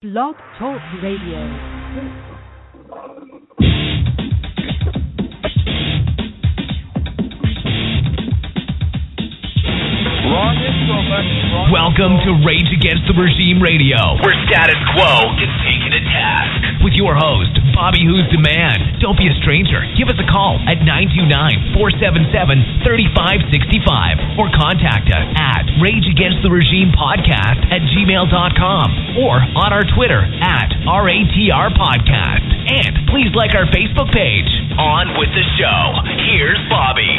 Blog Talk Radio. Welcome to Rage Against the Regime Radio, where status quo is taken to task. With your host, Bobby Who's Demand. Don't be a stranger. Give us a call at 929-477-3565 or contact us at rageagainsttheregimepodcast@gmail.com or on our Twitter at RATR Podcast. And please like our Facebook page. On with the show. Here's Bobby.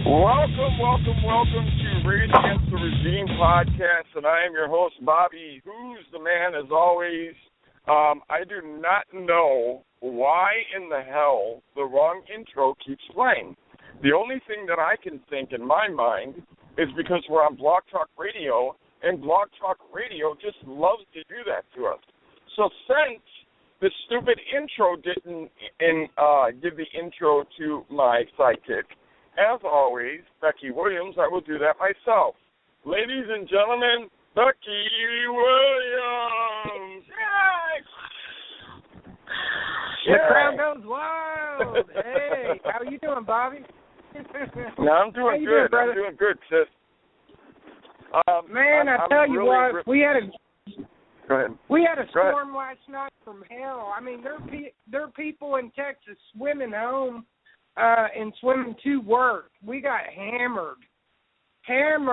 Welcome to Rage Against the Regime Podcast, and I am your host, Bobby Who's the Man, as always. I do not know why in the hell the wrong intro keeps playing. The only thing that I can think in my mind is because we're on Blog Talk Radio, and Blog Talk Radio just loves to do that to us. So since the stupid intro didn't give the intro to my sidekick, as always, Becky Williams, I will do that myself. Ladies and gentlemen, Becky Williams! Yes! The crowd goes wild. Hey, how you doing, Bobby? No, I'm doing good. I'm doing good, sis. Man, I tell you really what, we had a Go storm last night from hell. I mean, there are people in Texas swimming home and swimming to work. We got hammered, and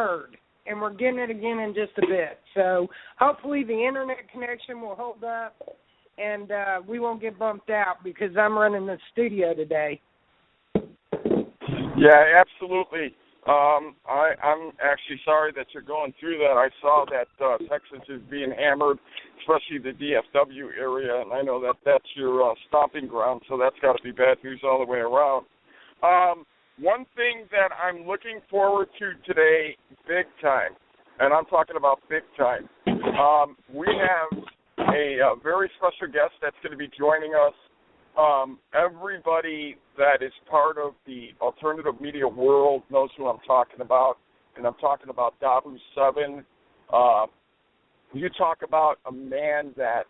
we're getting it again in just a bit. So hopefully the internet connection will hold up, and we won't get bumped out because I'm running the studio today. Yeah, absolutely. I'm actually sorry that you're going through that. I saw that Texas is being hammered, especially the DFW area, and I know that that's your stomping ground, so that's got to be bad news all the way around. One thing that I'm looking forward to today, big time, and I'm talking about big time, we have a very special guest that's going to be joining us. Everybody that is part of the alternative media world knows who I'm talking about, and I'm talking about Dahboo7. You talk about a man that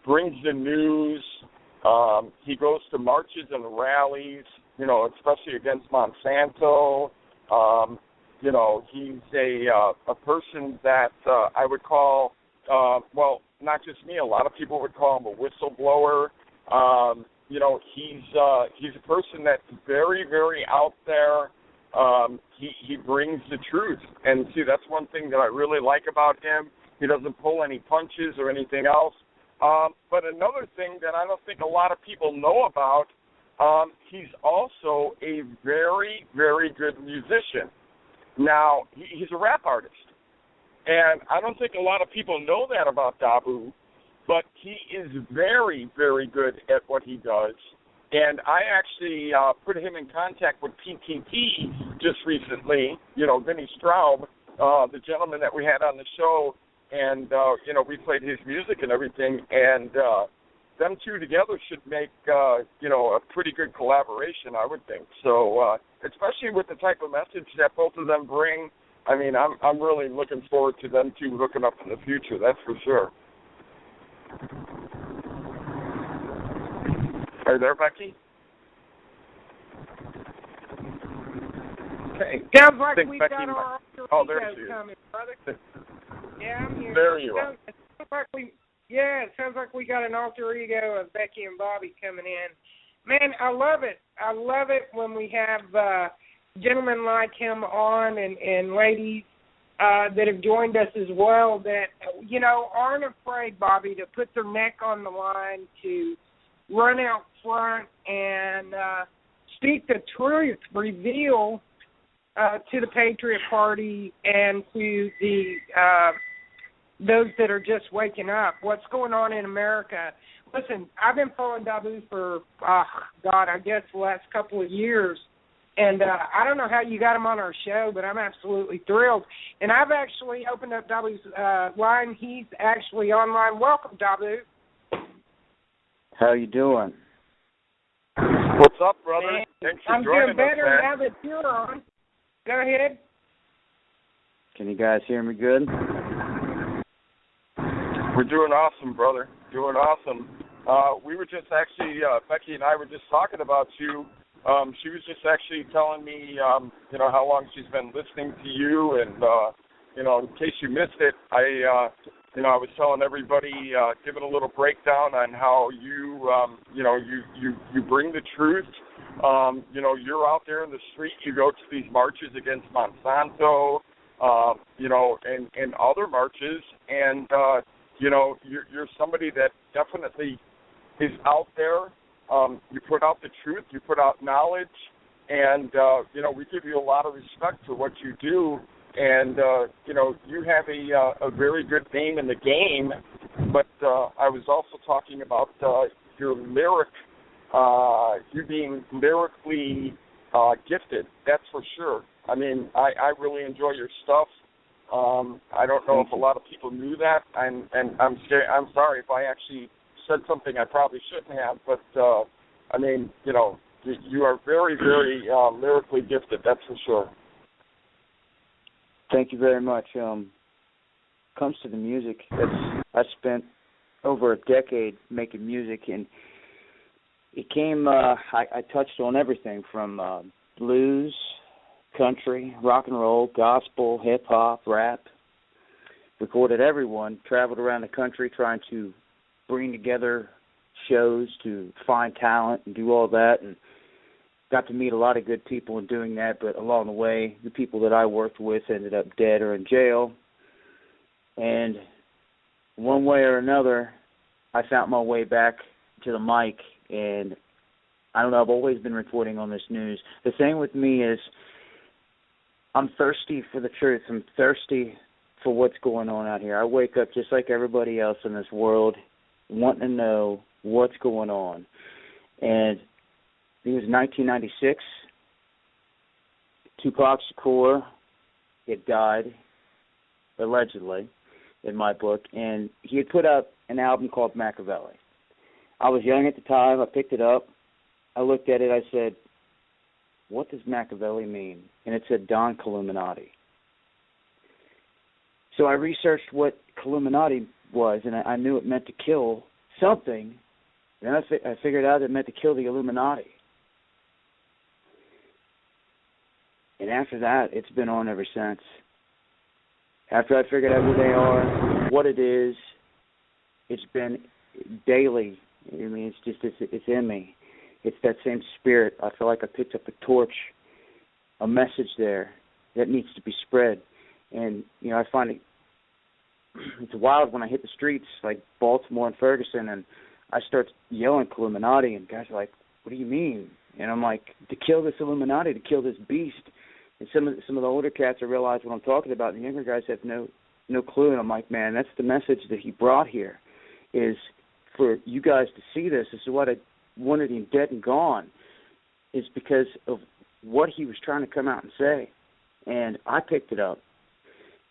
brings the news. He goes to marches and rallies, especially against Monsanto. He's a person that I would call, not just me, a lot of people would call him a whistleblower. He's a person that's very, very out there. He brings the truth. And see, that's one thing that I really like about him. He doesn't pull any punches or anything else. But another thing that I don't think a lot of people know about, he's also a very, very good musician. Now, he's a rap artist. And I don't think a lot of people know that about Dahboo, but he is very, very good at what he does. And I actually put him in contact with PTT just recently, Vinny Straub, the gentleman that we had on the show. And, we played his music and everything, and them two together should make, a pretty good collaboration, I would think. So, especially with the type of message that both of them bring, I mean, I'm really looking forward to them two hooking up in the future, that's for sure. Are you there, Becky? Okay. Sounds like we got Becky our there she is. coming, brother. Yeah, I'm here. There you are. It sounds like we got an alter ego of Becky and Bobby coming in. Man, I love it. I love it when we have gentlemen like him on and ladies that have joined us as well that, aren't afraid, Bobby, to put their neck on the line, to run out front and speak the truth, reveal to the Patriot Party and to the those that are just waking up. What's going on in America? Listen, I've been following Dahboo for, I guess the last couple of years. And I don't know how you got him on our show, but I'm absolutely thrilled. And I've actually opened up Dahboo's line. He's actually online. Welcome, Dahboo. How you doing? What's up, brother? Man, Thanks for I'm joining doing better us, man. now that you're on. Go ahead. Can you guys hear me good? We're doing awesome, brother. Doing awesome. We were just actually, Becky and I were just talking about you. She was just actually telling me, how long she's been listening to you, and in case you missed it, I was telling everybody, giving a little breakdown on how you bring the truth. You're out there in the street. You go to these marches against Monsanto, and other marches, and you're somebody that definitely is out there. You put out the truth. You put out knowledge, and we give you a lot of respect for what you do. And you have a very good name in the game. But I was also talking about your lyric, you being lyrically gifted. That's for sure. I mean, I really enjoy your stuff. I don't know if a lot of people knew that, and I'm sorry if I actually said something I probably shouldn't have, but you are very, very lyrically gifted. That's for sure. Thank you very much. Comes to the music, I spent over a decade making music, and it came. I touched on everything from blues, country, rock and roll, gospel, hip hop, rap. Recorded everyone. Traveled around the country trying to bring together shows to find talent and do all that, and got to meet a lot of good people in doing that, but along the way, the people that I worked with ended up dead or in jail. And one way or another, I found my way back to the mic, and I don't know, I've always been reporting on this news. The thing with me is I'm thirsty for the truth. I'm thirsty for what's going on out here. I wake up just like everybody else in this world wanting to know what's going on. And it was 1996. Tupac Shakur had died, allegedly, in my book, and he had put out an album called Machiavelli. I was young at the time. I picked it up. I looked at it. I said, what does Machiavelli mean? And it said Don Illuminati. So I researched what Illuminati was, and I knew it meant to kill something. Then I figured out it meant to kill the Illuminati. And after that, it's been on ever since. After I figured out who they are, what it is, it's been daily. I mean, it's in me. It's that same spirit. I feel like I picked up a torch, a message there that needs to be spread. And, I find it's wild when I hit the streets like Baltimore and Ferguson, and I start yelling Illuminati, and guys are like, what do you mean? And I'm like, to kill this Illuminati, to kill this beast. And some of the older cats will realize what I'm talking about, and the younger guys have no clue. And I'm like, man, that's the message that he brought here, is for you guys to see this. This is what I wanted him dead and gone, is because of what he was trying to come out and say. And I picked it up,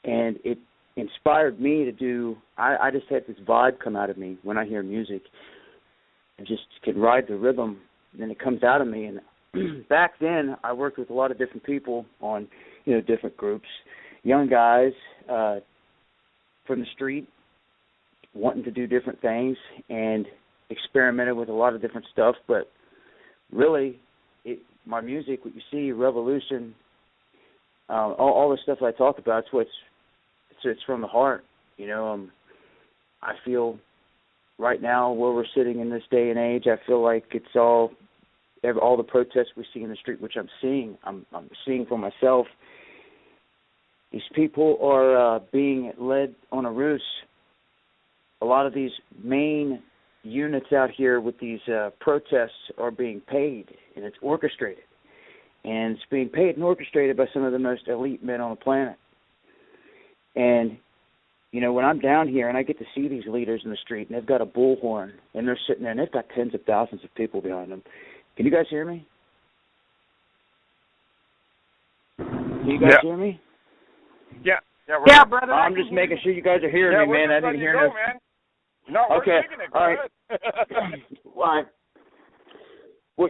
and it inspired me to do, I just had this vibe come out of me when I hear music. I just can ride the rhythm, and it comes out of me. And back then, I worked with a lot of different people on, different groups, young guys from the street wanting to do different things, and experimented with a lot of different stuff. But really, my music, what you see, Revolution, all the stuff I talk about, it's from the heart. I feel right now where we're sitting in this day and age, I feel like it's all the protests we see in the street, which I'm seeing for myself. These people are being led on a ruse. A lot of these main units out here with these protests are being paid, and it's orchestrated. And it's being paid and orchestrated by some of the most elite men on the planet. And, when I'm down here and I get to see these leaders in the street, and they've got a bullhorn, and they're sitting there, and they've got tens of thousands of people behind them. Can you guys hear me? Can you guys hear me? Yeah. Yeah, brother. I'm just making sure you guys are hearing me, man. I didn't hear no. Man. No, we're taking it. Go all right. ahead. Well,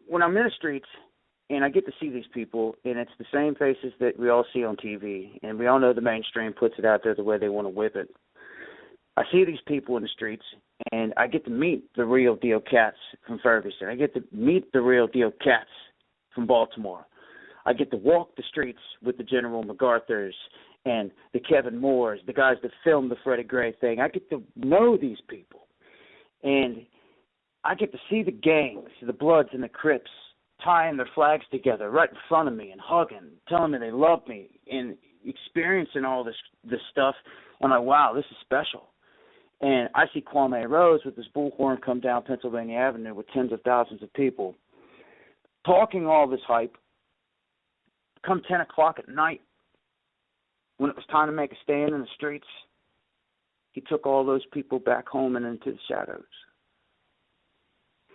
when I'm in the streets, and I get to see these people, and it's the same faces that we all see on TV, and we all know the mainstream puts it out there the way they want to whip it. I see these people in the streets, and I get to meet the real deal cats from Ferguson. I get to meet the real deal cats from Baltimore. I get to walk the streets with the General MacArthurs and the Kevin Moores, the guys that filmed the Freddie Gray thing. I get to know these people. And I get to see the gangs, the Bloods and the Crips, tying their flags together right in front of me and hugging, telling me they love me, and experiencing all this stuff. I'm like, wow, this is special. And I see Kwame Rose with his bullhorn come down Pennsylvania Avenue with tens of thousands of people talking all this hype. Come 10 o'clock at night, when it was time to make a stand in the streets, he took all those people back home and into the shadows.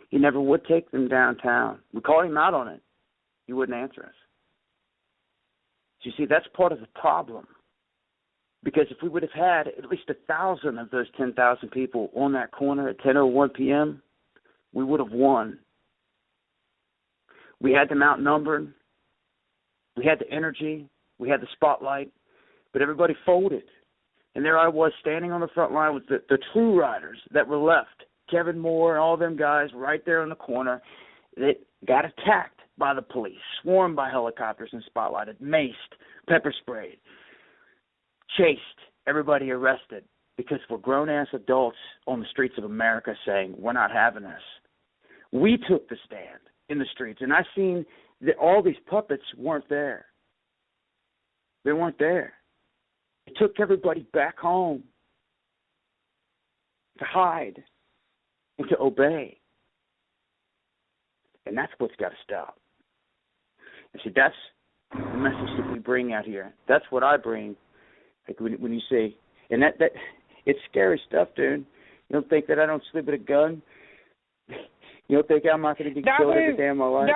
He never would take them downtown. We called him out on it. He wouldn't answer us. So you see, that's part of the problem. Because if we would have had at least 1,000 of those 10,000 people on that corner at 10:01 p.m., we would have won. We had them outnumbered. We had the energy. We had the spotlight. But everybody folded. And there I was standing on the front line with the true riders that were left. Kevin Moore and all them guys right there in the corner that got attacked by the police, swarmed by helicopters and spotlighted, maced, pepper sprayed, chased, everybody arrested because we're grown-ass adults on the streets of America saying, we're not having this. We took the stand in the streets, and I've seen that all these puppets weren't there. They weren't there. It took everybody back home to hide and to obey. And that's what's got to stop. And see, that's the message that we bring out here. That's what I bring. Like when you say, and that it's scary stuff, dude. You don't think that I don't sleep with a gun? You don't think I'm not going to get killed every day of my life?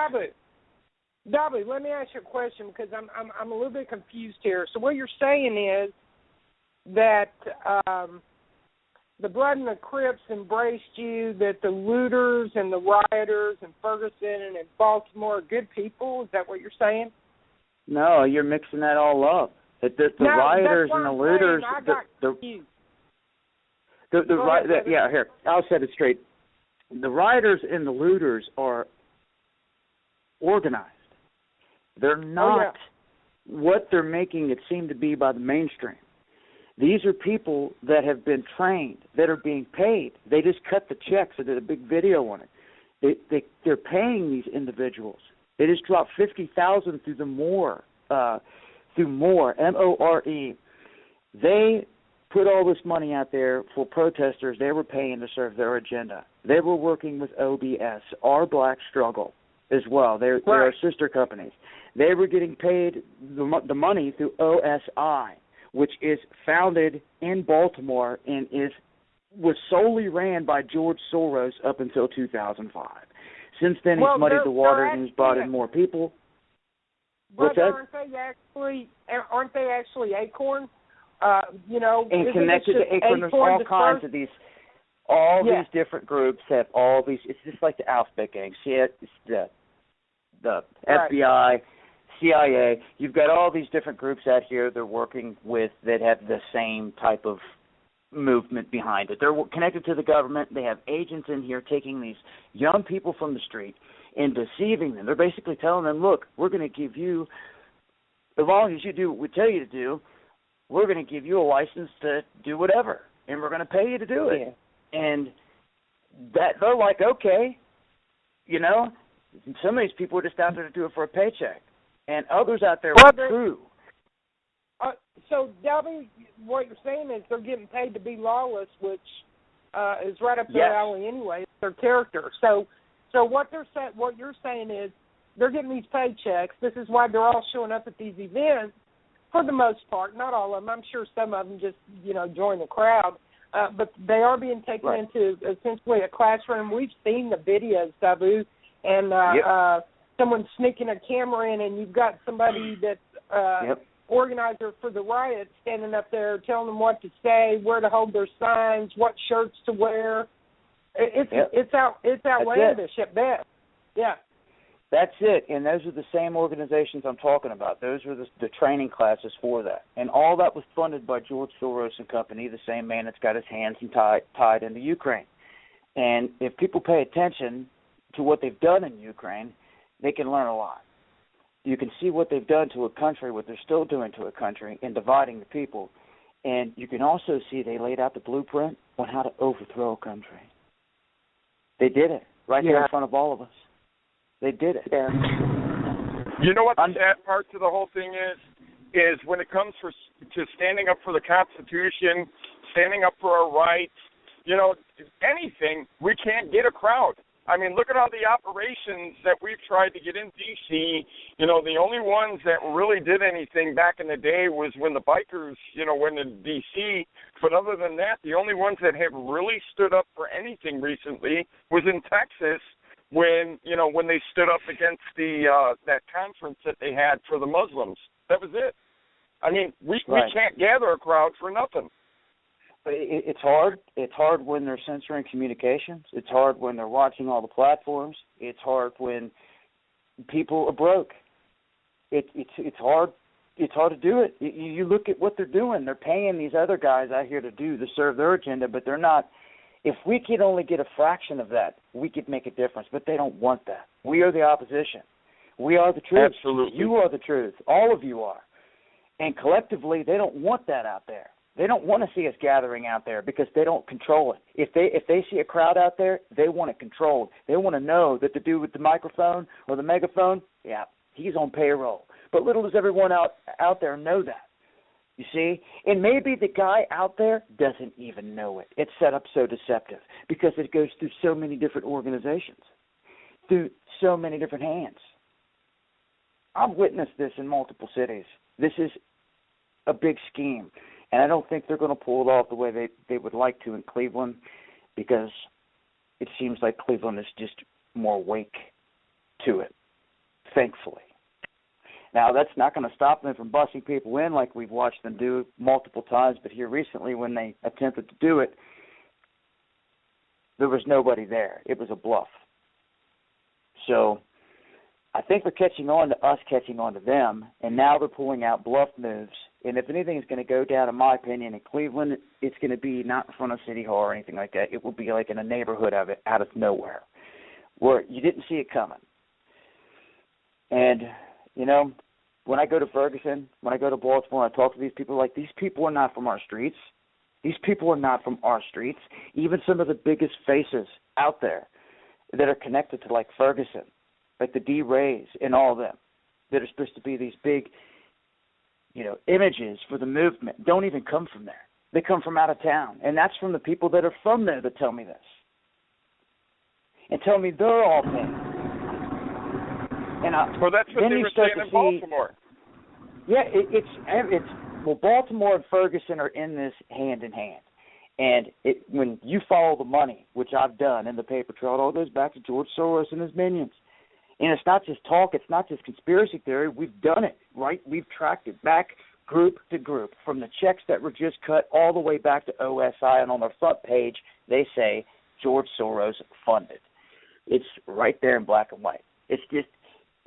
Dahboo, let me ask you a question because I'm a little bit confused here. So what you're saying is that the Blood and the Crips embraced you, that the looters and the rioters in Ferguson and in Baltimore are good people? Is that what you're saying? No, you're mixing that all up. The rioters and the looters. Here, I'll set it straight. The rioters and the looters are organized. They're not what they're making it seem to be by the mainstream. These are people that have been trained, that are being paid. They just cut the checks and did a big video on it. They're paying these individuals. They just dropped $50,000 through the More, M-O-R-E. They put all this money out there for protesters they were paying to serve their agenda. They were working with OBS, Our Black Struggle, as well. They're our sister companies. They were getting paid the money through OSI, which is founded in Baltimore and was solely ran by George Soros up until 2005. Since then, he's muddied the water and he's brought in more people. What's that? Aren't they actually Acorn? And connected to Acorn, there's all kinds of these. These different groups have all these. It's just like the alphabet gang. It's the FBI, CIA. You've got all these different groups out here they're working with that have the same type of movement behind it. They're connected to the government. They have agents in here taking these young people from the street and deceiving them. They're basically telling them, look, we're going to give you, as long as you do what we tell you to do, we're going to give you a license to do whatever, and we're going to pay you to do it. Yeah. And that they're like, okay, some of these people are just out there to do it for a paycheck, and others out there are true. So, Dahboo, what you're saying is they're getting paid to be lawless, which is right up their alley anyway. It's their character. So what you're saying is they're getting these paychecks. This is why they're all showing up at these events for the most part. Not all of them. I'm sure some of them just join the crowd. But they are being taken into essentially a classroom. We've seen the videos, Dahboo, and someone sneaking a camera in, and you've got somebody that's organizer for the riot standing up there telling them what to say, where to hold their signs, what shirts to wear. It's outlandish at best. Yeah. That's it, and those are the same organizations I'm talking about. Those were the training classes for that. And all that was funded by George Soros and company, the same man that's got his hands tied into Ukraine. And if people pay attention to what they've done in Ukraine, they can learn a lot. You can see what they've done to a country, what they're still doing to a country, in dividing the people. And you can also see they laid out the blueprint on how to overthrow a country. They did it right there in front of all of us. They did it. Yeah. You know what the sad part to the whole thing is when it comes to standing up for the Constitution, standing up for our rights, anything, we can't get a crowd. I mean, look at all the operations that we've tried to get in D.C. The only ones that really did anything back in the day was when the bikers, went in D.C. But other than that, the only ones that have really stood up for anything recently was in Texas when they stood up against that conference that they had for the Muslims. That was it. I mean, we can't gather a crowd for nothing. It's hard. It's hard when they're censoring communications. It's hard when they're watching all the platforms. It's hard when people are broke. It's hard. It's hard to do it. You look at what they're doing. They're paying these other guys out here to serve their agenda, but they're not. If we could only get a fraction of that, we could make a difference. But they don't want that. We are the opposition. We are the truth. Absolutely. You are the truth. All of you are. And collectively, they don't want that out there. They don't want to see us gathering out there because they don't control it. If they see a crowd out there, they want it controlled. They want to know that the dude with the microphone or the megaphone, yeah, he's on payroll. But little does everyone out there know that. You see? And maybe the guy out there doesn't even know it. It's set up so deceptive because it goes through so many different organizations, through so many different hands. I've witnessed this in multiple cities. This is a big scheme. And I don't think they're going to pull it off the way they would like to in Cleveland because it seems like Cleveland is just more awake to it, thankfully. Now, that's not going to stop them from busing people in like we've watched them do multiple times, but here recently when they attempted to do it, there was nobody there. It was a bluff. So I think they're catching on to us catching on to them, and now they're pulling out bluff moves. And if anything is going to go down, in my opinion, in Cleveland, it's going to be not in front of City Hall or anything like that. It will be like in a neighborhood of it, out of nowhere, where you didn't see it coming. And, when I go to Ferguson, when I go to Baltimore, I talk to these people like, these people are not from our streets. These people are not from our streets. Even some of the biggest faces out there that are connected to, like, Ferguson, like the D-Rays and all of them, that are supposed to be these big, images for the movement, don't even come from there. They come from out of town. And that's from the people that are from there that tell me this. And tell me they're all paying. And that's what they were saying in Baltimore. Yeah, well, Baltimore and Ferguson are in this hand in hand. And when you follow the money, which I've done in the paper trail, it all goes back to George Soros and his minions. And it's not just talk, it's not just conspiracy theory. We've done it, right? We've tracked it back group to group, from the checks that were just cut all the way back to OSI, and on their front page, they say George Soros funded. It's right there in black and white. It's just,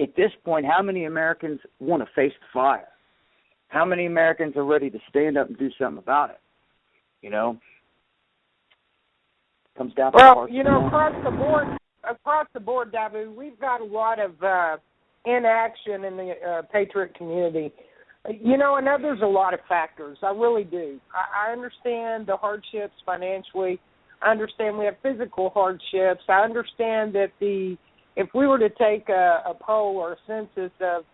at this point, how many Americans want to face the fire? How many Americans are ready to stand up and do something about it? Comes down to across the board, Dahboo, we've got a lot of inaction in the patriot community. I know there's a lot of factors. I really do. I understand the hardships financially. I understand we have physical hardships. I understand that if we were to take a poll or a census of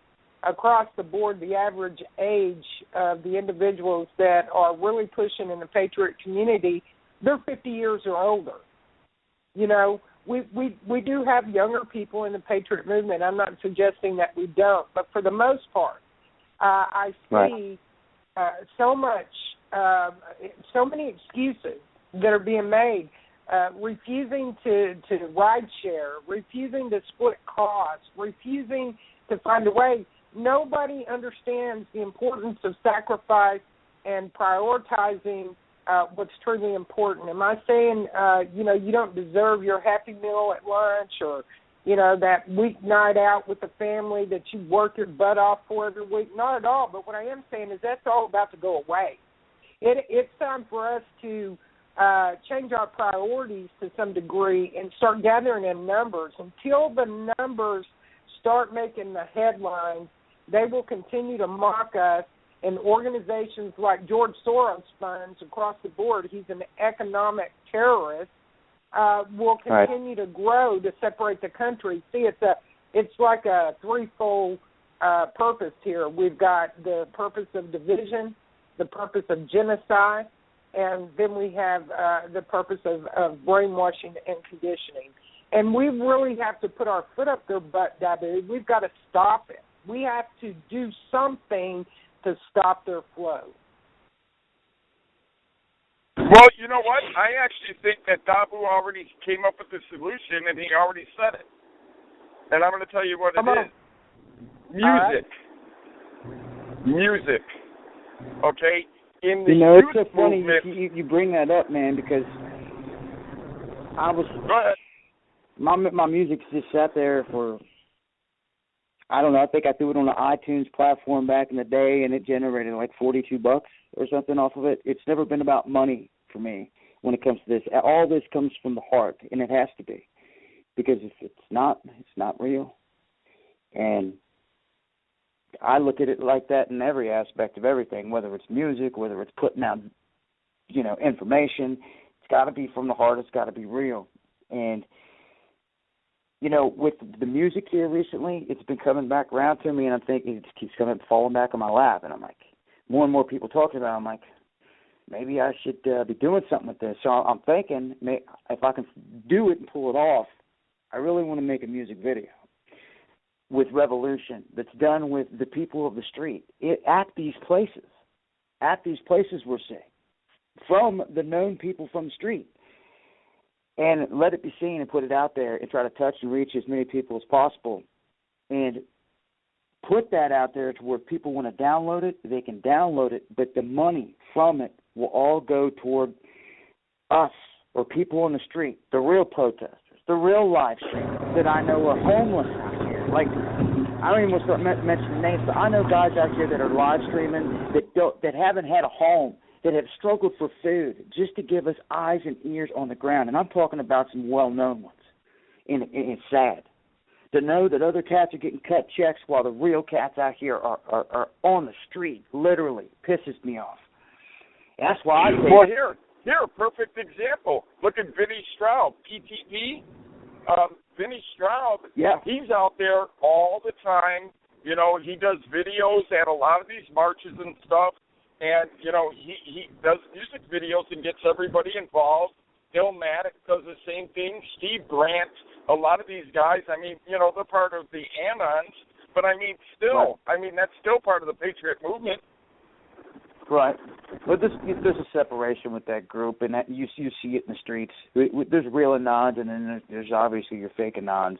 across the board, the average age of the individuals that are really pushing in the patriot community, they're 50 years or older. We do have younger people in the patriot movement. I'm not suggesting that we don't, but for the most part, I see so many excuses that are being made, refusing to ride share, refusing to split costs, refusing to find a way. Nobody understands the importance of sacrifice and prioritizing what's truly important. Am I saying, you don't deserve your Happy Meal at lunch or, that weeknight out with the family that you work your butt off for every week. Not at all. But what I am saying is that's all about to go away. It's time for us to change our priorities to some degree and start gathering in numbers. Until the numbers start making the headlines, they will continue to mock us, and organizations like George Soros funds across the board, he's an economic terrorist, will continue to grow to separate the country. See, it's like a threefold purpose here. We've got the purpose of division, the purpose of genocide, and then we have the purpose of brainwashing and conditioning. And we really have to put our foot up their butt, Dahboo. We've got to stop it. We have to do something to stop their flow. Well, you know what? I actually think that Dahboo already came up with the solution, and he already said it. And I'm going to tell you what it is. Music. Music. Okay? In the it's so funny you bring that up, man, because Go ahead. My music's just sat there for, I don't know, I think I threw it on the iTunes platform back in the day, and it generated like $42 or something off of it. It's never been about money for me when it comes to this. All this comes from the heart, and it has to be, because if it's not real. And I look at it like that in every aspect of everything, whether it's music, whether it's putting out, information. It's got to be from the heart. It's got to be real. And with the music here recently, it's been coming back around to me, and I'm thinking it keeps falling back on my lap. And I'm like, more and more people talking about it, I'm like, maybe I should be doing something with this. So I'm thinking, if I can do it and pull it off, I really want to make a music video with revolution that's done with the people of the street at these places we're seeing, from the known people from the street. And let it be seen and put it out there and try to touch and reach as many people as possible. And put that out there to where people want to download it, they can download it, but the money from it will all go toward us or people on the street, the real protesters, the real live streamers that I know are homeless out here. Like, I don't even want to start mentioning names, but I know guys out here that are live streaming that haven't had a home, that have struggled for food, just to give us eyes and ears on the ground. And I'm talking about some well-known ones. And it's sad to know that other cats are getting cut checks while the real cats out here are on the street, literally. Pisses me off. That's why I say... Well, here, a perfect example. Look at Vinny Straub, PTP. Vinny Straub, He's out there all the time. He does videos at a lot of these marches and stuff. And, he does music videos and gets everybody involved. Illmatic does the same thing. Steve Grant, a lot of these guys, they're part of the Anons, but still, that's still part of the Patriot movement. Right. But there's a separation with that group, and that you see it in the streets. There's real Anons, and then there's obviously your fake Anons.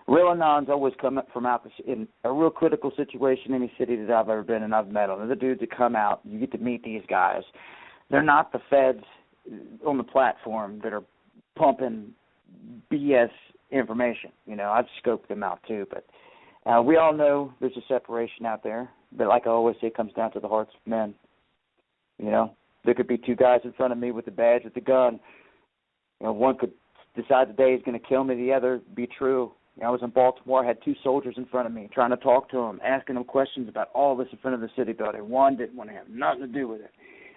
Real Anons always come up from in a real critical situation in any city that I've ever been in. I've met them. They're the dudes that come out. You get to meet these guys. They're not the feds on the platform that are pumping BS information. I've scoped them out too. But we all know there's a separation out there. But like I always say, it comes down to the hearts of men. There could be two guys in front of me with a badge, with a gun. One could decide the day he's going to kill me. The other be true. I was in Baltimore. I had two soldiers in front of me, trying to talk to them, asking them questions about all this in front of the city building. One didn't want to have nothing to do with it.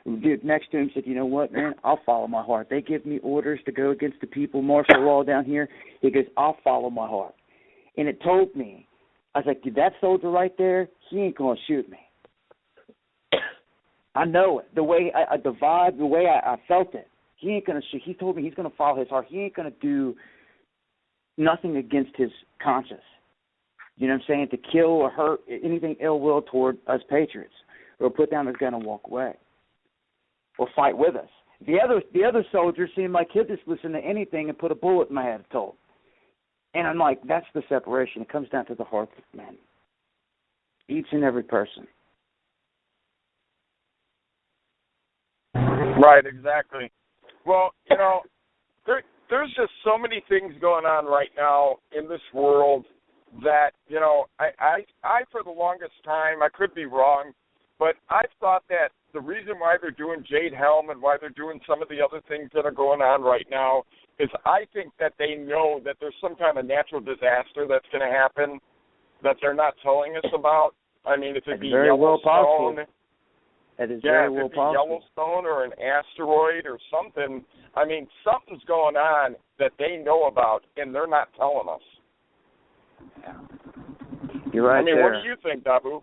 The dude next to him said, "You know what, man? I'll follow my heart. They give me orders to go against the people, martial law down here." He goes, "I'll follow my heart." And it told me, I was like, dude, that soldier right there, he ain't going to shoot me. I know it. The way the vibe, the way I felt it. He ain't going to shoot. He told me he's going to follow his heart. He ain't going to do nothing against his conscience. You know what I'm saying? To kill or hurt anything ill will toward us patriots, or put down his gun and walk away, or fight with us. The other soldiers seemed like he'd just listen to anything and put a bullet in my head, told. And I'm like, that's the separation. It comes down to the hearts of men. Each and every person. Right, exactly. Well, there's just so many things going on right now in this world that, you know, I for the longest time, I could be wrong, but I've thought that the reason why they're doing Jade Helm and why they're doing some of the other things that are going on right now is I think that they know that there's some kind of natural disaster that's going to happen that they're not telling us about. I mean, if it be Yellowstone, that is very well possible. Yellowstone or an asteroid or something. I mean, something's going on that they know about and they're not telling us. Yeah. You're right. I mean, there. What do you think, Dahboo?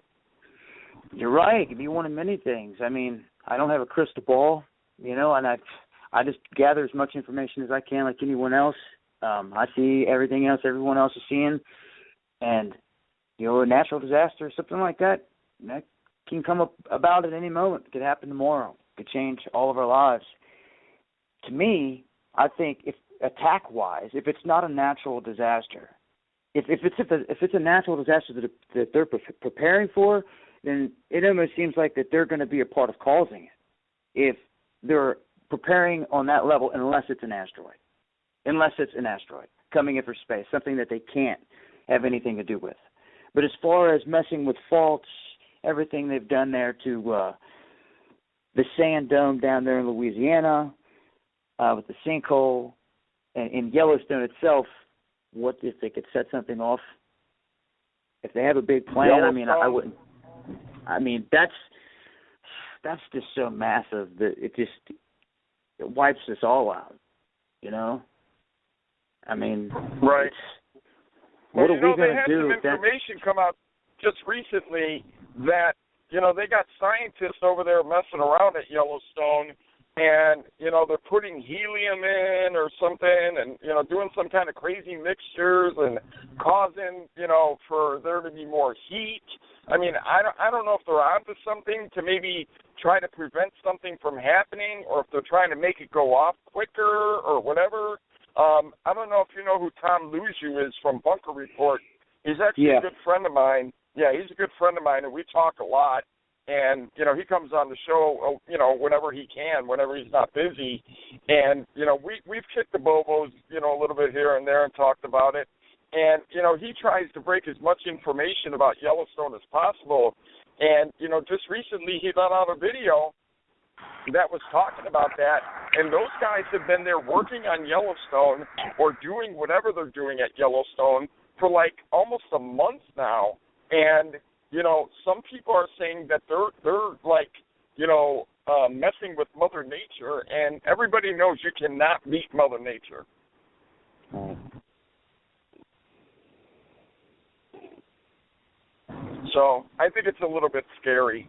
You're right. It could be one of many things. I mean, I don't have a crystal ball, you know, and I just gather as much information as I can, like anyone else. I see everything else everyone else is seeing, and you know, a natural disaster or something like that can come up about at any moment. It could happen tomorrow. It could change all of our lives. To me, I think if attack-wise, if it's not a natural disaster, if it's a natural disaster that they're preparing for, then it almost seems like that they're going to be a part of causing it. If they're preparing on that level, unless it's an asteroid coming in for space, something that they can't have anything to do with. But as far as messing with faults, everything they've done there to the sand dome down there in Louisiana, with the sinkhole, and in Yellowstone itself, what if they could set something off? If they have a big plan, I mean, I wouldn't. I mean, that's just so massive that it wipes us all out, you know? I mean, right. What are we going to do? They had some information come out just recently that, you know, they got scientists over there messing around at Yellowstone, and, you know, they're putting helium in or something and, you know, doing some kind of crazy mixtures and causing, you know, for there to be more heat. I mean, I don't know if they're onto something to maybe try to prevent something from happening, or if they're trying to make it go off quicker or whatever. I don't know if you know who Tom Luju is from Bunker Report. He's actually a good friend of mine. Yeah, he's a good friend of mine, and we talk a lot. And, you know, he comes on the show, you know, whenever he can, whenever he's not busy. And, you know, we've kicked the bobos, you know, a little bit here and there and talked about it. And, you know, he tries to break as much information about Yellowstone as possible. And, you know, just recently he let out a video that was talking about that. And those guys have been there working on Yellowstone or doing whatever they're doing at Yellowstone for like almost a month now. And, you know, some people are saying that they're like, you know, messing with Mother Nature, and everybody knows you cannot beat Mother Nature. So I think it's a little bit scary.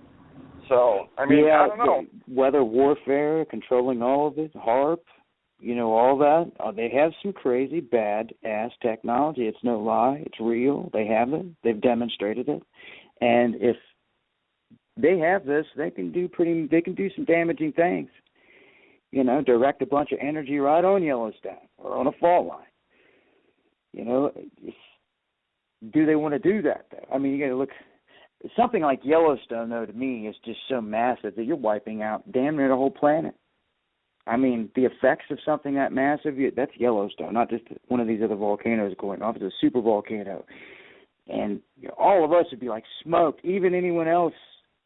So, I mean, I don't know. Weather warfare, controlling all of it, HARP, you know, all that. They have some crazy, bad-ass technology. It's no lie. It's real. They have it. They've demonstrated it. And if they have this, they can do some damaging things. You know, direct a bunch of energy right on Yellowstone or on a fault line. You know, do they want to do that, though? I mean, you got to look. Something like Yellowstone, though, to me, is just so massive that you're wiping out damn near the whole planet. I mean, the effects of something that massive, that's Yellowstone, not just one of these other volcanoes going off. It's a super volcano. And you know, all of us would be like smoked, even anyone else.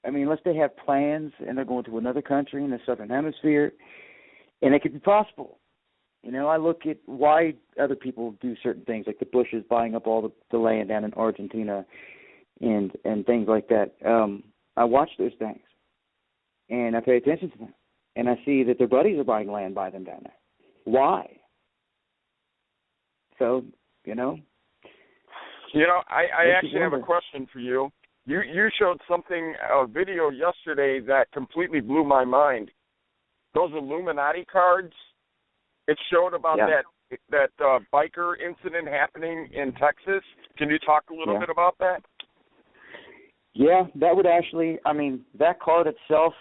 I mean, unless they have plans and they're going to another country in the southern hemisphere, and it could be possible. You know, I look at why other people do certain things, like the Bushes buying up all the land down in Argentina and things like that. I watch those things, and I pay attention to them, and I see that their buddies are buying land by them down there. Why? So, you know. You know, I actually have a question for you. You showed a video yesterday that completely blew my mind. Those Illuminati cards, it showed about that biker incident happening in Texas. Can you talk a little bit about that? Yeah, that would actually, I mean, that card itself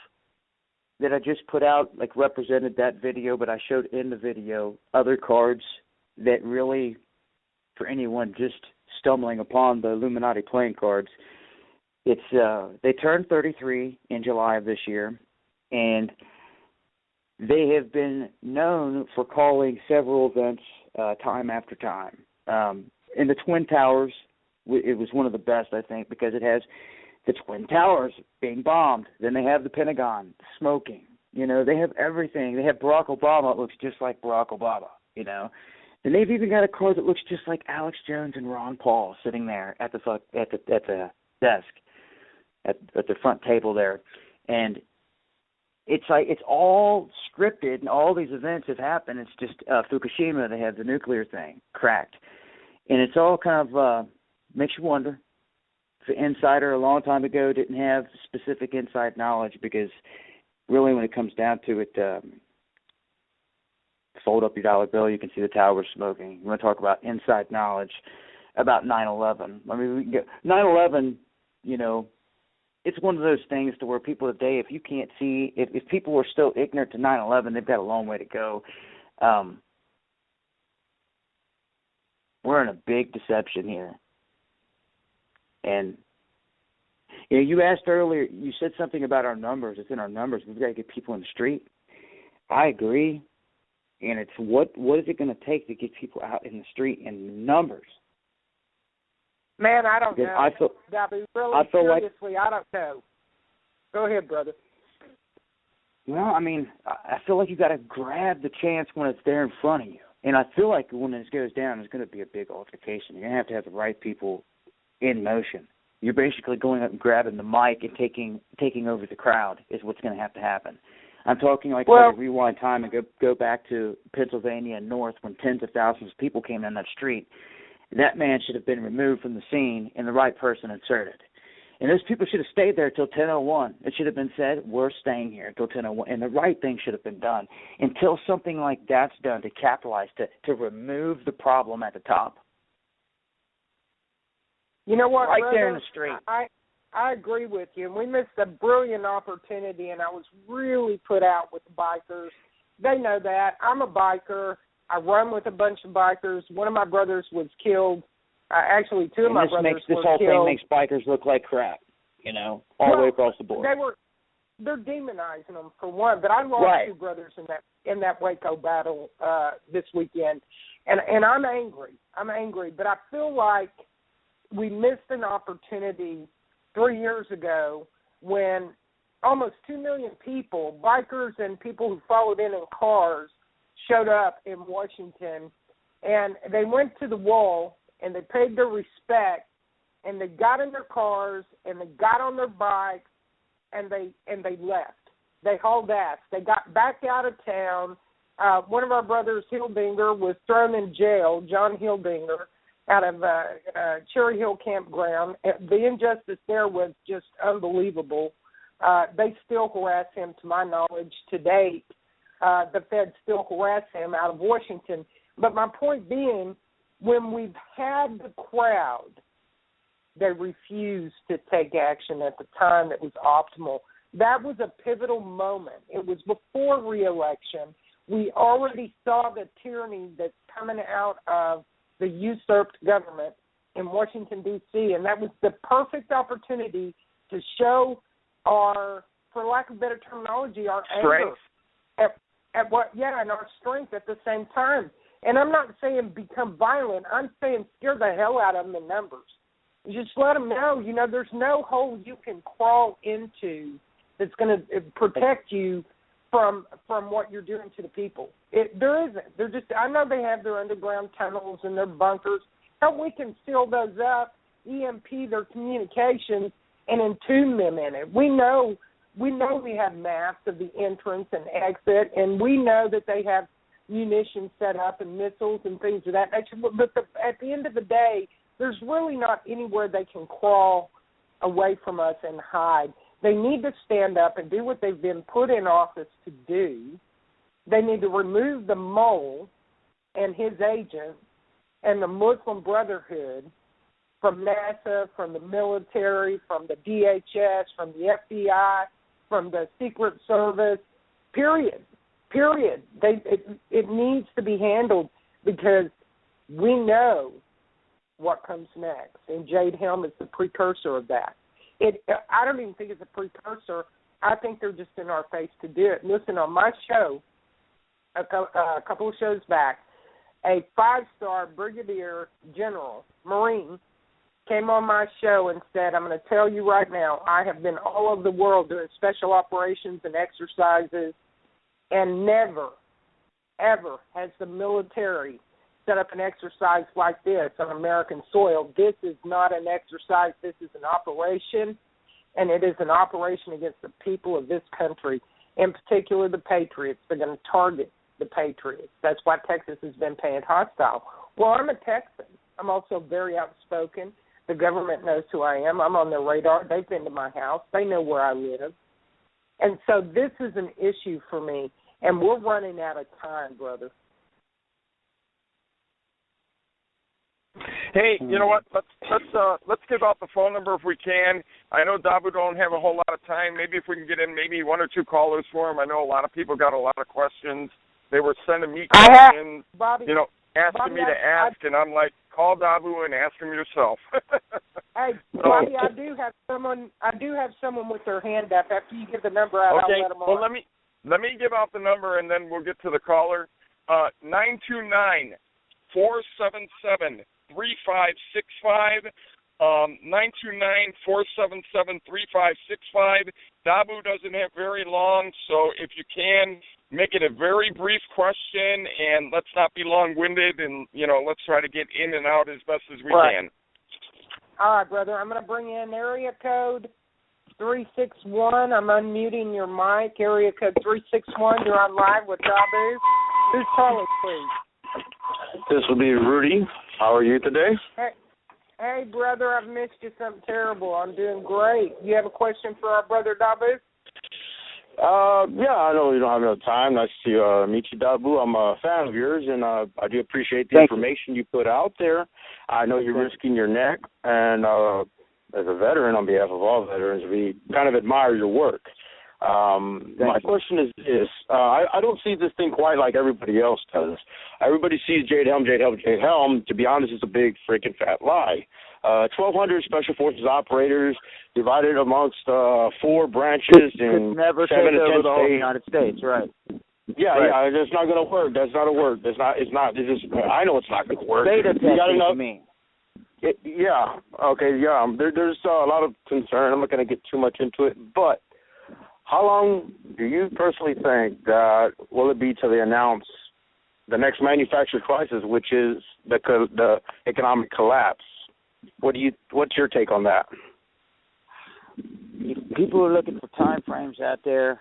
that I just put out, like, represented that video, but I showed in the video other cards that really, for anyone just stumbling upon the Illuminati playing cards, it's they turned 33 in July of this year, and they have been known for calling several events time after time. In the Twin Towers, it was one of the best, I think, because it has the Twin Towers being bombed. Then they have the Pentagon smoking. They have everything. They have Barack Obama. It looks just like Barack Obama, Then they've even got a car that looks just like Alex Jones and Ron Paul sitting there at the desk, at the front table there. And it's like it's all scripted, and all these events have happened. It's just Fukushima, they had the nuclear thing cracked. And it's all kind of makes you wonder if an insider a long time ago didn't have specific inside knowledge, because really when it comes down to it, fold up your dollar bill, you can see the towers smoking. You want to talk about inside knowledge about 9/11. I mean, we can get 9/11, it's one of those things to where people today, if you can't see, if people are still ignorant to 9/11, they've got a long way to go. We're in a big deception here. And, you asked earlier, you said something about our numbers. It's in our numbers. We've got to get people in the street. I agree. And it's what is it going to take to get people out in the street in numbers? Man, I don't know. I feel seriously, I don't know. Go ahead, brother. Well, I mean, I feel like you got to grab the chance when it's there in front of you. And I feel like when this goes down, there's going to be a big altercation. You're going to have the right people in motion. You're basically going up and grabbing the mic and taking over the crowd is what's going to happen. I'm talking like rewind time and go back to Pennsylvania and north when tens of thousands of people came down that street. That man should have been removed from the scene and the right person inserted. And those people should have stayed there until 10:01. It should have been said, we're staying here until 10:01. And the right thing should have been done until something like that's done to capitalize, to remove the problem at the top. You know what, right brother? there in the street. I agree with you. And we missed a brilliant opportunity, and I was really put out with the bikers. They know that. I'm a biker. I run with a bunch of bikers. One of my brothers was killed. Actually, two of my brothers were killed. This whole thing makes bikers look like crap, all the way across the board. They're demonizing them, for one. But I lost two brothers in that Waco battle this weekend. And I'm angry. But I feel like we missed an opportunity 3 years ago when almost 2 million people, bikers and people who followed in cars, showed up in Washington, and they went to the wall and they paid their respect, and they got in their cars and they got on their bikes and they left. They hauled ass. They got back out of town. One of our brothers, Hildinger, was thrown in jail, John Hildinger, out of Cherry Hill Campground. The injustice there was just unbelievable. They still harass him, to my knowledge, to date. The feds still harass him out of Washington. But my point being, when we've had the crowd, they refused to take action at the time that was optimal. That was a pivotal moment. It was before re-election. We already saw the tyranny that's coming out of the usurped government in Washington, D.C., and that was the perfect opportunity to show our, for lack of better terminology, our strength. Anger and our strength at the same time. And I'm not saying become violent. I'm saying scare the hell out of them in numbers. Just let them know, there's no hole you can crawl into that's going to protect you from what you're doing to the people. There isn't. I know they have their underground tunnels and their bunkers. How we can seal those up, EMP their communications, and entomb them in it. We know we have maps of the entrance and exit, and we know that they have munitions set up and missiles and things of that nature. But at the end of the day, there's really not anywhere they can crawl away from us and hide. They need to stand up and do what they've been put in office to do. They need to remove the mole and his agents and the Muslim Brotherhood from NASA, from the military, from the DHS, from the FBI, from the Secret Service, period. It needs to be handled because we know what comes next, and Jade Helm is the precursor of that. I don't even think it's a precursor. I think they're just in our face to do it. Listen, on my show, a couple of shows back, a 5-star brigadier general, Marine, came on my show and said, I'm going to tell you right now, I have been all over the world doing special operations and exercises, and never, ever has the military set up an exercise like this on American soil. This is not an exercise. This is an operation, and it is an operation against the people of this country, in particular the Patriots. They're going to target the Patriots. That's why Texas has been painted hostile. Well, I'm a Texan. I'm also very outspoken. The government knows who I am. I'm on their radar. They've been to my house. They know where I live. And so this is an issue for me, and we're running out of time, brother. Hey, you know what? Let's give out the phone number if we can. I know Dahboo don't have a whole lot of time. Maybe if we can get in maybe 1 or 2 callers for him. I know a lot of people got a lot of questions. They were sending me questions, Bobby, asking me to ask, and I'm like, call Dahboo and ask him yourself. Hey, Bobby, I do have someone with their hand up. After you give the number out, okay. I'll let them on. Well, let me give out the number, and then we'll get to the caller. 929-477-3565. 929-477-3565. Dahboo doesn't have very long, so if you can, make it a very brief question, and let's not be long-winded, and, let's try to get in and out as best as we can. All right, brother. I'm going to bring in area code 361. I'm unmuting your mic. Area code 361. You're on live with Dahboo. Who's calling, please? This will be Rudy. How are you today? Hey, brother, I've missed you something terrible. I'm doing great. You have a question for our brother Dahboo? Yeah, I know you don't have enough time. Nice to meet you, Dahboo. I'm a fan of yours, and I do appreciate the information you put out there. I know you're risking your neck, and as a veteran, on behalf of all veterans, we kind of admire your work. My question is this. I don't see this thing quite like everybody else does. Everybody sees Jade Helm. To be honest, it's a big freaking fat lie. 1,200 Special Forces operators divided amongst 4 branches in 7 to 10 take over the whole states. United States, right? Yeah, it's not going to work. That's not a work. It's not. I know it's not going to work. Beta testing, you mean? Yeah. Okay. Yeah. There's a lot of concern. I'm not going to get too much into it, but how long do you personally think that will it be till they announce the next manufactured crisis, which is the economic collapse? What's your take on that? People are looking for time frames out there,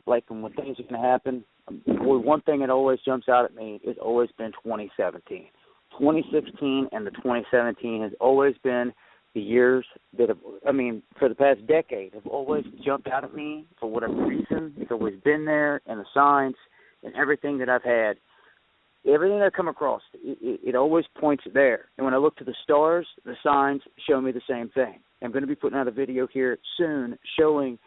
like when things are going to happen. One thing that always jumps out at me has always been 2017. 2016 and the 2017 has always been the years that have, for the past decade, have always jumped out at me for whatever reason. It's always been there, and the signs and everything that I've had, everything I've come across, it always points there. And when I look to the stars, the signs show me the same thing. I'm going to be putting out a video here soon showing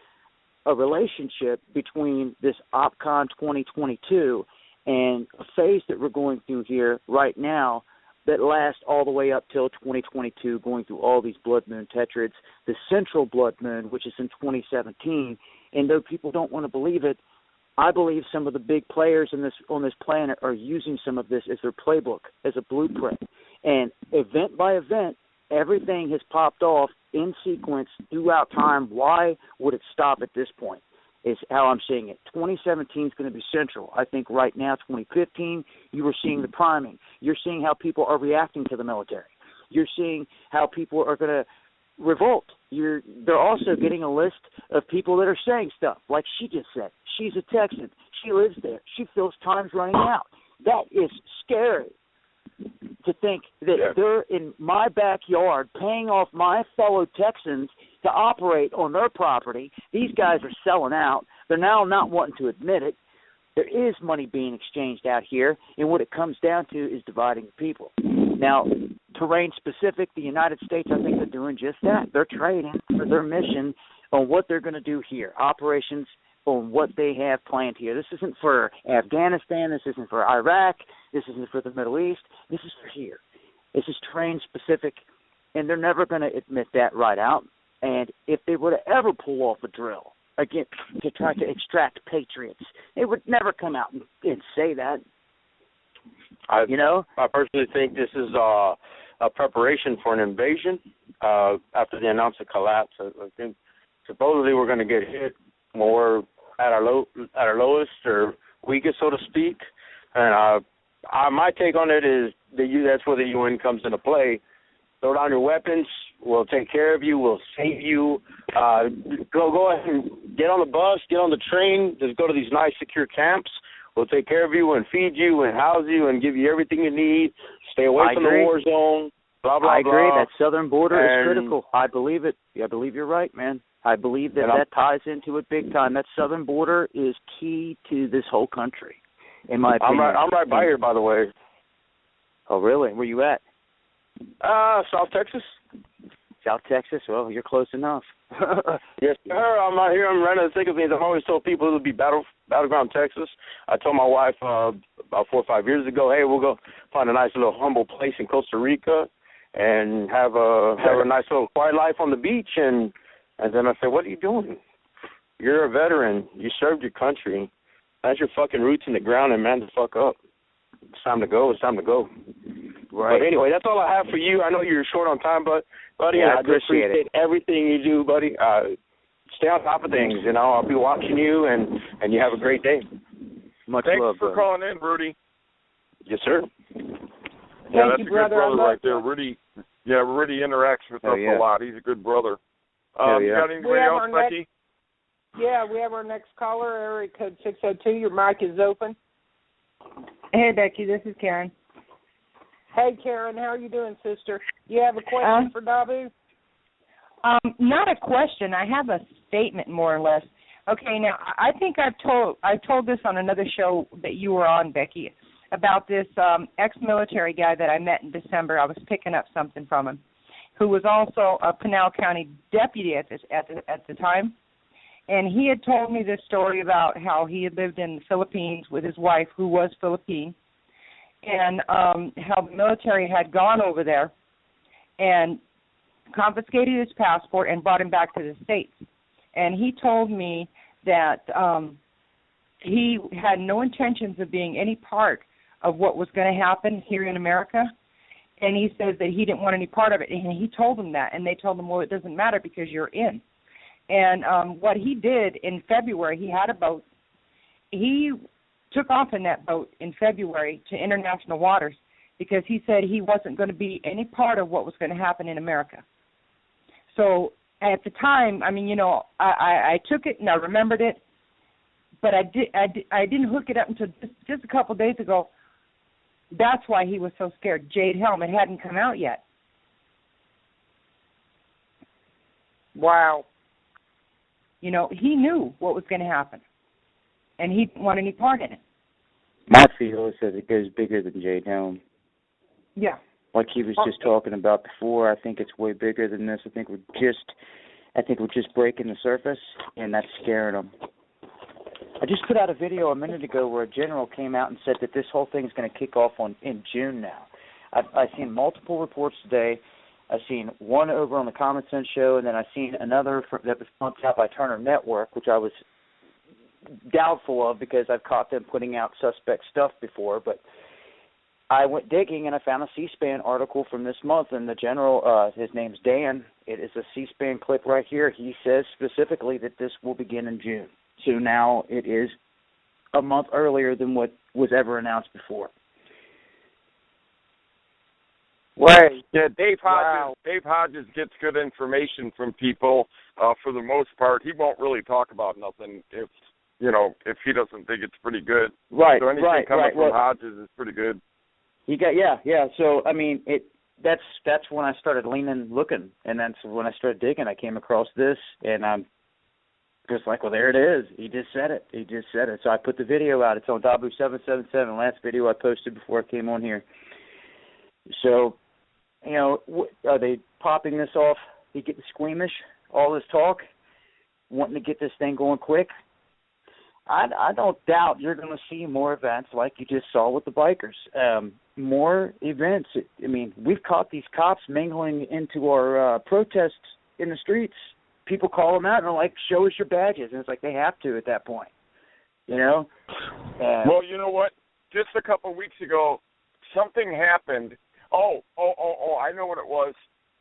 a relationship between this OpCon 2022 and a phase that we're going through here right now that lasts all the way up till 2022, going through all these blood moon tetrads, the central blood moon, which is in 2017. And though people don't want to believe it, I believe some of the big players on this planet are using some of this as their playbook, as a blueprint. And event by event, everything has popped off in sequence throughout time. Why would it stop at this point is how I'm seeing it. 2017 is going to be central. I think right now, 2015, you are seeing the priming. You're seeing how people are reacting to the military. You're seeing how people are going to revolt. They're also getting a list of people that are saying stuff, like she just said. She's a Texan. She lives there. She feels time's running out. That is scary to think that they're in my backyard paying off my fellow Texans to operate on their property. These guys are selling out. They're now not wanting to admit it. There is money being exchanged out here, and what it comes down to is dividing the people. Now, terrain specific, the United States, I think they're doing just that. They're trading for their mission on what they're going to do here, operations on what they have planned here. This isn't for Afghanistan. This isn't for Iraq. This isn't for the Middle East. This is for here. This is terrain specific, and they're never going to admit that right out. And if they were to ever pull off a drill, again, to try to extract patriots. They would never come out and say that. I personally think this is a preparation for an invasion after they announced the collapse. I think supposedly we're going to get hit more at our lowest or weakest, so to speak. And my take on it is that's where the UN comes into play. Throw down your weapons. We'll take care of you. We'll save you. Go ahead and get on the bus, get on the train. Just go to these nice, secure camps. We'll take care of you and feed you and house you and give you everything you need. Stay away from the war zone. Blah, blah, blah. I agree. That southern border is critical. I believe it. I believe you're right, man. I believe that ties into it big time. That southern border is key to this whole country, in my opinion. I'm right by here, by the way. Oh, really? Where you at? South Texas. South Texas? Well, you're close enough. Yes, sir. I'm out here. I'm running the thick of things. I've always told people it would be battleground Texas. I told my wife about 4 or 5 years ago, hey, we'll go find a nice little humble place in Costa Rica and have a nice little quiet life on the beach. And then I said, what are you doing? You're a veteran. You served your country. That's your fucking roots in the ground, and man the fuck up. It's time to go. It's time to go. Right. But anyway, that's all I have for you. I know you're short on time, but buddy, yeah, I appreciate everything you do, buddy. Stay on top of things. I'll be watching you, and you have a great day. Much Thanks love, for calling in, Rudy. Yes, sir. Yeah, that's a good brother right there. Rudy interacts with us a lot. He's a good brother. You got anybody else, Becky? Yeah, we have our next caller, area code 602. Your mic is open. Hey, Becky, this is Karen. Hey, Karen, how are you doing, sister? You have a question for Dahboo? Not a question. I have a statement, more or less. Okay, now, I think I told this on another show that you were on, Becky, about this ex-military guy that I met in December. I was picking up something from him, who was also a Pinal County deputy at the time. And he had told me this story about how he had lived in the Philippines with his wife, who was Philippine, and how the military had gone over there and confiscated his passport and brought him back to the States. And he told me that he had no intentions of being any part of what was going to happen here in America. And he says that he didn't want any part of it. And he told them that. And they told him, well, it doesn't matter because you're in. And what he did in February, he had a boat. He took off in that boat in February to international waters because he said he wasn't going to be any part of what was going to happen in America. So at the time, I took it and I remembered it, but I didn't hook it up until just a couple of days ago. That's why he was so scared. Jade Helm, it hadn't come out yet. Wow. He knew what was going to happen, and he didn't want any part in it. My feel is that it goes bigger than Jade Helm. Yeah. Like he was just talking about before, I think it's way bigger than this. I think we're just breaking the surface, and that's scaring them. I just put out a video a minute ago where a general came out and said that this whole thing is going to kick off in June now. I've seen multiple reports today. I've seen one over on the Common Sense Show, and then I've seen another that was pumped out by Turner Network, which I was doubtful of because I've caught them putting out suspect stuff before. But I went digging, and I found a C-SPAN article from this month, and the general, his name's Dan. It is a C-SPAN clip right here. He says specifically that this will begin in June. So now it is a month earlier than what was ever announced before. Right. Yeah, Dave Hodges gets good information from people for the most part. He won't really talk about nothing if he doesn't think it's pretty good. Right. So anything coming from Hodges is pretty good. So that's when I started looking, and that's when I started digging. I came across this, and I'm just like, well, there it is. He just said it. So I put the video out. It's on Dahboo7, last video I posted before I came on here. So, are they popping this off? They getting squeamish? All this talk, wanting to get this thing going quick? I don't doubt you're going to see more events like you just saw with the bikers. More events. We've caught these cops mingling into our protests in the streets, people call them out and they're like, show us your badges. And it's like they have to at that point, you know? Well, you know what? Just a couple of weeks ago, something happened. Oh, I know what it was.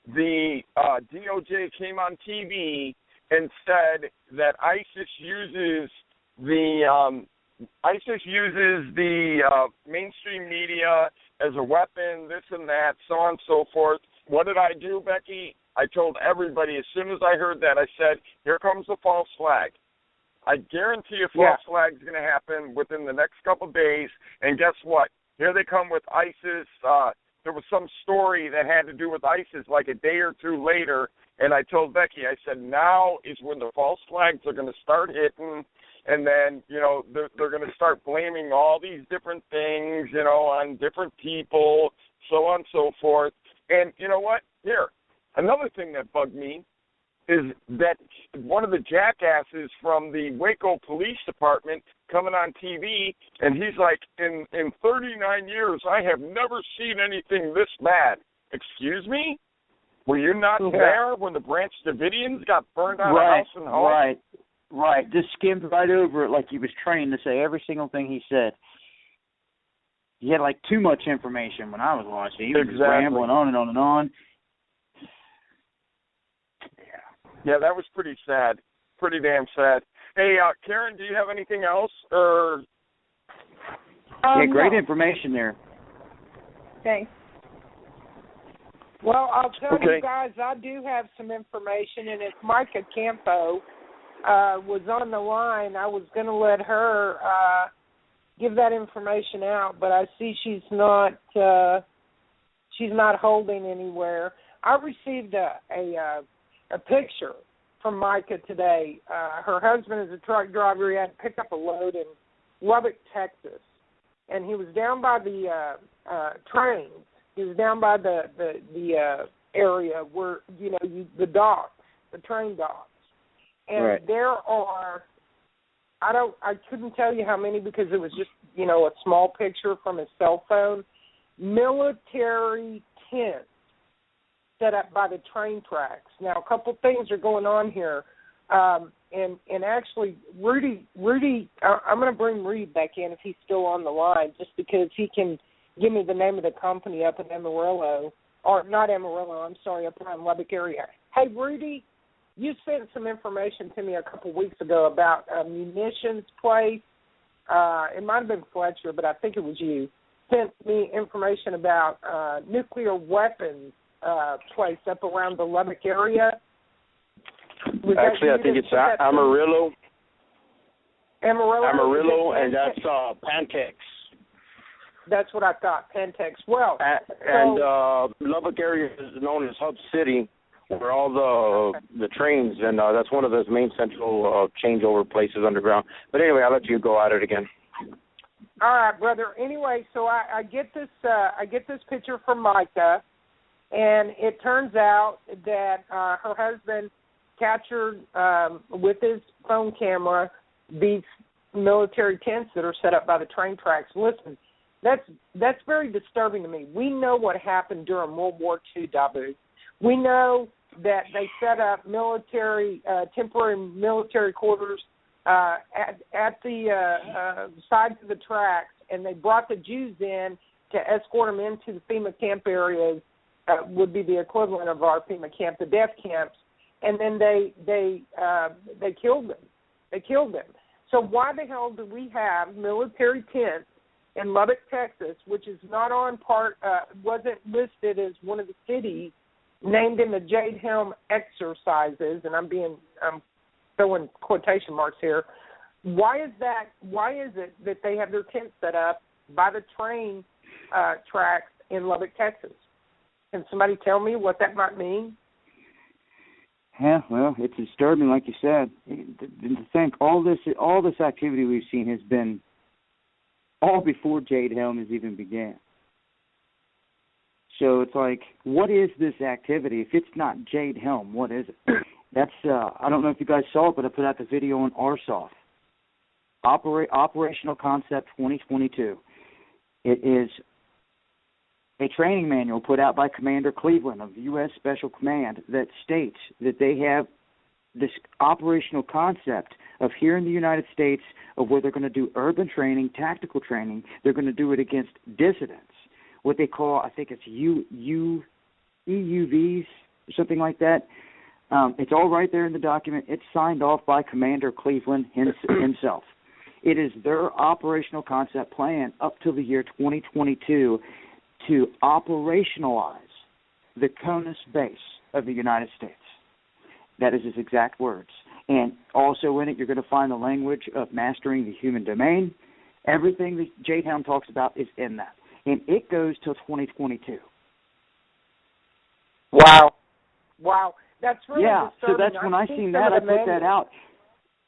The DOJ came on TV and said that ISIS uses the mainstream media as a weapon, this and that, so on and so forth. What did I do, Becky? I told everybody as soon as I heard that, I said, here comes the false flag. I guarantee a false flag is going to happen within the next couple of days. And guess what? Here they come with ISIS. There was some story that had to do with ISIS like a day or two later. And I told Becky, I said, now is when the false flags are going to start hitting. And then, you know, they're going to start blaming all these different things, you know, on different people, so on and so forth. And you know what? Here, another thing that bugged me is that one of the jackasses from the Waco Police Department coming on TV, and he's like, in 39 years, I have never seen anything this bad. Excuse me? Were you not there when the Branch Davidians got burned out of house and home? Right. Just skimmed right over it like he was trained to say every single thing he said. He had like too much information when I was watching. He was just rambling on and on and on. Yeah, that was pretty sad. Pretty damn sad. Hey, Karen, do you have anything else? Or great information there. Thanks. Well, I'll tell you guys, I do have some information, and if Micah Campo was on the line, I was going to let her give that information out, but I see she's not holding anywhere. I received a picture from Micah today. Her husband is a truck driver. He had to pick up a load in Lubbock, Texas, and he was down by the trains. He was down by the area where, you know, the docks, the train docks. And there are, I couldn't tell you how many because it was just, you know, a small picture from his cell phone, military tents set up by the train tracks. Now, a couple things are going on here. And actually, Rudy, I'm going to bring Rudy back in if he's still on the line, just because he can give me the name of the company up in Amarillo, or not Amarillo, I'm sorry, up around Lubbock area. Hey, Rudy, you sent some information to me a couple weeks ago about a munitions place. It might have been Fletcher, but I think it was you. Sent me information about nuclear weapons place up around the Lubbock area. Actually, I think it's Amarillo. Amarillo, and that's Pantex. That's what I thought, Pantex. Well, Lubbock area is known as Hub City, where all the trains, and that's one of those main central changeover places underground. But anyway, I'll let you go at it again. All right, brother. Anyway, so I get this picture from Micah, and it turns out that her husband captured with his phone camera these military tents that are set up by the train tracks. Listen, that's very disturbing to me. We know what happened during World War II, Dahboo. We know that they set up temporary military quarters at the sides of the tracks, and they brought the Jews in to escort them into the FEMA camp areas, would be the equivalent of our FEMA camp, the death camps, and then they killed them. They killed them. So why the hell do we have military tents in Lubbock, Texas, which is not wasn't listed as one of the cities named in the Jade Helm exercises, and I'm throwing quotation marks here. Why is that? Why is it that they have their tents set up by the train tracks in Lubbock, Texas? Can somebody tell me what that might mean? Yeah, well, it's disturbing, like you said. To think all this activity we've seen has been all before Jade Helm has even began. So it's like, what is this activity? If it's not Jade Helm, what is it? That's I don't know if you guys saw it, but I put out the video on RSOF, Operational Concept 2022. It is a training manual put out by Commander Cleveland of U.S. Special Command that states that they have this operational concept of here in the United States of where they're going to do urban training, tactical training. They're going to do it against dissidents, what they call, I think it's EUVs or something like that. It's all right there in the document. It's signed off by Commander Cleveland himself. It is their operational concept plan up to the year 2022 to operationalize the CONUS base of the United States. That is his exact words. And also in it, you're going to find the language of mastering the human domain. Everything that Jade Helm talks about is in that. And it goes till 2022. Wow. That's really disturbing. So that's when I seen that, I put that out.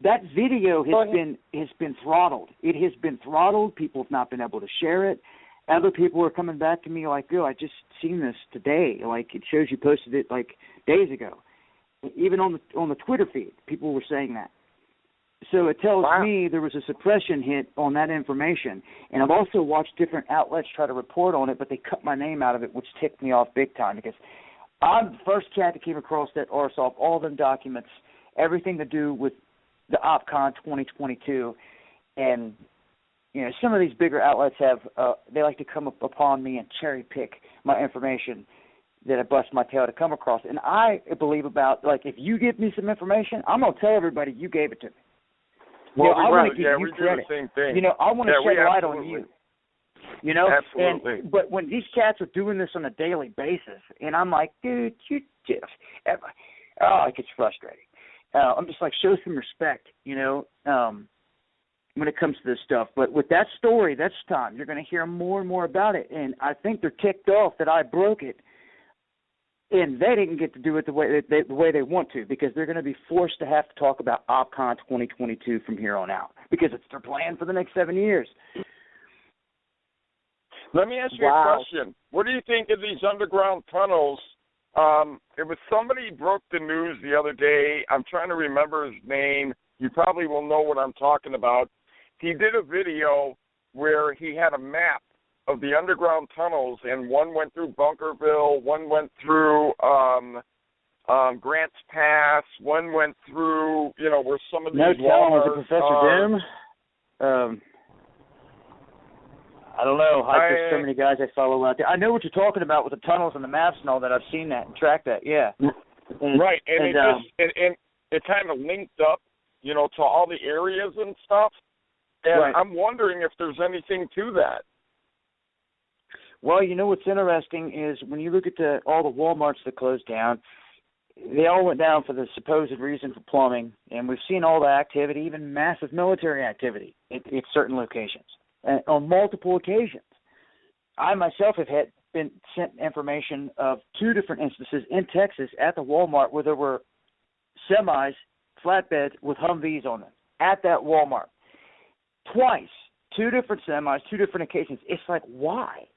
That video has been throttled. It has been throttled. People have not been able to share it. Other people are coming back to me like, "Oh, I just seen this today." Like it shows you posted it like days ago. Even on the Twitter feed, people were saying that. So it tells me there was a suppression hit on that information. And I've also watched different outlets try to report on it, but they cut my name out of it, which ticked me off big time because I'm the first cat that came across that RSOF, all them documents, everything to do with the OpCon 2022. And, you know, some of these bigger outlets have, they like to come up upon me and cherry pick my information that I bust my tail to come across. And I believe about, like, if you give me some information, I'm going to tell everybody you gave it to me. Well, I want to give you we credit. do the same thing. You know, I want to shed light on you. You know? Absolutely. But when these cats are doing this on a daily basis, and I'm like, dude, you just, it gets frustrating. I'm just like, show some respect, you know, when it comes to this stuff. But with that story, that's time. You're going to hear more and more about it. And I think they're ticked off that I broke it. And they didn't get to do it the way they want to, because they're going to be forced to have to talk about OpCon 2022 from here on out, because it's their plan for the next 7 years. Let me ask you a question. What do you think of these underground tunnels? It was somebody broke the news the other day. I'm trying to remember his name. You probably will know what I'm talking about. He did a video where he had a map of the underground tunnels, and one went through Bunkerville, one went through Grants Pass, one went through, you know, where some of these was it Professor Doom? I don't know. There's so many guys I follow out there. I know what you're talking about with the tunnels and the maps and all that. I've seen that and tracked that, yeah. Right, and it kind of linked up, you know, to all the areas and stuff. And I'm wondering if there's anything to that. Well, you know what's interesting is when you look at all the Walmarts that closed down, they all went down for the supposed reason for plumbing, and we've seen all the activity, even massive military activity at certain locations, on multiple occasions. I myself have been sent information of 2 different instances in Texas at the Walmart where there were semis, flatbeds with Humvees on them at that Walmart. Twice, 2 different semis, 2 different occasions. It's like, why?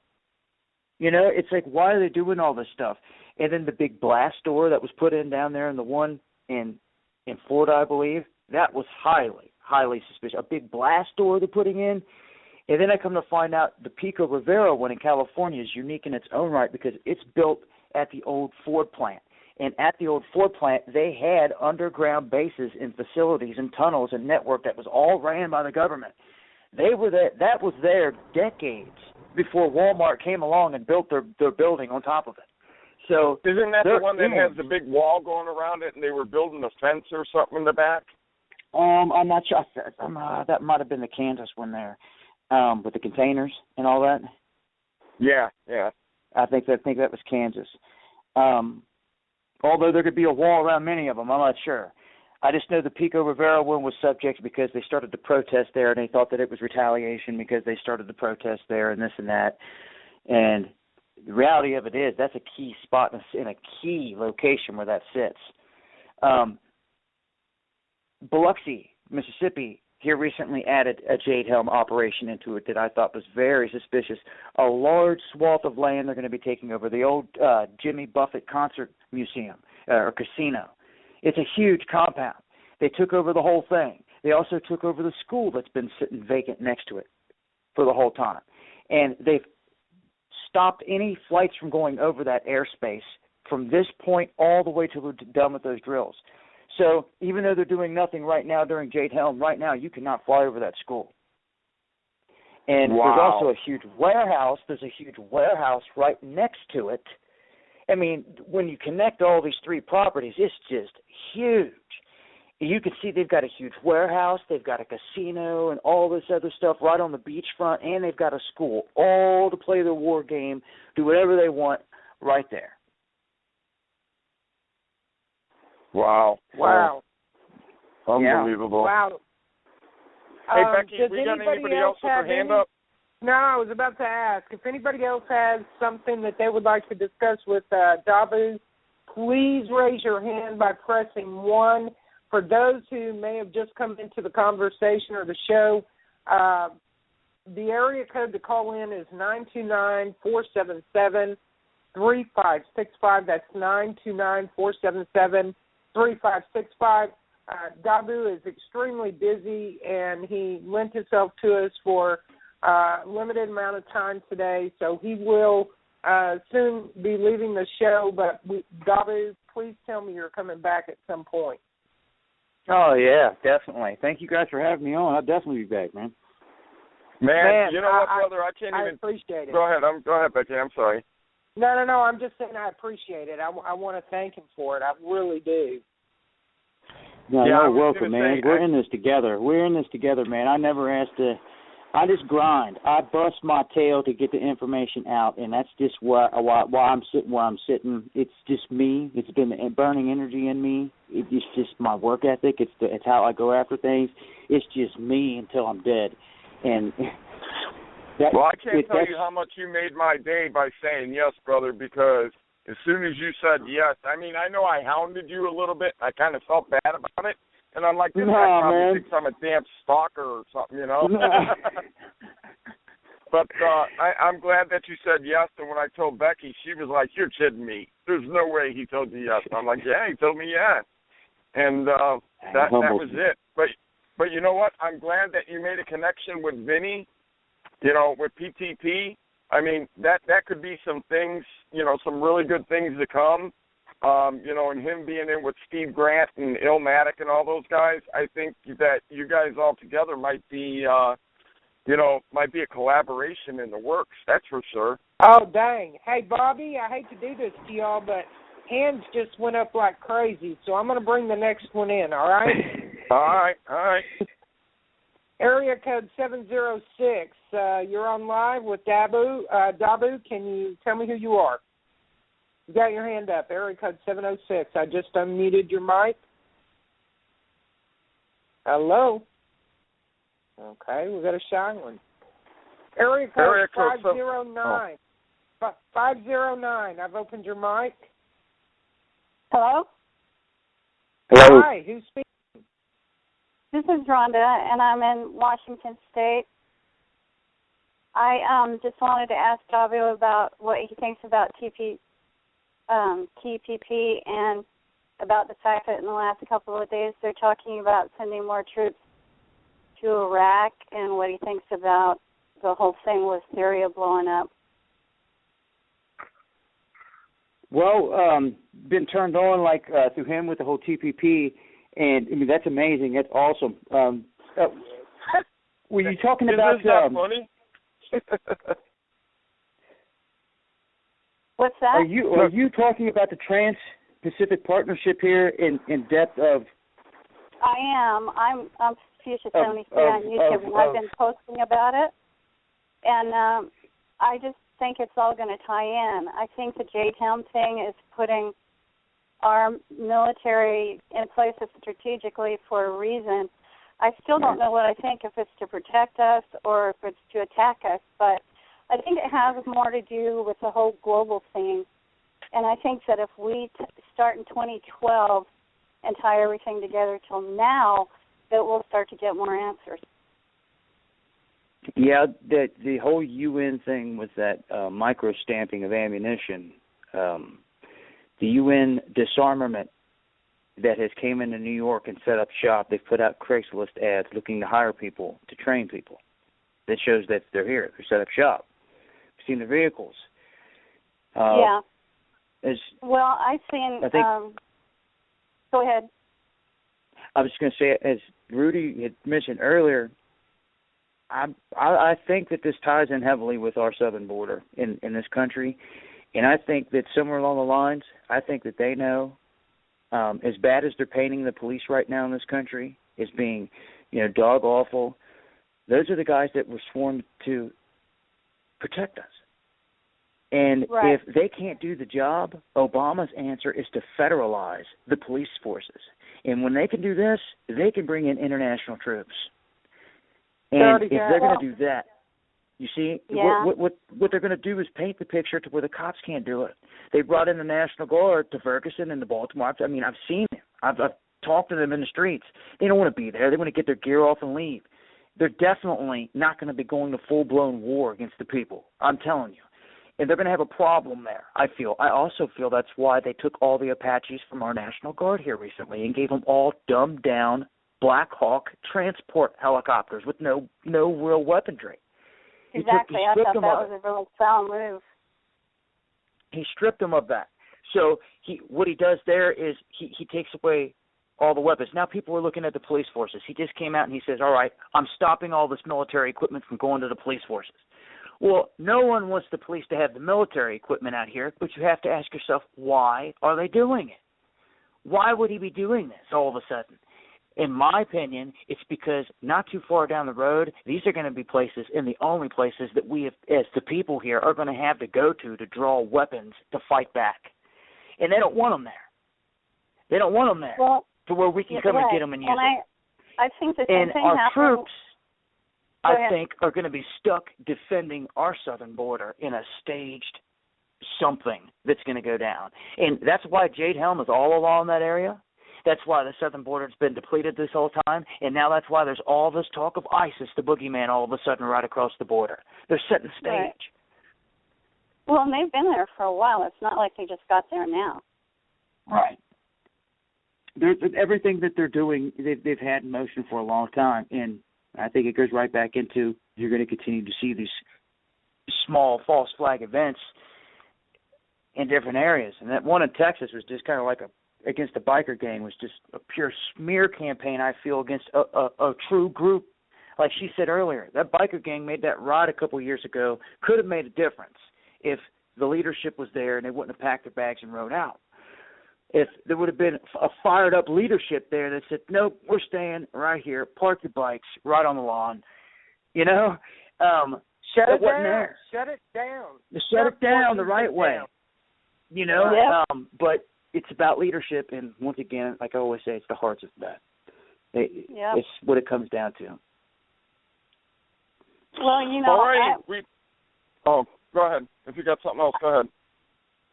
You know, it's like, why are they doing all this stuff? And then the big blast door that was put in down there, and the one in Florida, I believe, that was highly, highly suspicious. A big blast door they're putting in. And then I come to find out the Pico Rivera one in California is unique in its own right because it's built at the old Ford plant. And at the old Ford plant, they had underground bases and facilities and tunnels and network that was all ran by the government. They were there. That was there decades before Walmart came along and built their building on top of it. So isn't that the one that has the big wall going around it, and they were building a fence or something in the back? I'm not sure. That might have been the Kansas one there, with the containers and all that. Yeah. I think that was Kansas. Although there could be a wall around many of them, I'm not sure. I just know the Pico Rivera one was subject because they started to protest there, and they thought that it was retaliation because they started to protest there and this and that. And the reality of it is that's a key spot in a key location where that sits. Biloxi, Mississippi, here recently added a Jade Helm operation into it that I thought was very suspicious. A large swath of land they're going to be taking over, the old Jimmy Buffett Concert Museum or Casino. It's a huge compound. They took over the whole thing. They also took over the school that's been sitting vacant next to it for the whole time. And they've stopped any flights from going over that airspace from this point all the way till we're done with those drills. So even though they're doing nothing right now during Jade Helm, right now you cannot fly over that school. And there's also a huge warehouse. There's a huge warehouse right next to it. I mean, when you connect all these three properties, it's just huge. You can see they've got a huge warehouse, they've got a casino and all this other stuff right on the beachfront, and they've got a school, all to play their war game, do whatever they want right there. Wow. Unbelievable. Wow. Hey, Becky, does we got anybody else with their hand up? No, I was about to ask. If anybody else has something that they would like to discuss with Dahboo, please raise your hand by pressing 1. For those who may have just come into the conversation or the show, the area code to call in is 929-477-3565. That's 929-477-3565. Dahboo is extremely busy, and he lent himself to us for a limited amount of time today, so he will soon be leaving the show. But Dahboo, please tell me you're coming back at some point. Oh, yeah, definitely. Thank you guys for having me on. I'll definitely be back, man. Man, you know what, brother? I can't even. I appreciate it. Go ahead, Becky. I'm sorry. No. I'm just saying I appreciate it. I want to thank him for it. I really do. No, you're welcome, man. We're in this together. Man. I never asked to. I just grind. I bust my tail to get the information out, and that's just why I'm sitting where I'm sitting. It's just me. It's been the burning energy in me. It's just my work ethic. It's how I go after things. It's just me until I'm dead. And well, I can't tell you how much you made my day by saying yes, brother, because as soon as you said yes, I mean, I know I hounded you a little bit. I kind of felt bad about it. And I'm like, this guy probably thinks I'm a damn stalker or something, you know? But I'm glad that you said yes. And when I told Becky, she was like, you're kidding me. There's no way he told you yes. And I'm like, yeah, he told me yes. And that was it. But you know what? I'm glad that you made a connection with Vinny, you know, with PTP. I mean, that could be some things, you know, some really good things to come. You know, and him being in with Steve Grant and Illmatic and all those guys, I think that you guys all together might be, you know, might be a collaboration in the works. That's for sure. Oh, dang. Hey, Bobby, I hate to do this to y'all, but hands just went up like crazy, so I'm going to bring the next one in, all right? All right. Area code 706. You're on live with Dahboo. Dahboo, can you tell me who you are? You got your hand up. Area code 706. I just unmuted your mic. Hello? Okay, we got a shy one. Area code 509. 509. I've opened your mic. Hello? Hello. Hi, who's speaking? This is Rhonda, and I'm in Washington State. I just wanted to ask Dahboo about what he thinks about TPP and about the fact that in the last couple of days they're talking about sending more troops to Iraq, and what he thinks about the whole thing with Syria blowing up. Well, been turned on like through him with the whole TPP, and I mean that's amazing. That's awesome. Were you talking about? Is that funny? What's that? Are you talking about the Trans-Pacific Partnership here in depth of? I am. I'm Fuchsia 73 on YouTube, and I've been posting about it, and I just think it's all going to tie in. I think the J-Town thing is putting our military in places strategically for a reason. I still don't know what I think, if it's to protect us or if it's to attack us, but I think it has more to do with the whole global thing. And I think that if we start in 2012 and tie everything together till now, that we'll start to get more answers. Yeah, the whole UN thing with that micro-stamping of ammunition, the UN disarmament that has came into New York and set up shop, they've put out Craigslist ads looking to hire people, to train people. That shows that they're here. They're set up shop. We've seen the vehicles. Yeah. Well, I've seen... I think, go ahead. I was just going to say, as Rudy had mentioned earlier, I think that this ties in heavily with our southern border in this country, and I think that somewhere along the lines, I think that they know, as bad as they're painting the police right now in this country as being, dog awful, those are the guys that were sworn to protect us. And if they can't do the job, Obama's answer is to federalize the police forces. And when they can do this, they can bring in international troops. And if they're going to do that, you see, what they're going to do is paint the picture to where the cops can't do it. They brought in the National Guard to Ferguson and to Baltimore. I've seen them. I've talked to them in the streets. They don't want to be there. They want to get their gear off and leave. They're definitely not going to be going to full-blown war against the people. I'm telling you. And they're going to have a problem there, I feel. I also feel that's why they took all the Apaches from our National Guard here recently and gave them all dumbed-down Black Hawk transport helicopters with no real weaponry. Exactly. I thought that was a really foul move. He stripped them of that. So what he does there is he takes away all the weapons. Now people are looking at the police forces. He just came out and he says, all right, I'm stopping all this military equipment from going to the police forces. Well, no one wants the police to have the military equipment out here, but you have to ask yourself, why are they doing it? Why would he be doing this all of a sudden? In my opinion, it's because not too far down the road, these are going to be places, and the only places that we, as the people here, are going to have to go to draw weapons to fight back. And they don't want them there. They don't want them there to where we can come and get them and use them. I think the same thing our happened. Troops, I think, are going to be stuck defending our southern border in a staged something that's going to go down. And that's why Jade Helm is all along that area. That's why the southern border has been depleted this whole time. And now that's why there's all this talk of ISIS, the boogeyman, all of a sudden right across the border. They're setting the stage. Right. Well, and they've been there for a while. It's not like they just got there now. Right. Everything that they're doing, they've had in motion for a long time. And I think it goes right back into you're going to continue to see these small false flag events in different areas. And that one in Texas was just kind of like against the biker gang, was just a pure smear campaign, I feel, against a true group. Like she said earlier, that biker gang made that ride a couple of years ago, could have made a difference if the leadership was there and they wouldn't have packed their bags and rode out. If there would have been a fired-up leadership there that said, nope, we're staying right here, park your bikes right on the lawn, Shut it down. There. Shut it down. Shut it down the right way. But it's about leadership, and once again, like I always say, it's the hearts of that. It's what it comes down to. Well, All right. Go ahead. If you got something else, go ahead.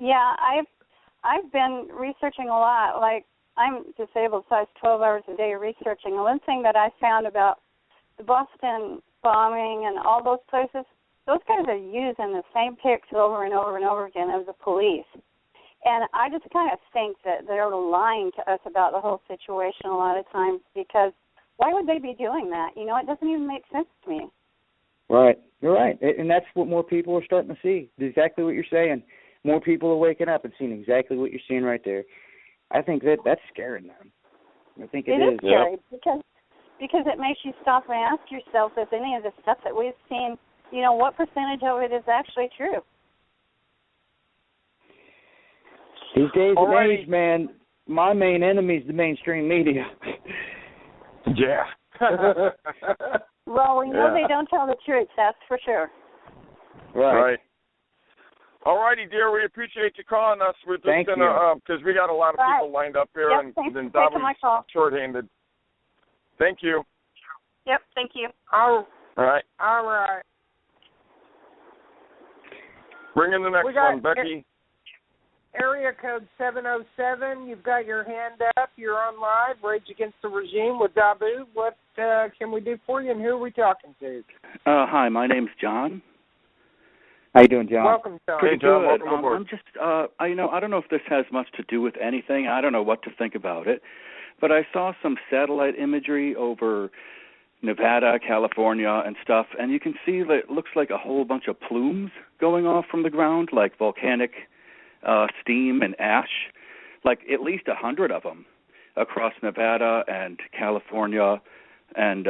Yeah, I've been researching a lot. Like, I'm disabled, so I was 12 hours a day researching. And one thing that I found about the Boston bombing and all those places, those guys are using the same pics over and over and over again as the police. And I just kind of think that they're lying to us about the whole situation a lot of times, because why would they be doing that? It doesn't even make sense to me. Right. You're right. And that's what more people are starting to see, exactly what you're saying. More people are waking up and seeing exactly what you're seeing right there. I think that's scaring them. I think it is. It is scary because it makes you stop and ask yourself if any of the stuff that we've seen, what percentage of it is actually true. These days and age, man, my main enemy is the mainstream media. Yeah. Well, we know they don't tell the truth, that's for sure. Right. All righty, dear. We appreciate you calling us. We're just going to, because we got a lot of people lined up here, and then Dahboo's shorthanded. Thank you. Yep, thank you. All right. All right. Bring in the next one, Becky. Area code 707. You've got your hand up. You're on live. Rage Against the Regime with Dahboo. What can we do for you, and who are we talking to? Hi, my name's John. How you doing, John? Welcome, John. Pretty John, good. welcome aboard. I'm just, I don't know if this has much to do with anything. I don't know what to think about it. But I saw some satellite imagery over Nevada, California, and stuff, and you can see that it looks like a whole bunch of plumes going off from the ground, like volcanic steam and ash, like at least 100 of them. across Nevada and California, and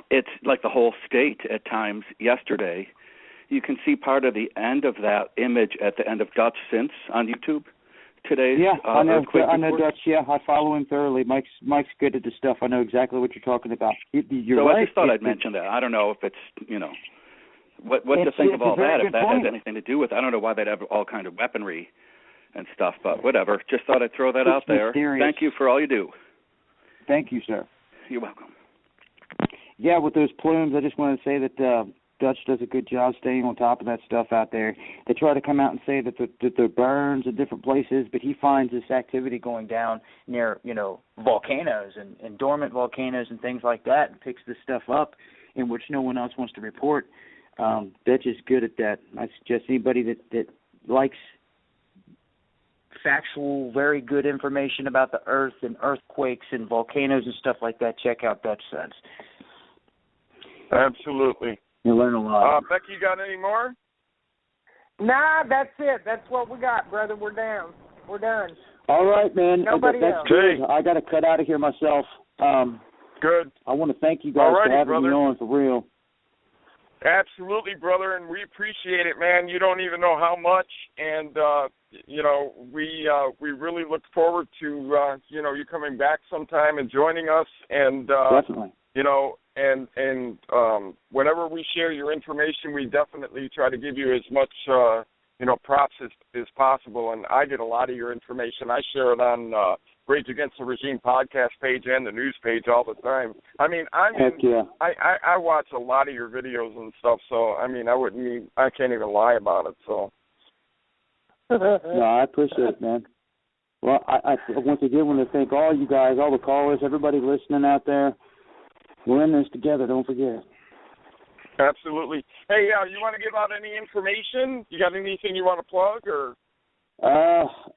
it's like the whole state at times yesterday. You can see part of the end of that image at the end of Dutch Since on YouTube today. Yeah, I know report. Dutch. Yeah, I follow him thoroughly. Mike's good at this stuff. I know exactly what you're talking about. You're so right. I just thought I'd mention that. I don't know if it's, what to think of all that, if that has anything to do with it. I don't know why they'd have all kind of weaponry and stuff, but whatever. Just thought I'd throw that out there. Mysterious. Thank you for all you do. Thank you, sir. You're welcome. Yeah, with those plumes, I just want to say that Dutch does a good job staying on top of that stuff out there. They try to come out and say that there are burns in different places, but he finds this activity going down near, volcanoes and dormant volcanoes and things like that, and picks this stuff up in which no one else wants to report. Dutch is good at that. I suggest anybody that likes factual, very good information about the Earth and earthquakes and volcanoes and stuff like that, check out Dutch Sense. Absolutely. You'll learn a lot. Becky, you got any more? Nah, that's it. That's what we got, brother. We're down. We're done. All right, man. Nobody that's else. good. Hey. I got to cut out of here myself. Good. I want to thank you guys for having me on, for real. Absolutely, brother, and we appreciate it, man. You don't even know how much, and we really look forward to you coming back sometime and joining us, and definitely. And whenever we share your information, we definitely try to give you as much props as possible. And I get a lot of your information. I share it on Rage Against the Regime podcast page and the news page all the time. I mean, Heck yeah. I watch a lot of your videos and stuff. So I mean, I can't even lie about it. So. No, I appreciate it, man. Well, I once again want to thank all you guys, all the callers, everybody listening out there. We're in this together, don't forget. Absolutely. Hey, you want to give out any information? You got anything you want to plug? Or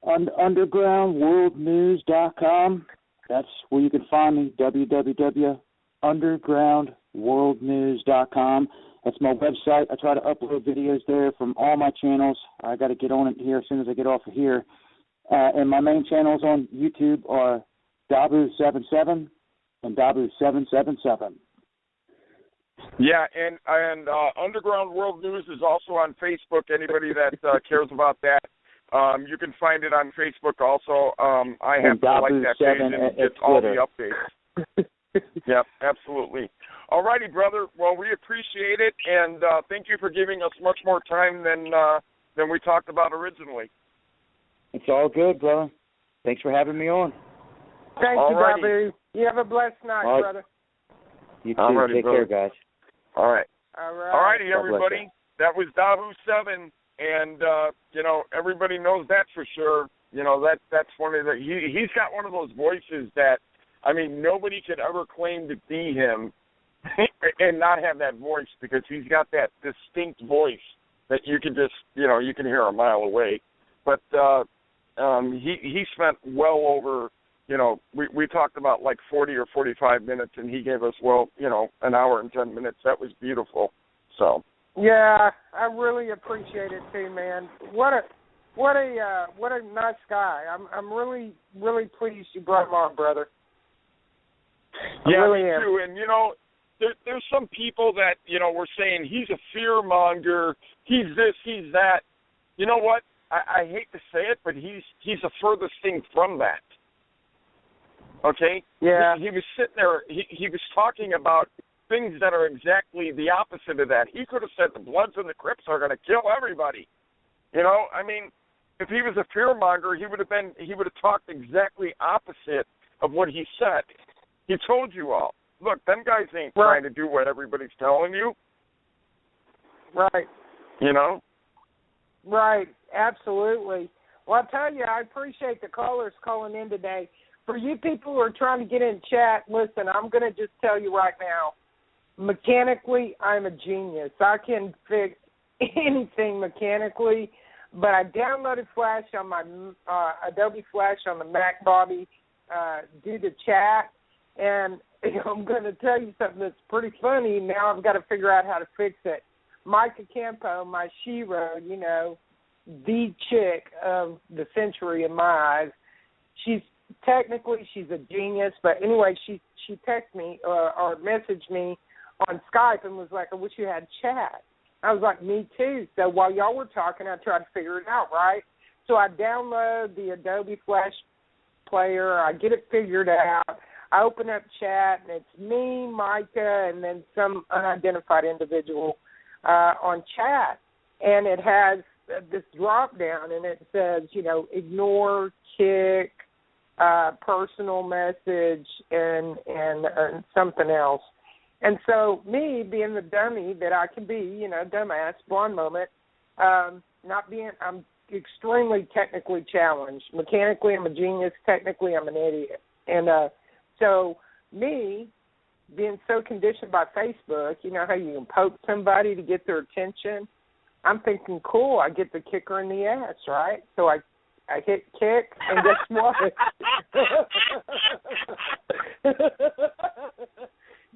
undergroundworldnews.com. That's where you can find me, www.undergroundworldnews.com. That's my website. I try to upload videos there from all my channels. I got to get on it here as soon as I get off of here. And my main channels on YouTube are Dahboo7 and Dahboo777. Yeah, and Underground World News is also on Facebook. Anybody that cares about that, you can find it on Facebook also. I have to like that page and get all the updates. Yep, absolutely. All righty, brother. Well, we appreciate it, and thank you for giving us much more time than we talked about originally. It's all good, brother. Thanks for having me on. Thank you, Dahboo. You have a blessed night, brother. You too. Take care, guys. All right. All right. All righty, everybody. That was Dahboo7, and everybody knows that for sure. That's one of the. He's got one of those voices that, I mean, nobody could ever claim to be him and not have that voice, because he's got that distinct voice that you can just, you can hear a mile away. But he spent well over, we talked about like 40 or 45 minutes, and he gave us, an hour and 10 minutes. That was beautiful. So. Yeah, I really appreciate it too, man. What a nice guy. I'm really, really pleased you brought him on, brother. Yeah, really me too. And there's some people that were saying he's a fear monger. He's this, he's that. You know what? I hate to say it, but he's the furthest thing from that. Okay? Yeah. He was sitting there. He was talking about things that are exactly the opposite of that. He could have said the Bloods and the Crips are going to kill everybody. I mean, if he was a fear monger, he would have talked exactly opposite of what he said. He told you all. Look, them guys ain't trying to do what everybody's telling you. Right. Right. Absolutely. Well, I'll tell you, I appreciate the callers calling in today. For you people who are trying to get in chat, listen, I'm going to just tell you right now, mechanically, I'm a genius. I can fix anything mechanically, but I downloaded Flash on my Adobe Flash on the Mac Bobby due to chat, and I'm going to tell you something that's pretty funny. Now I've got to figure out how to fix it. Micah Campo, my shero, the chick of the century in my eyes, she's technically she's a genius, but anyway, she texted me or messaged me on Skype and was like, I wish you had chat. I was like, me too. So while y'all were talking, I tried to figure it out, right? So I download the Adobe Flash Player. I get it figured out. I open up chat, and it's me, Micah, and then some unidentified individual on chat. And it has this drop down, and it says, ignore, kick, personal message, and something else. And so me, being the dummy that I can be, dumbass, blonde moment, I'm extremely technically challenged. Mechanically, I'm a genius. Technically, I'm an idiot. And so me, being so conditioned by Facebook, you know how you can poke somebody to get their attention? I'm thinking, cool, I get the kicker in the ass, right? So I hit kick, and guess what?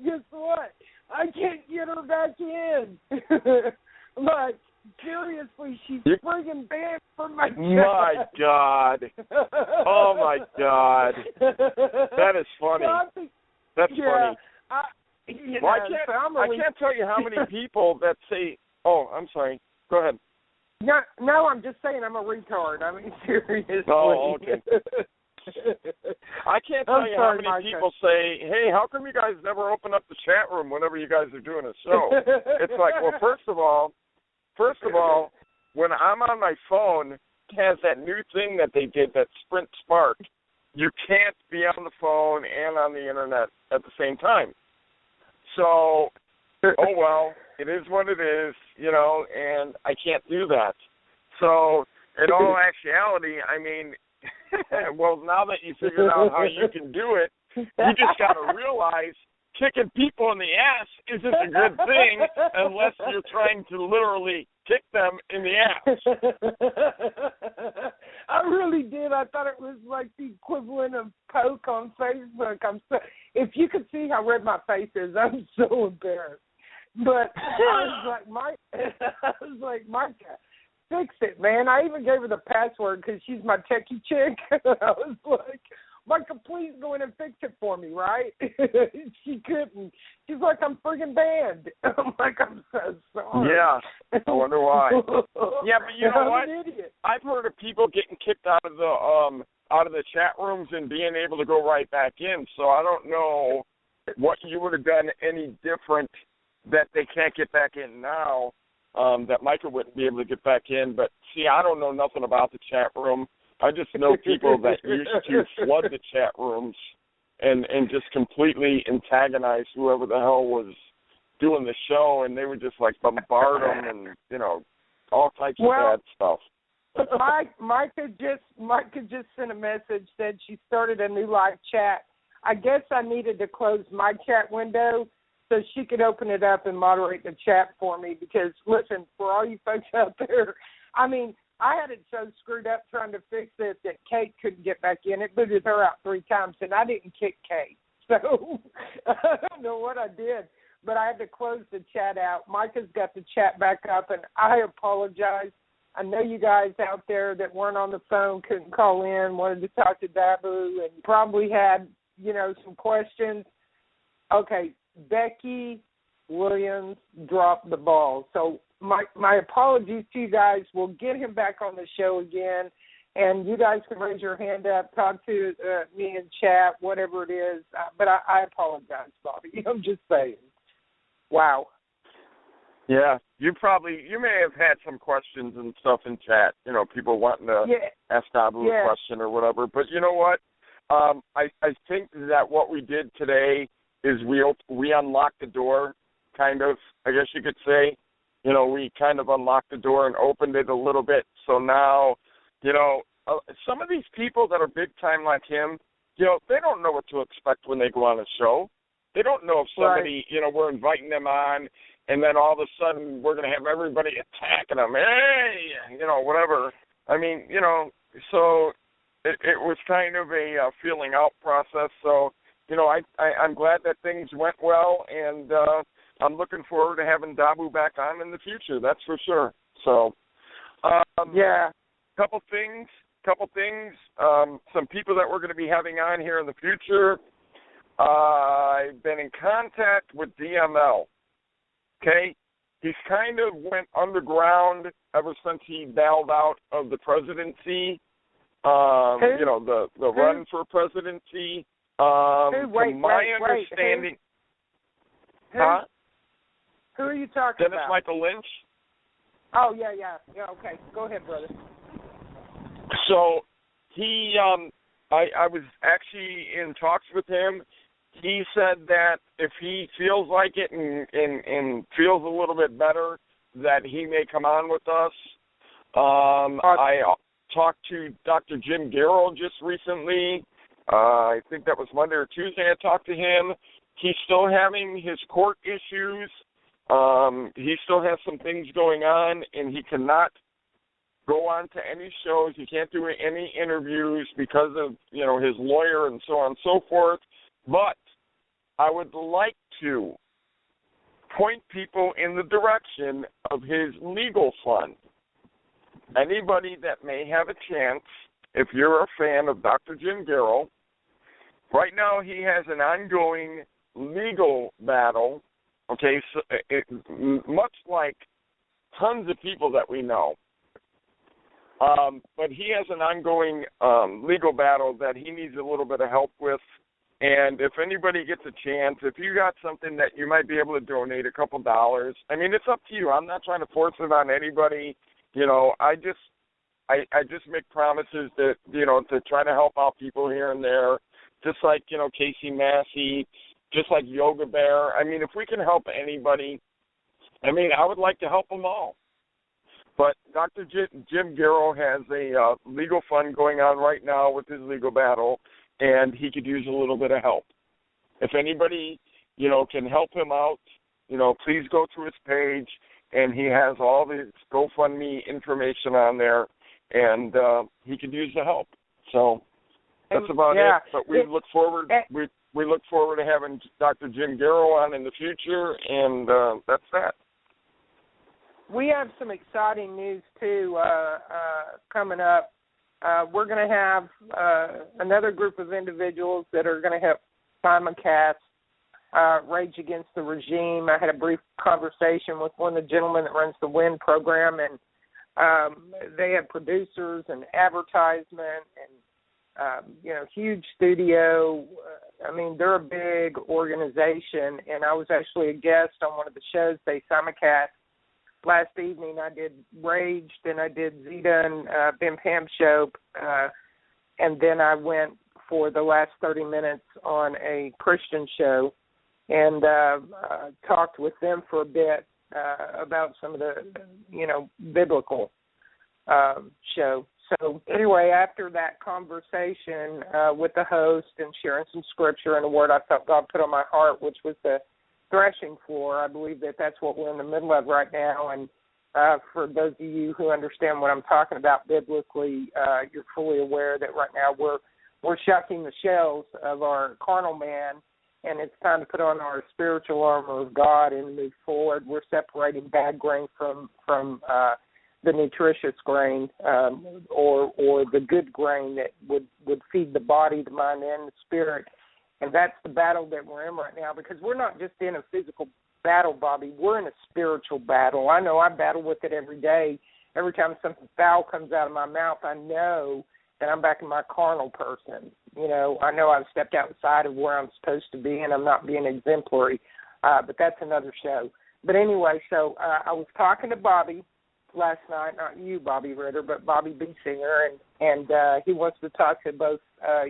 Guess what? I can't get her back in. Like, seriously, she's friggin' banned from my chat. My God. Oh, my God. That is funny. That's funny. I can't tell you how many people that say, I'm sorry. Go ahead. No, I'm just saying I'm a retard. I mean, seriously. Oh, okay. I can't tell you how many people say, hey, how come you guys never open up the chat room whenever you guys are doing a show? It's like, well, first of all, when I'm on my phone, it has that new thing that they did, that Sprint Spark. You can't be on the phone and on the internet at the same time. So, oh, well, it is what it is, and I can't do that. So, in all actuality, I mean, well, now that you figured out how you can do it, you just got to realize kicking people in the ass isn't a good thing unless you're trying to literally kick them in the ass. I really did. I thought it was like the equivalent of poke on Facebook. If you could see how red my face is, I'm so embarrassed. But I was like, Micah, fix it, man. I even gave her the password because she's my techie chick. I was like, Micah, please go in and fix it for me, right? She couldn't. She's like, I'm friggin' banned. I'm like, I'm so sorry. Yeah, I wonder why. Yeah, but you know what? I'm an idiot. I've heard of people getting kicked out of the chat rooms and being able to go right back in. So I don't know what you would have done any different that they can't get back in now. That Micah wouldn't be able to get back in. But, see, I don't know nothing about the chat room. I just know people that used to flood the chat rooms and just completely antagonize whoever the hell was doing the show, and they would just, like, bombard them and, all types of bad stuff. Micah just sent a message, said she started a new live chat. I guess I needed to close my chat window so she could open it up and moderate the chat for me because, listen, for all you folks out there, I mean, I had it so screwed up trying to fix it that Kate couldn't get back in. It booted her out 3 times, and I didn't kick Kate. So I don't know what I did, but I had to close the chat out. Micah's got the chat back up, and I apologize. I know you guys out there that weren't on the phone, couldn't call in, wanted to talk to Dahboo, and probably had, some questions. Okay, Becky Williams dropped the ball. So my apologies to you guys. We'll get him back on the show again, and you guys can raise your hand up, talk to me in chat, whatever it is. But I apologize, Bobby. I'm just saying. Wow. Yeah, you may have had some questions and stuff in chat, people wanting to ask Dahboo a question or whatever. But you know what? I think that what we did today is we unlocked the door, kind of, I guess you could say. We kind of unlocked the door and opened it a little bit. So now, some of these people that are big time like him, they don't know what to expect when they go on a show. They don't know if somebody, we're inviting them on, and then all of a sudden we're going to have everybody attacking them. Hey, whatever. I mean, so it was kind of a feeling out process. So, I'm glad that things went well, and I'm looking forward to having Dahboo back on in the future. That's for sure. So, couple couple things. Some people that we're going to be having on here in the future. I've been in contact with DML. Okay? He's kind of went underground ever since he bailed out of the presidency. You know, the run for presidency. Wait, understanding. Who? Huh? Who are you talking Dennis about? Michael Lynch. Oh, yeah, okay. Go ahead, brother. So he, I was actually in talks with him. He said that if he feels like it and feels a little bit better, that he may come on with us. I talked to Dr. Jim Garrow just recently. I think that was Monday or Tuesday I talked to him. He's still having his court issues. He still has some things going on, and he cannot go on to any shows. He can't do any interviews because of, you know, his lawyer and so on and so forth. But I would like to point people in the direction of his legal fund. Anybody that may have a chance, if you're a fan of Dr. Jim Garrow, right now he has an ongoing legal battle, okay, so much like tons of people that we know. But he has an ongoing legal battle that he needs a little bit of help with. And if anybody gets a chance, if you got something that you might be able to donate a couple dollars, I mean, it's up to you. I'm not trying to force it on anybody. You know, I just make promises that, you know, to try to help out people here and there, just like, you know, Casey Massey, just like Yoga Bear. I mean, if we can help anybody, I mean, I would like to help them all. But Dr. Jim Garrow has a legal fund going on right now with his legal battle, and he could use a little bit of help. If anybody, you know, can help him out, you know, please go to his page, and he has all his GoFundMe information on there, and he could use the help. So that's about it. But we look forward. We look forward to having Dr. Jim Garrow on in the future, and that's that. We have some exciting news, too, coming up. We're going to have another group of individuals that are going to help simulcast Rage Against the Regime. I had a brief conversation with one of the gentlemen that runs the Wont program, and they have producers and advertisement and, you know, huge studio. I mean, they're a big organization, and I was actually a guest on one of the shows they simulcast. Last evening I did Rage, then I did Zeta and Ben Pam show, and then I went for the last 30 minutes on a Christian show and talked with them for a bit about some of the, you know, biblical show. So anyway, after that conversation with the host and sharing some scripture and a word I felt God put on my heart, which was the threshing floor. I believe that that's what we're in the middle of right now, and for those of you who understand what I'm talking about biblically, you're fully aware that right now we're shucking the shells of our carnal man, and it's time to put on our spiritual armor of God and move forward. We're separating bad grain from the nutritious grain, or the good grain that would feed the body, the mind, and the spirit. And that's the battle that we're in right now, because we're not just in a physical battle, Bobby. We're in a spiritual battle. I know I battle with it every day. Every time something foul comes out of my mouth, I know that I'm back in my carnal person. You know, I know I've stepped outside of where I'm supposed to be, and I'm not being exemplary. But that's another show. But anyway, so I was talking to Bobby last night, not you, Bobby Ritter, but Bobby B. Singer, and he wants to talk to both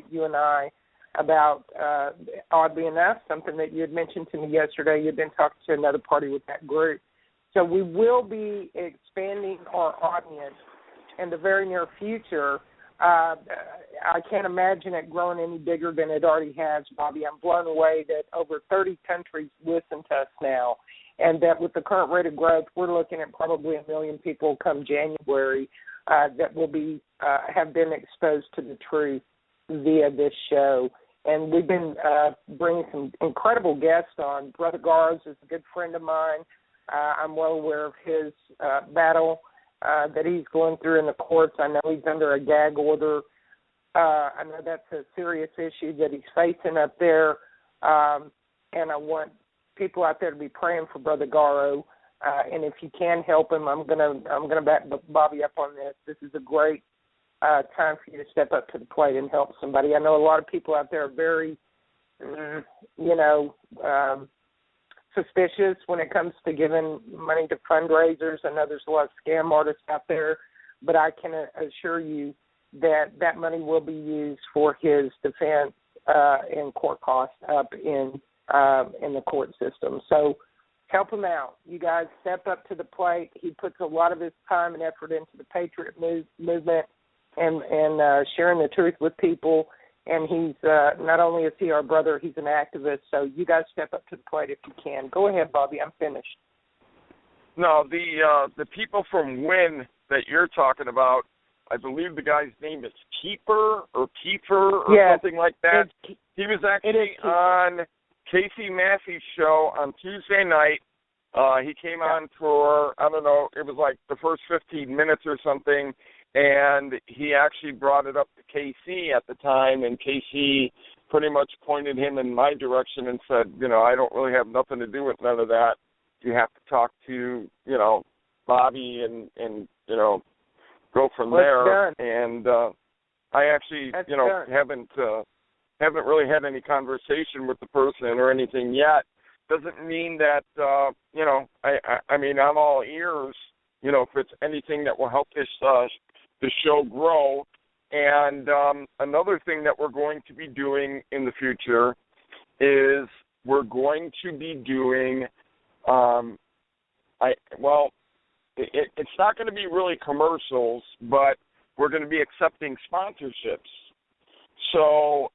you and I about, oddly enough, something that you had mentioned to me yesterday. You'd been talking to another party with that group. So we will be expanding our audience in the very near future. I can't imagine it growing any bigger than it already has, Bobby. I'm blown away that over 30 countries listen to us now, and that with the current rate of growth, we're looking at probably 1 million people come January that will be have been exposed to the truth via this show. And we've been bringing some incredible guests on. Brother Garza is a good friend of mine. I'm well aware of his battle that he's going through in the courts. I know he's under a gag order. I know that's a serious issue that he's facing up there, and I want people out there to be praying for Brother Garrow. And if you can help him, I'm gonna back Bobby up on this. This is a great time for you to step up to the plate and help somebody. I know a lot of people out there are very, suspicious when it comes to giving money to fundraisers. I know there's a lot of scam artists out there, but I can assure you that money will be used for his defense and court costs up in the court system. So help him out. You guys step up to the plate. He puts a lot of his time and effort into the Patriot movement and sharing the truth with people. And he's not only is he our brother, he's an activist. So you guys step up to the plate if you can. Go ahead, Bobby. I'm finished. No, the people from Win that you're talking about, I believe the guy's name is Keeper or something like that. He was actually on Casey Massey's show on Tuesday night. He came on for, I don't know, it was like the first 15 minutes or something, and he actually brought it up to KC at the time, and KC pretty much pointed him in my direction and said, I don't really have nothing to do with none of that. You have to talk to, Bobby and go from there. And I actually, haven't really had any conversation with the person or anything yet. Doesn't mean that, I mean, I'm all ears, if it's anything that will help this show grow. And another thing that we're going to be doing in the future is we're going to be doing, it's not going to be really commercials, but we're going to be accepting sponsorships. So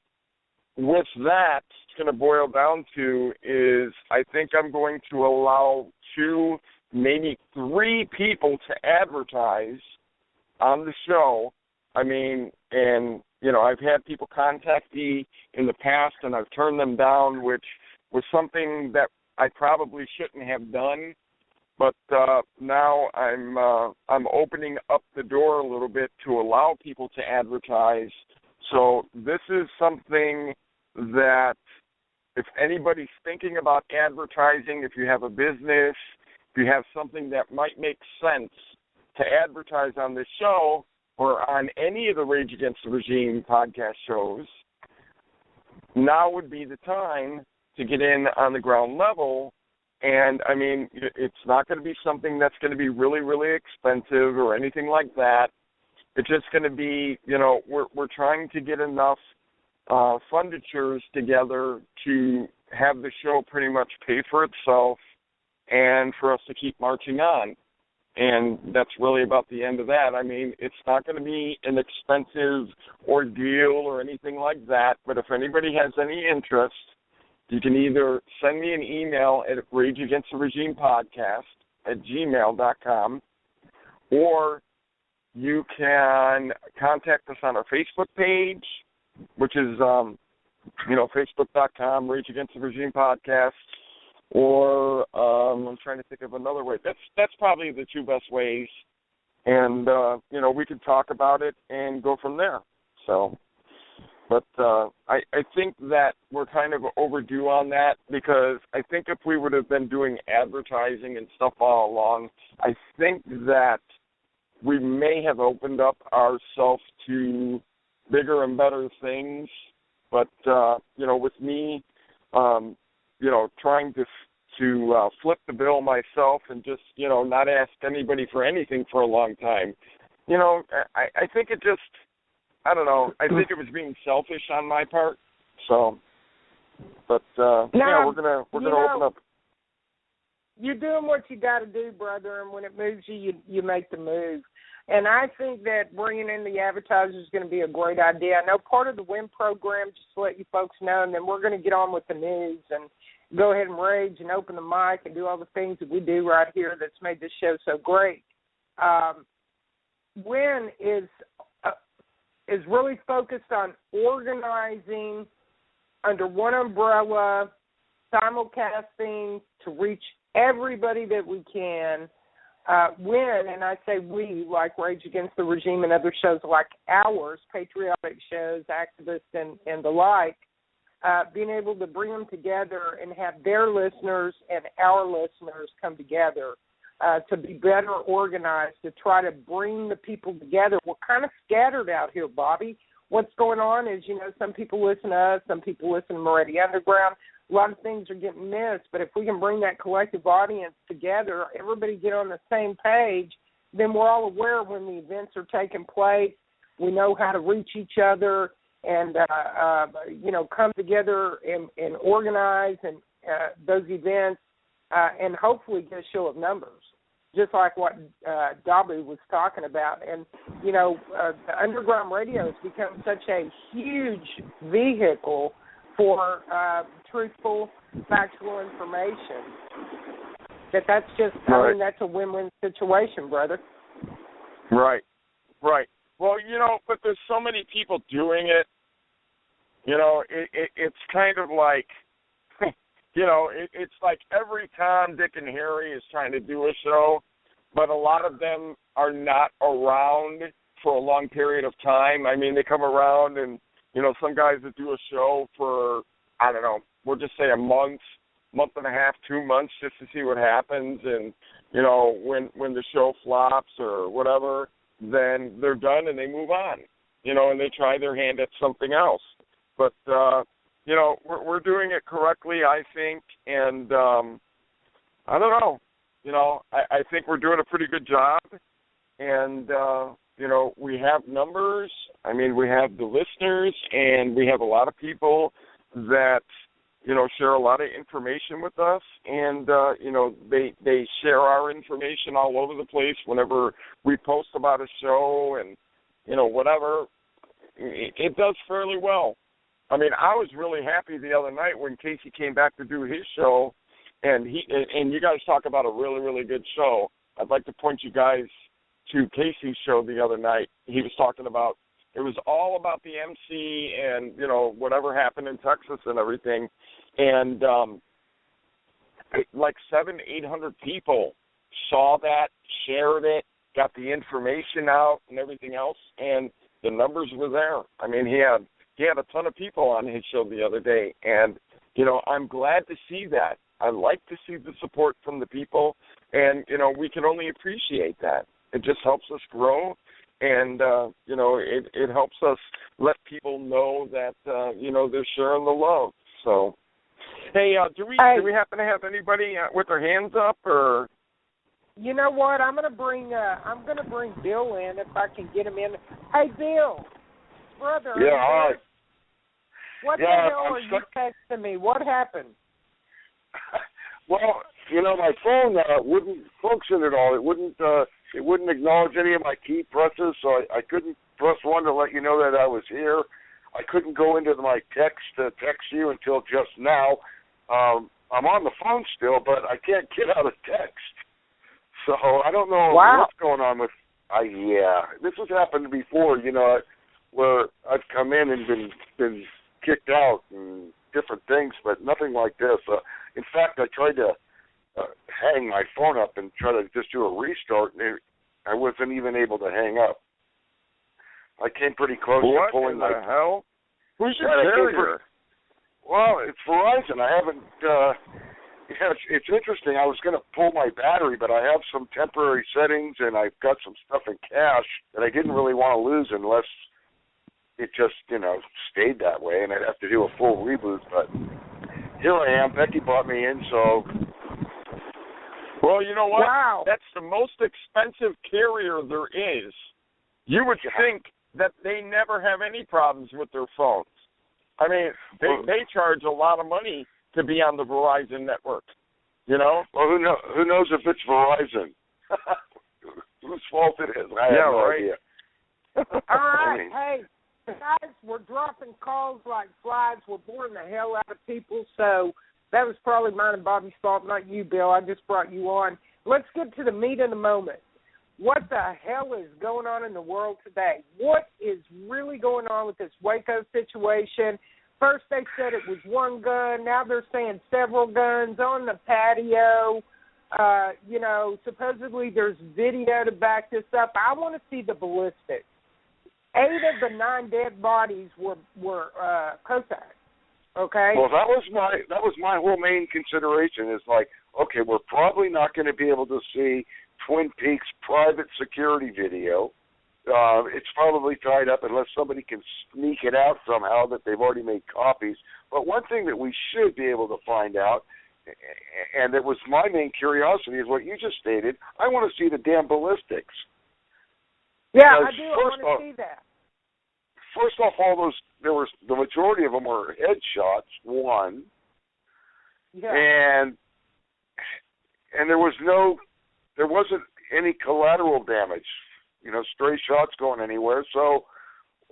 with that, it's going to boil down to is I think I'm going to allow 2, maybe 3 people to advertise on the show. I mean, and, I've had people contact me in the past, and I've turned them down, which was something that I probably shouldn't have done. But now I'm opening up the door a little bit to allow people to advertise. So this is something that if anybody's thinking about advertising, if you have a business, if you have something that might make sense to advertise on this show or on any of the Rage Against the Regime podcast shows, now would be the time to get in on the ground level. And, I mean, it's not going to be something that's going to be really, really expensive or anything like that. It's just going to be, we're trying to get enough funditures together to have the show pretty much pay for itself and for us to keep marching on. And that's really about the end of that. I mean, it's not going to be an expensive ordeal or anything like that, but if anybody has any interest, you can either send me an email at rageagainsttheregimepodcast@gmail.com, or you can contact us on our Facebook page, which is, facebook.com, Rage Against the Regime Podcast, or I'm trying to think of another way. That's probably the 2 best ways, and, we can talk about it and go from there. So, but I think that we're kind of overdue on that, because I think if we would have been doing advertising and stuff all along, I think that we may have opened up ourselves to bigger and better things. But, with me, trying to flip the bill myself and just, not ask anybody for anything for a long time, I think it just, I don't know, I think it was being selfish on my part. So, but, we're gonna open up. You're doing what you got to do, brother, and when it moves you make the move. And I think that bringing in the advertisers is going to be a great idea. I know part of the WIN program, just to let you folks know, and then we're going to get on with the news and go ahead and rage and open the mic and do all the things that we do right here that's made this show so great. WIN is really focused on organizing under one umbrella, simulcasting to reach everybody that we can when, and I say we, like Rage Against the Regime and other shows like ours, patriotic shows, activists and the like, being able to bring them together and have their listeners and our listeners come together to be better organized, to try to bring the people together. We're kind of scattered out here, Bobby. What's going on is, some people listen to us, some people listen to Moretti Underground. A lot of things are getting missed, but if we can bring that collective audience together, everybody get on the same page, then we're all aware when the events are taking place. We know how to reach each other and, come together and organize and those events and hopefully get a show of numbers, just like what Dahboo was talking about. And, the underground radio has become such a huge vehicle for truthful, factual information. That's just, right. I mean, that's a win-win situation, brother. Right. Well, but there's so many people doing it. It's kind of like, it's like every Tom, Dick, and Harry is trying to do a show, but a lot of them are not around for a long period of time. I mean, they come around and, some guys that do a show for, I don't know, we'll just say a month and a half, 2 months just to see what happens. And, when the show flops or whatever, then they're done and they move on, and they try their hand at something else. But, we're doing it correctly, I think. And I don't know. I think we're doing a pretty good job. And, we have numbers. I mean, we have the listeners, and we have a lot of people that, share a lot of information with us. And, they share our information all over the place whenever we post about a show and, whatever. It does fairly well. I mean, I was really happy the other night when Casey came back to do his show, and you guys talk about a really, really good show. I'd like to point you guys to Casey's show the other night. He was talking about, it was all about the MC and, whatever happened in Texas and everything. And like 700-800 people saw that, shared it, got the information out and everything else, and the numbers were there. I mean, he had a ton of people on his show the other day, and, I'm glad to see that. I like to see the support from the people, and, we can only appreciate that. It just helps us grow, and, it helps us let people know that, they're sharing the love. So, hey, do we happen to have anybody with their hands up, or? You know what? I'm gonna bring Bill in if I can get him in. Hey, Bill, brother. Yeah, all right. What the hell are you texting me? What happened? Well, my phone wouldn't function at all. It wouldn't acknowledge any of my key presses, so I couldn't press one to let you know that I was here. I couldn't go into my text to text you until just now. I'm on the phone still, but I can't get out of text. So I don't know what's going on with. This has happened before, where I've come in and been kicked out and different things, but nothing like this. In fact, I tried to hang my phone up and try to just do a restart, and I wasn't even able to hang up. I came pretty close to pulling my. What in the hell? Who's your carrier? Well, it's Verizon. I haven't. It's interesting. I was going to pull my battery, but I have some temporary settings, and I've got some stuff in cache that I didn't really want to lose unless it just, stayed that way, and I'd have to do a full reboot. But here I am. Becky brought me in, so. Well, you know what? Wow. That's the most expensive carrier there is. You would think that they never have any problems with their phones. I mean, they charge a lot of money to be on the Verizon network, Well, who knows if it's Verizon? Whose fault it is? I have no idea. All right, hey, guys, we're dropping calls like flies. We're boring the hell out of people, so that was probably mine and Bobby's fault, not you, Bill. I just brought you on. Let's get to the meat of the moment. What the hell is going on in the world today? What is really going on with this Waco situation? First they said it was one gun. Now they're saying several guns on the patio. Supposedly there's video to back this up. I want to see the ballistics. 8 of the 9 dead bodies were Cossacks. Okay. Well, that was my whole main consideration. Is like, okay, we're probably not going to be able to see Twin Peaks private security video. It's probably tied up unless somebody can sneak it out somehow that they've already made copies. But one thing that we should be able to find out, and that was my main curiosity, is what you just stated. I want to see the damn ballistics. Yeah, I do. I want to see that. First off, the majority of them were headshots, one. Yeah. And there wasn't any collateral damage, stray shots going anywhere. So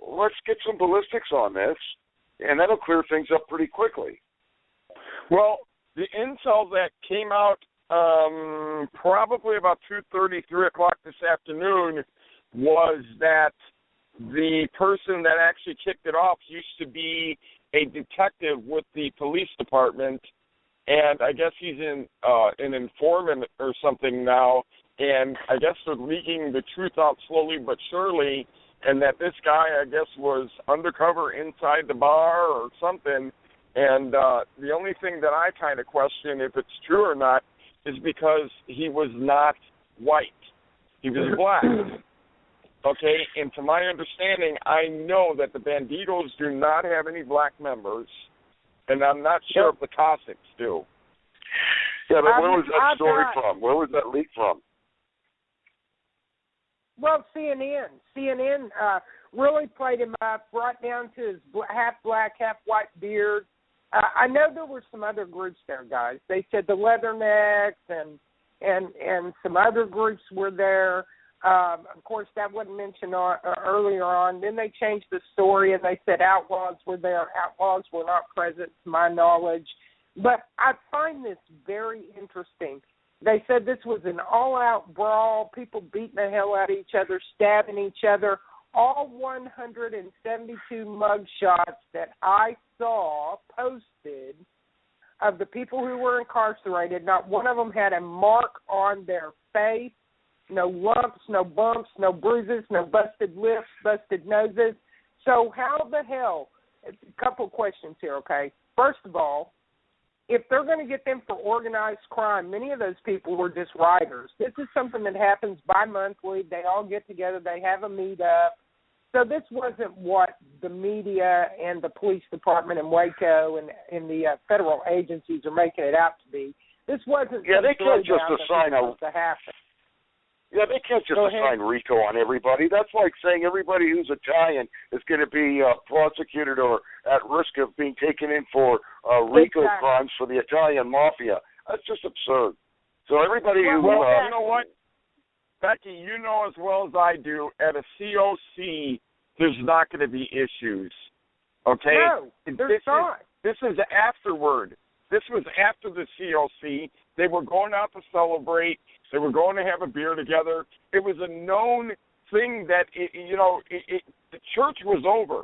let's get some ballistics on this, and that'll clear things up pretty quickly. Well, the intel that came out probably about 2:30, 3 o'clock this afternoon was that the person that actually kicked it off used to be a detective with the police department, and I guess he's an informant or something now, and I guess they're leaking the truth out slowly but surely, and that this guy, I guess, was undercover inside the bar or something, and the only thing that I kind of question if it's true or not is because he was not white. He was black. Okay, and to my understanding, I know that the Bandidos do not have any black members, and I'm not sure if the Cossacks do. Yeah, but where was that story from? Where was that leak from? Well, CNN. CNN really played him up, right down to his half black, half white beard. I know there were some other groups there, guys. They said the Leathernecks and some other groups were there. Of course, that wasn't mentioned earlier on. Then they changed the story, and they said outlaws were there. Outlaws were not present, to my knowledge. But I find this very interesting. They said this was an all-out brawl, people beating the hell out of each other, stabbing each other. All 172 mugshots that I saw posted of the people who were incarcerated, not one of them had a mark on their face. No lumps, no bumps, no bruises, no busted lips, busted noses. So how the hell, a couple of questions here, okay? First of all, if they're going to get them for organized crime, many of those people were just riders. This is something that happens bi-monthly. They all get together. They have a meet-up. So this wasn't what the media and the police department in Waco and the federal agencies are making it out to be. This wasn't they can't just assign to happen. Yeah, they can't just assign RICO on everybody. That's like saying everybody who's Italian is going to be prosecuted or at risk of being taken in for RICO crimes for the Italian mafia. That's just absurd. So everybody who... Well, you know what, Becky, you know as well as I do, at a COC, there's not going to be issues. Okay? No, there's not. This is afterward. This was after the COC. They were going out to celebrate. They were going to have a beer together. It was a known thing that, the church was over,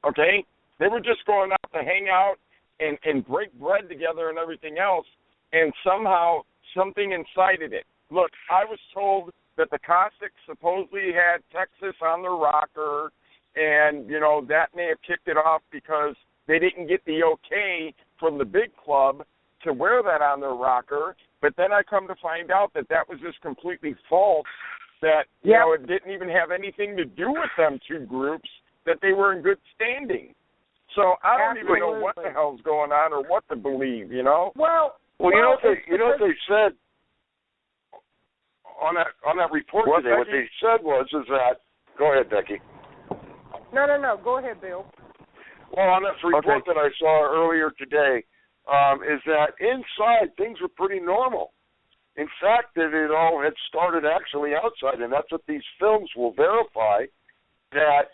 okay? They were just going out to hang out and break bread together and everything else, and somehow something incited it. Look, I was told that the Cossacks supposedly had Texas on their rocker, and, that may have kicked it off because they didn't get the okay from the big club to wear that on their rocker. But then I come to find out that was just completely false, that, it didn't even have anything to do with them two groups, that they were in good standing. So I don't even know what the hell's going on or what to believe, Well, you know what they said on that report today? What they said is that... Go ahead, Becky. No. Go ahead, Bill. Well, on this report that I saw earlier today, is that inside things were pretty normal. In fact, that it all had started actually outside, and that's what these films will verify, that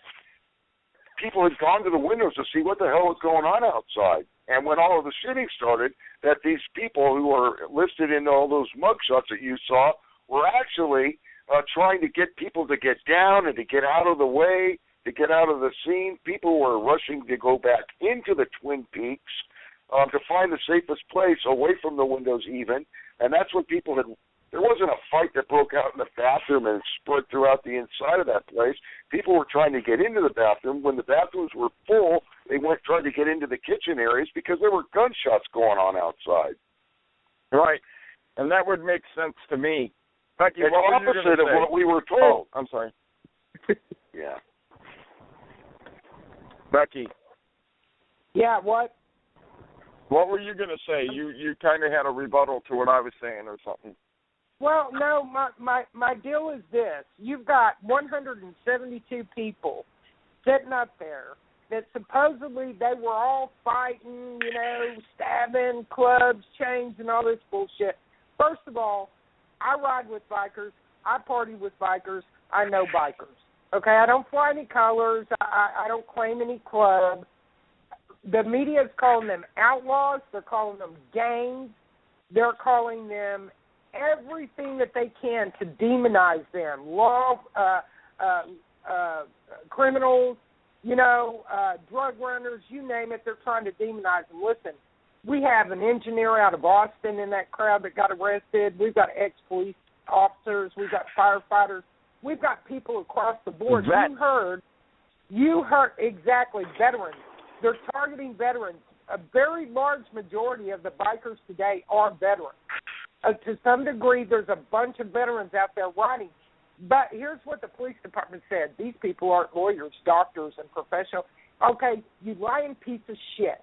people had gone to the windows to see what the hell was going on outside. And when all of the shooting started, that these people who were listed in all those mugshots that you saw were actually trying to get people to get down and to get out of the way, to get out of the scene. People were rushing to go back into the Twin Peaks to find the safest place, away from the windows even. And that's what people had. There wasn't a fight that broke out in the bathroom and spread throughout the inside of that place. People were trying to get into the bathroom. When the bathrooms were full, they went trying to get into the kitchen areas because there were gunshots going on outside. Right. And that would make sense to me. Becky, it's what opposite of what we were told. I'm sorry. Yeah. Becky. Yeah, what? What were you going to say? You kind of had a rebuttal to what I was saying or something. Well, no, my deal is this. You've got 172 people sitting up there that supposedly they were all fighting, stabbing, clubs, chains, and all this bullshit. First of all, I ride with bikers. I party with bikers. I know bikers. Okay, I don't fly any colors. I don't claim any club. The media is calling them outlaws. They're calling them gangs. They're calling them everything that they can to demonize them. Criminals, drug runners, you name it, they're trying to demonize them. Listen, we have an engineer out of Austin in that crowd that got arrested. We've got ex-police officers. We've got firefighters. We've got people across the board. You heard exactly, veterans. They're targeting veterans. A very large majority of the bikers today are veterans. To some degree, there's a bunch of veterans out there riding. But here's what the police department said. These people aren't lawyers, doctors, and professionals. Okay, you lying piece of shit.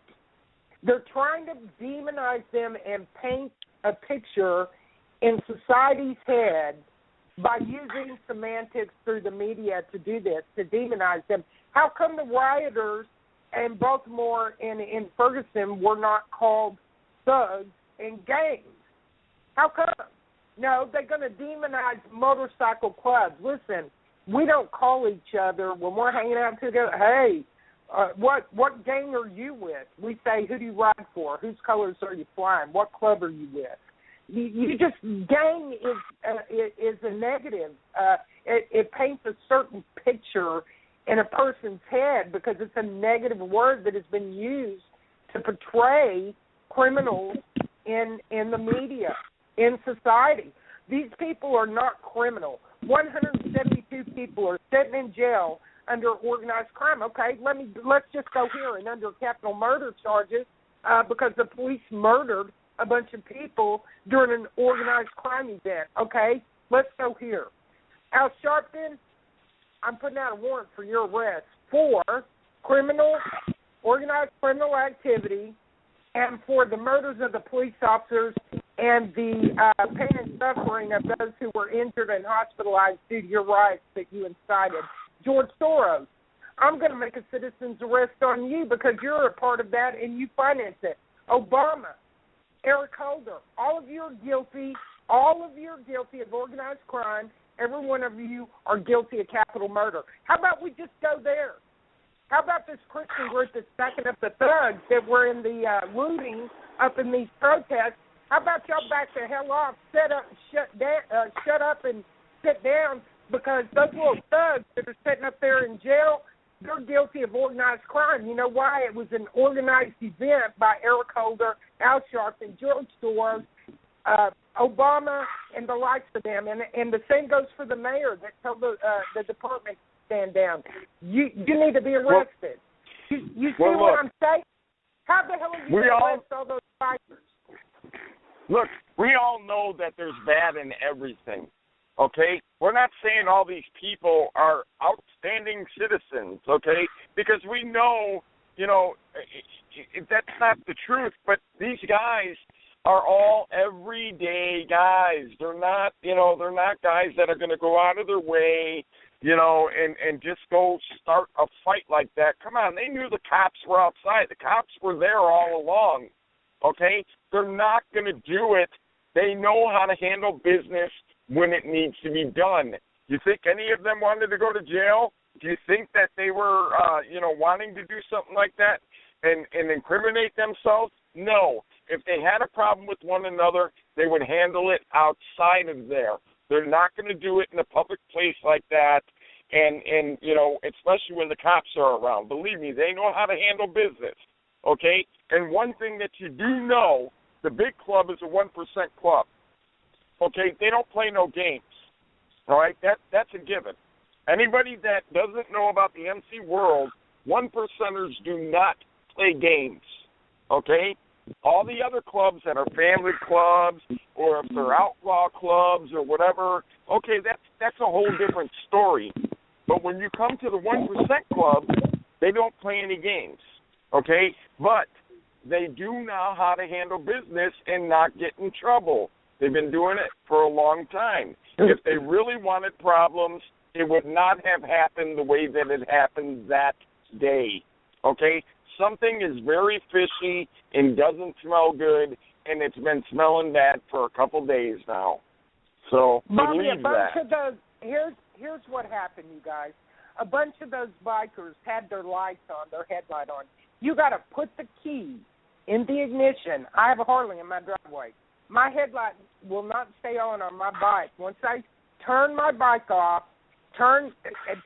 They're trying to demonize them and paint a picture in society's head by using semantics through the media to do this, to demonize them. How come the rioters in Baltimore and in Ferguson were not called thugs and gangs? How come? No, they're going to demonize motorcycle clubs. Listen, we don't call each other when we're hanging out together, hey, what gang are you with? We say, who do you ride for? Whose colors are you flying? What club are you with? You just, gang is a negative. It paints a certain picture in a person's head because it's a negative word that has been used to portray criminals in the media, in society. These people are not criminal. 172 people are sitting in jail under organized crime. Okay, let's just go here and under capital murder charges because the police murdered a bunch of people during an organized crime event. Okay, let's go here. Al Sharpton, I'm putting out a warrant for your arrest for organized criminal activity and for the murders of the police officers and the pain and suffering of those who were injured and hospitalized due to your riots that you incited. George Soros, I'm going to make a citizen's arrest on you because you're a part of that and you finance it. Obama, Eric Holder, all of you are guilty of organized crime. Every one of you are guilty of capital murder. How about we just go there? How about this Christian group that's backing up the thugs that were in the looting up in these protests? How about y'all back the hell off, shut up and sit down because those little thugs that are sitting up there in jail, they're guilty of organized crime. You know why? It was an organized event by Eric Holder, Al Sharpton, George Soros, Obama, and the likes of them. And the same goes for the mayor that told the department to stand down. You need to be arrested. You see what I'm saying? How the hell are you going to arrest all those fighters? Look, we all know that there's bad in everything, okay? We're not saying all these people are outstanding citizens, okay? Because we know, that's not the truth. But these guys are all everyday guys. They're not, they're not guys that are going to go out of their way, and just go start a fight like that. Come on, they knew the cops were outside. The cops were there all along, okay? They're not going to do it. They know how to handle business when it needs to be done. You think any of them wanted to go to jail? Do you think that they were, wanting to do something like that and incriminate themselves? No. If they had a problem with one another, they would handle it outside of there. They're not going to do it in a public place like that, and especially when the cops are around. Believe me, they know how to handle business, okay? And one thing that you do know, the big club is a 1% club. okay, they don't play no games. All right, that's a given. Anybody that doesn't know about the MC world, 1%ers do not play games. Okay? All the other clubs that are family clubs or if they're outlaw clubs or whatever, okay, that's a whole different story. But when you come to the 1% club, they don't play any games. Okay? But they do know how to handle business and not get in trouble. They've been doing it for a long time. If they really wanted problems, it would not have happened the way that it happened that day. Okay? Something is very fishy and doesn't smell good, and it's been smelling bad for a couple days now. So Bobby, believe a bunch that. of those, here's what happened, you guys. A bunch of those bikers had their lights on, their headlight on. You got to put the key in the ignition. I have a Harley in my driveway. My headlight will not stay on my bike. Once I turn my bike off,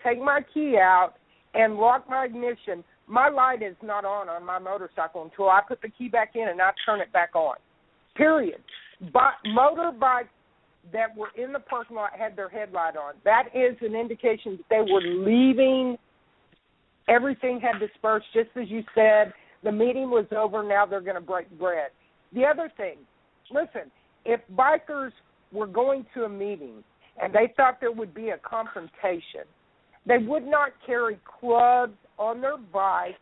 take my key out, and lock my ignition, my light is not on my motorcycle until I put the key back in and I turn it back on. Period. But motorbikes that were in the parking lot had their headlight on. That is an indication that they were leaving. Everything had dispersed, just as you said. The meeting was over. Now they're going to break bread. The other thing, listen, if bikers were going to a meeting and they thought there would be a confrontation, they would not carry clubs on their bikes.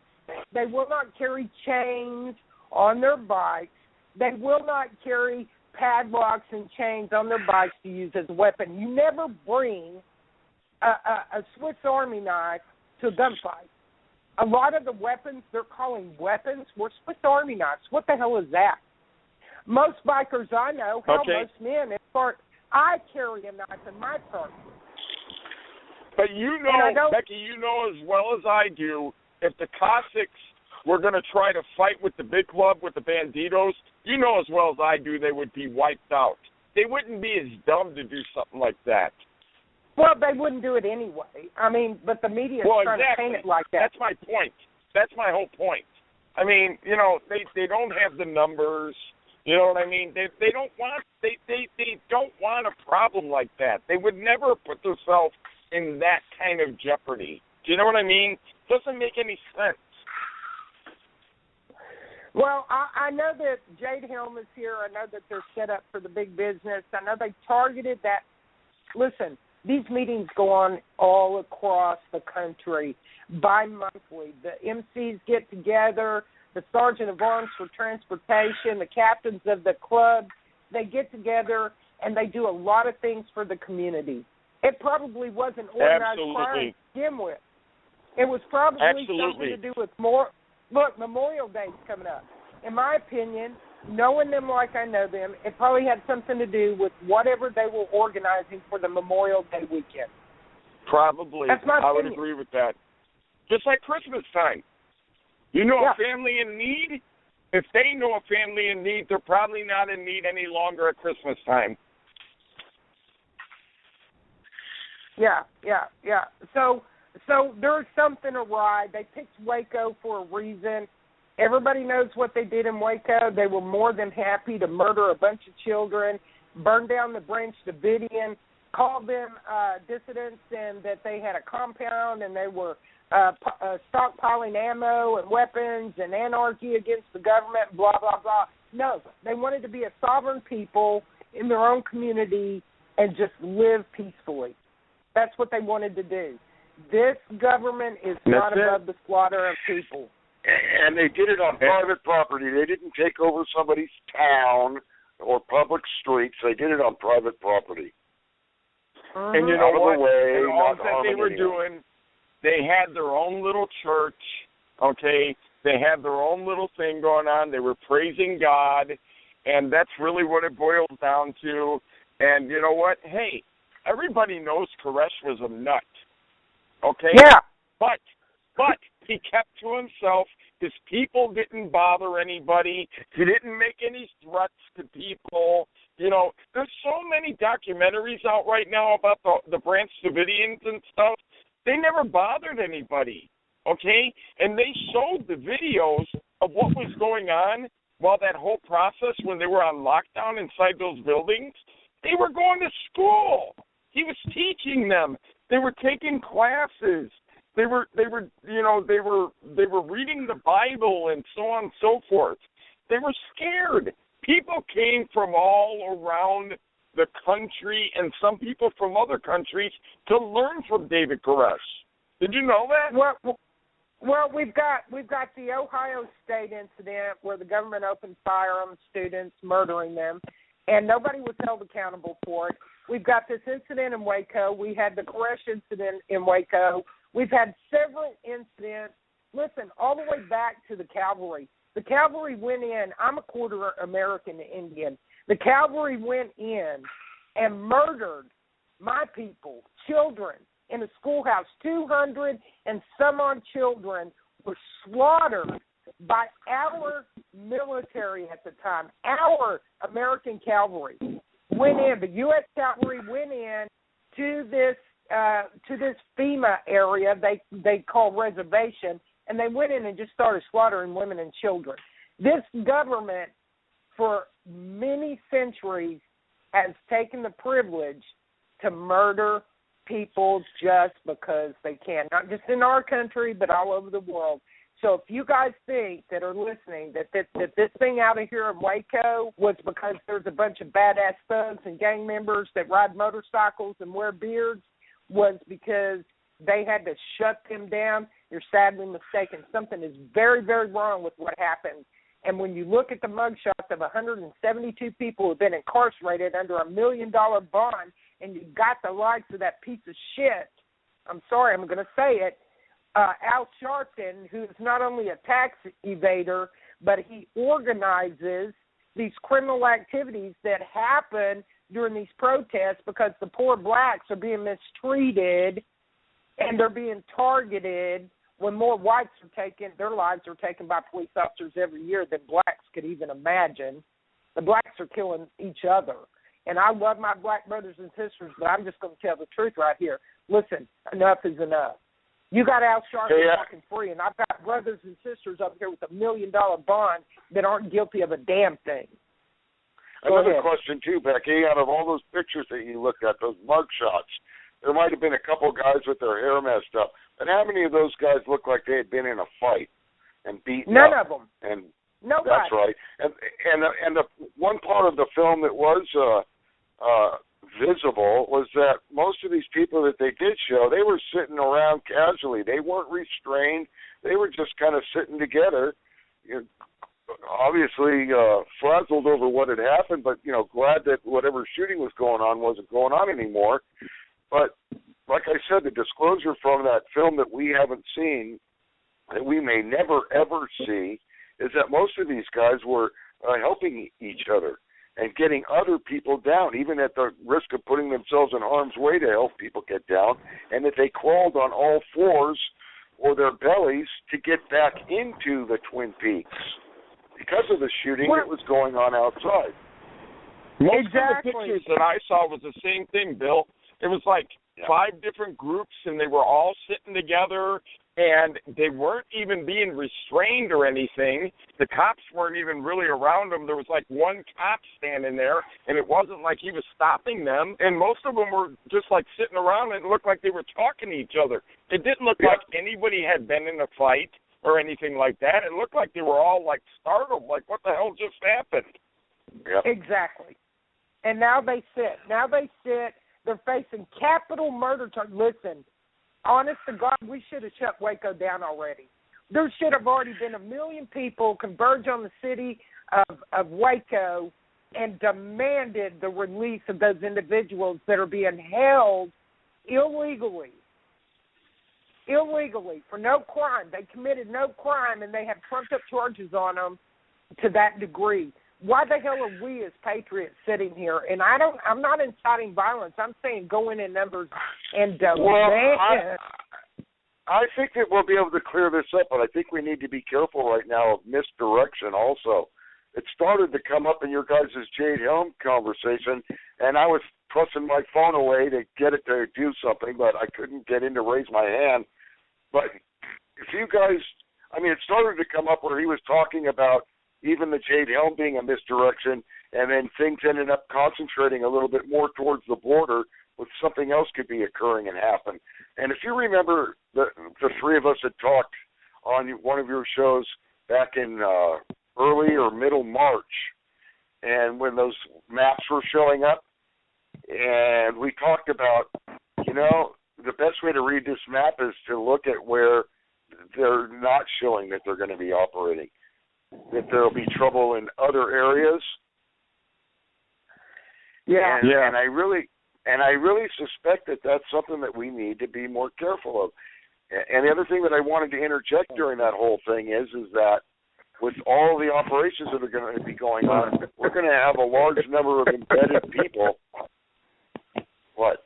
They will not carry chains on their bikes. They will not carry padlocks and chains on their bikes to use as a weapon. You never bring a Swiss Army knife to a gunfight. A lot of the weapons they're calling weapons were Swiss Army knives. What the hell is that? Most bikers I know, most men, I carry a knife in my purse. But you know, Becky, you know as well as I do, if the Cossacks were going to try to fight with the big club, with the Banditos, you know as well as I do they would be wiped out. They wouldn't be as dumb to do something like that. Well, they wouldn't do it anyway. I mean, but the media is trying to paint it like that. That's my point. That's my whole point. I mean, you know, they don't have the numbers. You know what I mean? They don't want a problem like that. They would never put themselves in that kind of jeopardy. Do you know what I mean? Doesn't make any sense. Well, I know that Jade Helm is here. I know that they're set up for the big business. I know they targeted that. Listen, these meetings go on all across the country bi-monthly. The MCs get together, the Sergeant of Arms for Transportation, the captains of the clubs, they get together and they do a lot of things for the community. It probably wasn't organized crime to begin with. It was probably something to do with Memorial Day's coming up. In my opinion, knowing them like I know them, it probably had something to do with whatever they were organizing for the Memorial Day weekend. Probably. That's my opinion. I would agree with that. Just like Christmas time. You know a family in need? If they know a family in need, they're probably not in need any longer at Christmas time. Yeah. So there's something awry. They picked Waco for a reason. Everybody knows what they did in Waco. They were more than happy to murder a bunch of children, burn down the Branch Davidian, call them dissidents, and that they had a compound and they were stockpiling ammo and weapons and anarchy against the government, blah, blah, blah. No, they wanted to be a sovereign people in their own community and just live peacefully. That's what they wanted to do. This government is not above the slaughter of people. And they did it on private property. They didn't take over somebody's town or public streets. They did it on private property. And you know what? And all that they were doing, they had their own little church, okay? They had their own little thing going on. They were praising God, and that's really what it boils down to. And you know what? Hey, everybody knows Koresh was a nut, okay? Yeah. But he kept to himself. His people didn't bother anybody. He didn't make any threats to people. You know, there's so many documentaries out right now about the Branch Davidians and stuff. They never bothered anybody, okay? And they showed the videos of what was going on while that whole process, when they were on lockdown inside those buildings. They were going to school. He was teaching them. They were taking classes. They were reading the Bible and so on and so forth. They were scared. People came from all around the country and some people from other countries to learn from David Koresh. Did you know that? Well, we've got the Ohio State incident where the government opened fire on students, murdering them, and nobody was held accountable for it. We've got this incident in Waco. We had the Koresh incident in Waco. We've had several incidents. Listen, all the way back to the cavalry. The cavalry went in. I'm a quarter American Indian. The cavalry went in and murdered my people, children, in a schoolhouse. 200 and some odd children were slaughtered by our military at the time. Our American cavalry went in. The U.S. cavalry went in to this FEMA area they call reservation, and they went in and just started slaughtering women and children. This government, for many centuries, has taken the privilege to murder people just because they can, not just in our country, but all over the world. So if you guys think that are listening that this thing out of here in Waco was because there's a bunch of badass thugs and gang members that ride motorcycles and wear beards, was because they had to shut them down, you're sadly mistaken. Something is very, very wrong with what happened. And when you look at the mugshots of 172 people who have been incarcerated under $1 million bond, and you got the likes of that piece of shit, I'm sorry, I'm going to say it, Al Sharpton, who's not only a tax evader, but he organizes these criminal activities that happen during these protests because the poor blacks are being mistreated and they're being targeted when more whites are taken, their lives are taken by police officers every year than blacks could even imagine. The blacks are killing each other. And I love my black brothers and sisters, but I'm just going to tell the truth right here. Listen, enough is enough. You got Al Sharpton walking free, and I've got brothers and sisters up here with $1 million bond that aren't guilty of a damn thing. Another question, too, Becky. Out of all those pictures that you looked at, those mug shots, there might have been a couple guys with their hair messed up. But how many of those guys looked like they had been in a fight and beaten up? None of them. And nobody. That's right. And the one part of the film that was visible was that most of these people that they did show, they were sitting around casually. They weren't restrained. They were just kind of sitting together, obviously frazzled over what had happened, but, glad that whatever shooting was going on wasn't going on anymore. But like I said, the disclosure from that film that we haven't seen, that we may never, ever see, is that most of these guys were helping each other and getting other people down, even at the risk of putting themselves in harm's way to help people get down, and that they crawled on all fours or their bellies to get back into the Twin Peaks because of the shooting that was going on outside. Most of the pictures that I saw was the same thing, Bill. It was like 5 different groups, and they were all sitting together, and they weren't even being restrained or anything. The cops weren't even really around them. There was like one cop standing there, and it wasn't like he was stopping them. And most of them were just like sitting around, and it looked like they were talking to each other. It didn't look like anybody had been in a fight or anything like that. It looked like they were all like startled, like what the hell just happened? Exactly. And now they sit. They're facing capital murder charges. Listen, honest to God, we should have shut Waco down already. There should have already been 1 million people converge on the city of Waco and demanded the release of those individuals that are being held illegally for no crime. They committed no crime, and they have trumped up charges on them to that degree. Why the hell are we as patriots sitting here? And I'm not inciting violence. I'm saying go in numbers and demand. Well, I think that we'll be able to clear this up, but I think we need to be careful right now of misdirection also. It started to come up in your guys' Jade Helm conversation, and I was pressing my phone away to get it to do something, but I couldn't get in to raise my hand. But if you guys, it started to come up where he was talking about even the Jade Helm being a misdirection, and then things ended up concentrating a little bit more towards the border with something else could be occurring and happen. And if you remember, the three of us had talked on one of your shows back in early or middle March, and when those maps were showing up, and we talked about, the best way to read this map is to look at where they're not showing that they're going to be operating, that there will be trouble in other areas. Yeah. And I really suspect that that's something that we need to be more careful of. And the other thing that I wanted to interject during that whole thing is that with all the operations that are going to be going on, we're going to have a large number of embedded people. What?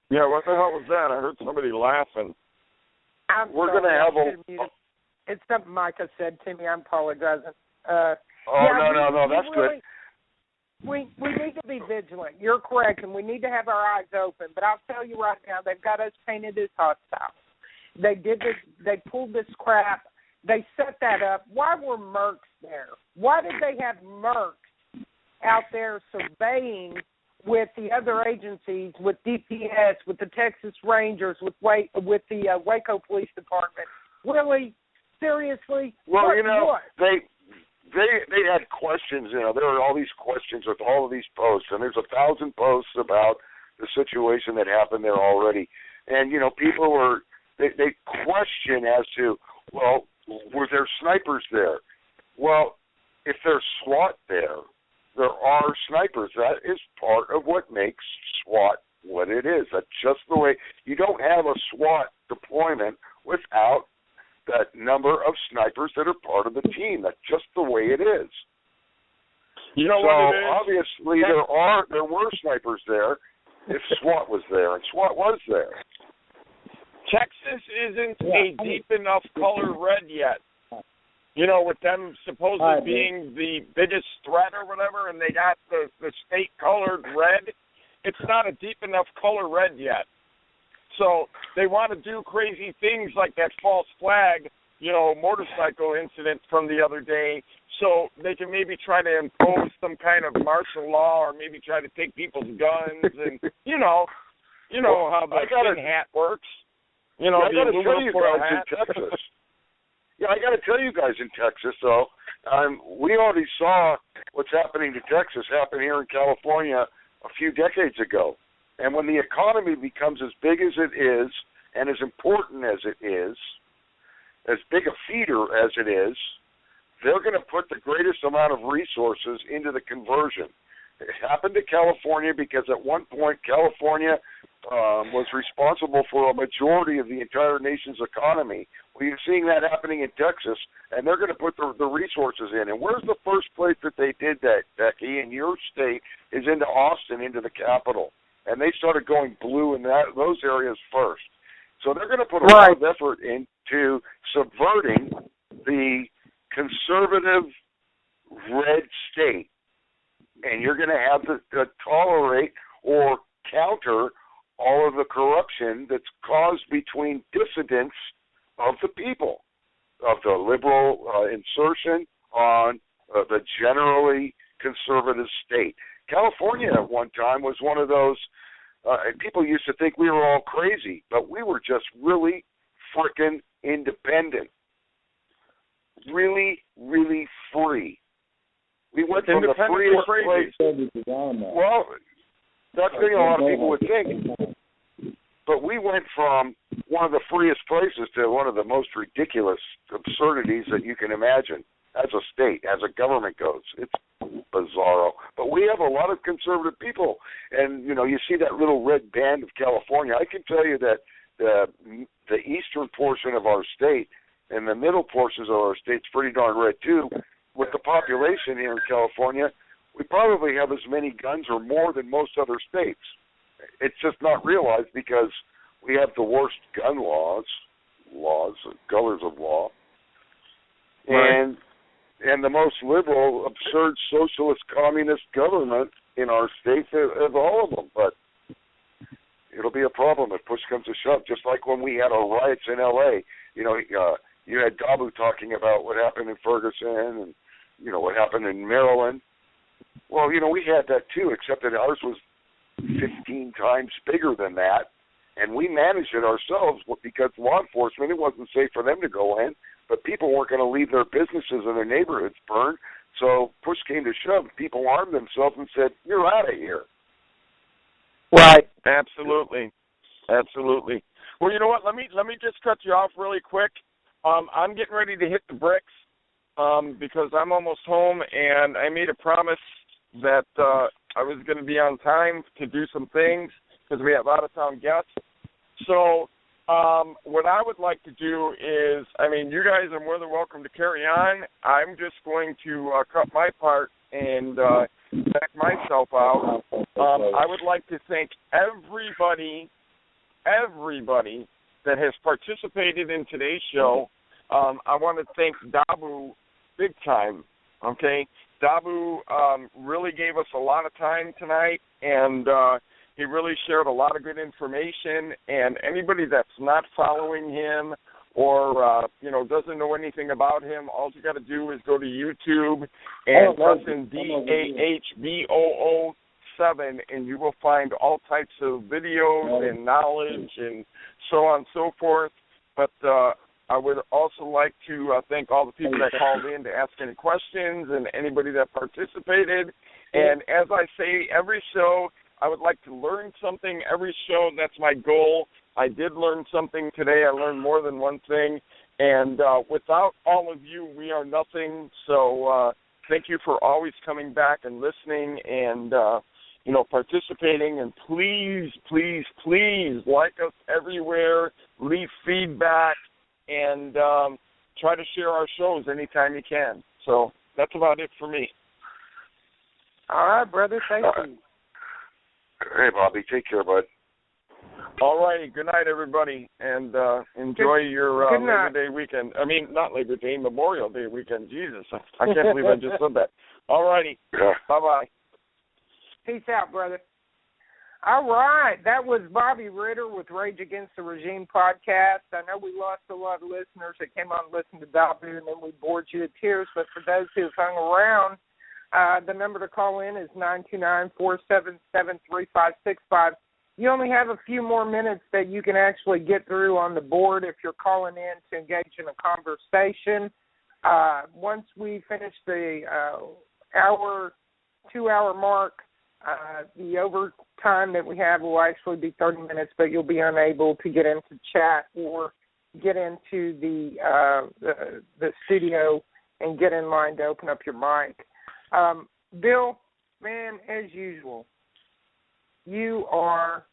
Yeah, what the hell was that? I heard somebody laughing. We're going to have a... It's something Micah said to me. I'm apologizing. No, that's good. We need to be vigilant. You're correct, and we need to have our eyes open. But I'll tell you right now, they've got us painted as hostile. They did this. They pulled this crap. They set that up. Why were mercs there? Why did they have mercs out there surveying with the other agencies, with DPS, with the Texas Rangers, with the Waco Police Department? Really? Seriously? Well, what? They had questions, there were all these questions with all of these posts, and there's 1,000 posts about the situation that happened there already. And, people were, they question as to, well, were there snipers there? Well, if there's SWAT there are snipers. That is part of what makes SWAT what it is. That's just the way, you don't have a SWAT deployment without that number of snipers that are part of the team. That's just the way it is. You know what it is? Obviously there were snipers there if SWAT was there, and SWAT was there. Texas isn't a deep enough color red yet. With them supposedly being the biggest threat or whatever, and they got the state colored red, it's not a deep enough color red yet. So they want to do crazy things like that false flag, motorcycle incident from the other day, so they can maybe try to impose some kind of martial law, or maybe try to take people's guns, and how the thin hat works. I got to tell you guys in Texas. Yeah, I got to tell you guys in Texas, though, we already saw what's happening to Texas happen here in California a few decades ago. And when the economy becomes as big as it is and as important as it is, as big a feeder as it is, they're going to put the greatest amount of resources into the conversion. It happened to California because at one point California was responsible for a majority of the entire nation's economy. Well, you're seeing that happening in Texas, and they're going to put the resources in. And where's the first place that they did that, Becky, in your state, is into Austin, into the capital. And they started going blue in those areas first. So they're going to put a lot of effort into subverting the conservative red state. And you're going to have to tolerate or counter all of the corruption that's caused between dissidents of the people, of the liberal insertion on the generally conservative state. California at one time was one of those, people used to think we were all crazy, but we were just really frickin' independent. Really, really free. We went from the freest place. Well, that's the thing a lot of people would think. But we went from one of the freest places to one of the most ridiculous absurdities that you can imagine as a state, as a government goes. It's bizarro. But we have a lot of conservative people. And, you see that little red band of California. I can tell you that the eastern portion of our state and the middle portions of our state's pretty darn red, too. With the population here in California, we probably have as many guns or more than most other states. It's just not realized because we have the worst gun laws, colors of law, and the most liberal, absurd, socialist, communist government in our states of all of them. But it'll be a problem if push comes to shove, just like when we had our riots in L.A., you had Dahboo talking about what happened in Ferguson and, what happened in Maryland. Well, we had that too, except that ours was 15 times bigger than that, and we managed it ourselves because law enforcement, it wasn't safe for them to go in, but people weren't going to leave their businesses and their neighborhoods burned. So push came to shove, people armed themselves and said, "You're out of here." Right. Absolutely. Well, you know what? Let me just cut you off really quick. I'm getting ready to hit the bricks because I'm almost home, and I made a promise that I was going to be on time to do some things because we have out-of-town guests. So what I would like to do is, you guys are more than welcome to carry on. I'm just going to cut my part and back myself out. I would like to thank everybody that has participated in today's show. I want to thank Dahboo big time, okay? Dahboo really gave us a lot of time tonight, and he really shared a lot of good information. And anybody that's not following him or, doesn't know anything about him, all you got to do is go to YouTube and press in Dahboo7, and you will find all types of videos and knowledge and so on and so forth. But I would also like to thank all the people that called in to ask any questions and anybody that participated. And as I say, every show, I would like to learn something. Every show, that's my goal. I did learn something today. I learned more than one thing. And without all of you, we are nothing. So thank you for always coming back and listening and, participating. And please, please, please like us everywhere. Leave feedback. And try to share our shows anytime you can. So that's about it for me. All right, brother. Thank you. Hey, Bobby. Take care, bud. All righty. Good night, everybody. And enjoy your Labor Day weekend. Not Labor Day, Memorial Day weekend. Jesus, I can't believe I just said that. All righty. Yeah. Bye-bye. Peace out, brother. All right, that was Bobby Ritter with Rage Against the Regime podcast. I know we lost a lot of listeners that came on and listened to Dahboo, and then we bored you to tears. But for those who have hung around, the number to call in is 929-477-3565. You only have a few more minutes that you can actually get through on the board if you're calling in to engage in a conversation. Once we finish the 2-hour mark, the overtime that we have will actually be 30 minutes, but you'll be unable to get into chat or get into the studio and get in line to open up your mic. Bill, man, as usual, you are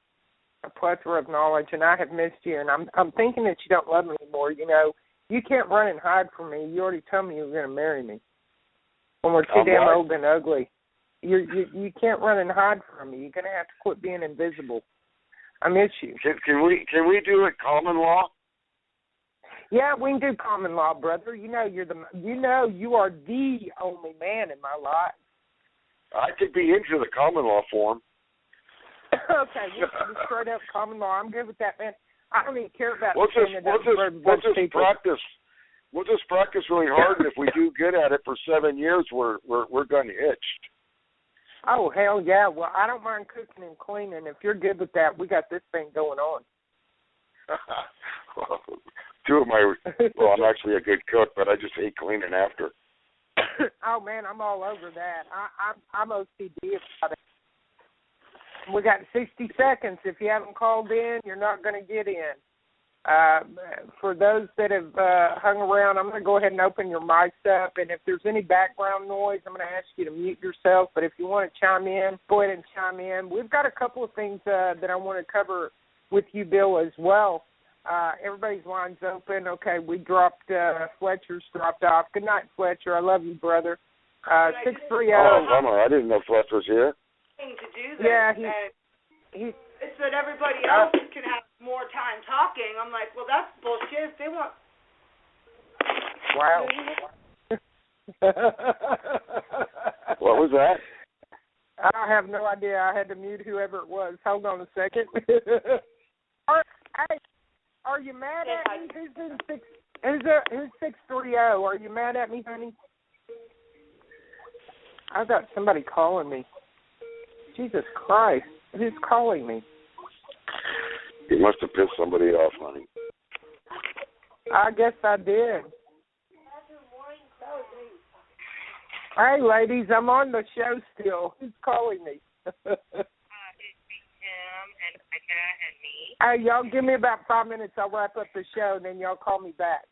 a plethora of knowledge, and I have missed you, and I'm thinking that you don't love me anymore. You can't run and hide from me. You already told me you were going to marry me when we're too damn old and ugly. You can't run and hide from me. You're going to have to quit being invisible. I miss you. Can we do it common law? Yeah, we can do common law, brother. You are the only man in my life. I could be into the common law form. Okay, we'll straight up common law. I'm good with that, man. I don't even care about we'll just practice. We'll just practice really hard, and if we do good at it for 7 years, we're going to itch. Oh, hell yeah. Well, I don't mind cooking and cleaning. If you're good with that, we got this thing going on. I'm actually a good cook, but I just hate cleaning after. Oh, man, I'm all over that. I'm OCD about it. We got 60 seconds. If you haven't called in, you're not going to get in. For those that have hung around, I'm going to go ahead and open your mics up, and if there's any background noise, I'm going to ask you to mute yourself, but if you want to chime in, go ahead and chime in. We've got a couple of things that I want to cover with you, Bill, as well. Everybody's line's open. Okay, we dropped, Fletcher's dropped off. Good night, Fletcher. I love you, brother. 630. Oh, bummer. I didn't know Fletcher was here. To do this. Yeah, he's so that everybody else can have more time talking. I'm like, well, that's bullshit. If they want. Wow. What was that? I have no idea. I had to mute whoever it was. Hold on a second. Are you mad at me? Who's 630? Are you mad at me, honey? I got somebody calling me. Jesus Christ. Who's calling me? You must have pissed somebody off, honey. I guess I did. Hey, ladies, I'm on the show still. Who's calling me? It's Tim and Becca and me. Hey, y'all give me about 5 minutes. I'll wrap up the show, and then y'all call me back.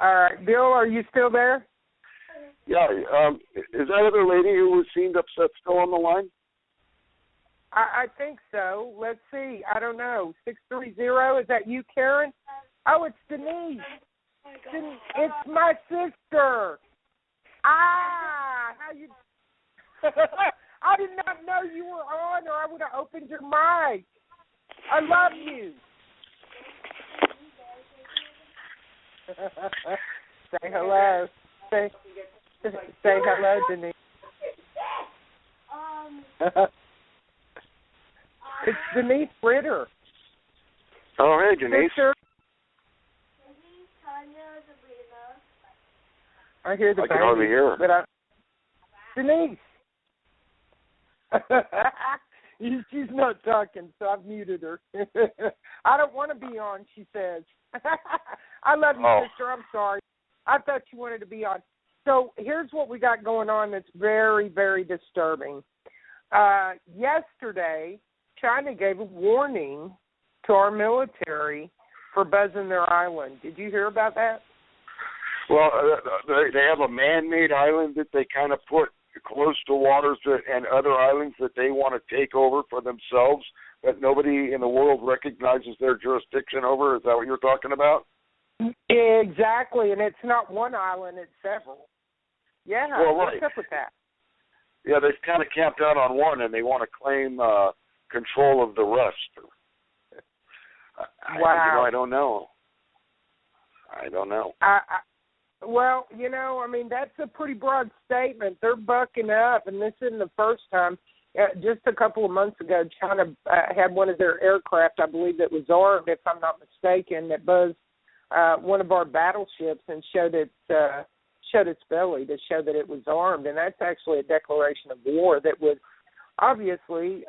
All right. Bill, are you still there? Yeah. Is that other lady who seemed upset still on the line? I think so. Let's see. I don't know. 630, is that you, Karen? Oh, it's Denise. It's my sister. How you? I did not know you were on, or I would have opened your mic. I love you. Say hello. Say hello, Denise. It's Denise Ritter. Oh, hey, Denise. Sister. I hear the I can hardly hear her. But Denise. She's not talking, so I've muted her. I don't want to be on, she says. I love you, sister. I'm sorry. I thought you wanted to be on. So here's what we got going on that's very, very disturbing. Yesterday, China gave a warning to our military for buzzing their island. Did you hear about that? Well, they have a man-made island that they kind of put close to waters and other islands that they want to take over for themselves, but nobody in the world recognizes their jurisdiction over. Is that what you're talking about? Exactly, and it's not one island, it's several. Yeah, well, right. What's up with that? Yeah, they've kind of camped out on one, and they want to claim control of the rest. Wow. I don't know. Well, that's a pretty broad statement. They're bucking up, and this isn't the first time. Just a couple of months ago, China had one of their aircraft, I believe, that was armed, if I'm not mistaken, that buzzed one of our battleships and showed its belly to show that it was armed. And that's actually a declaration of war that was obviously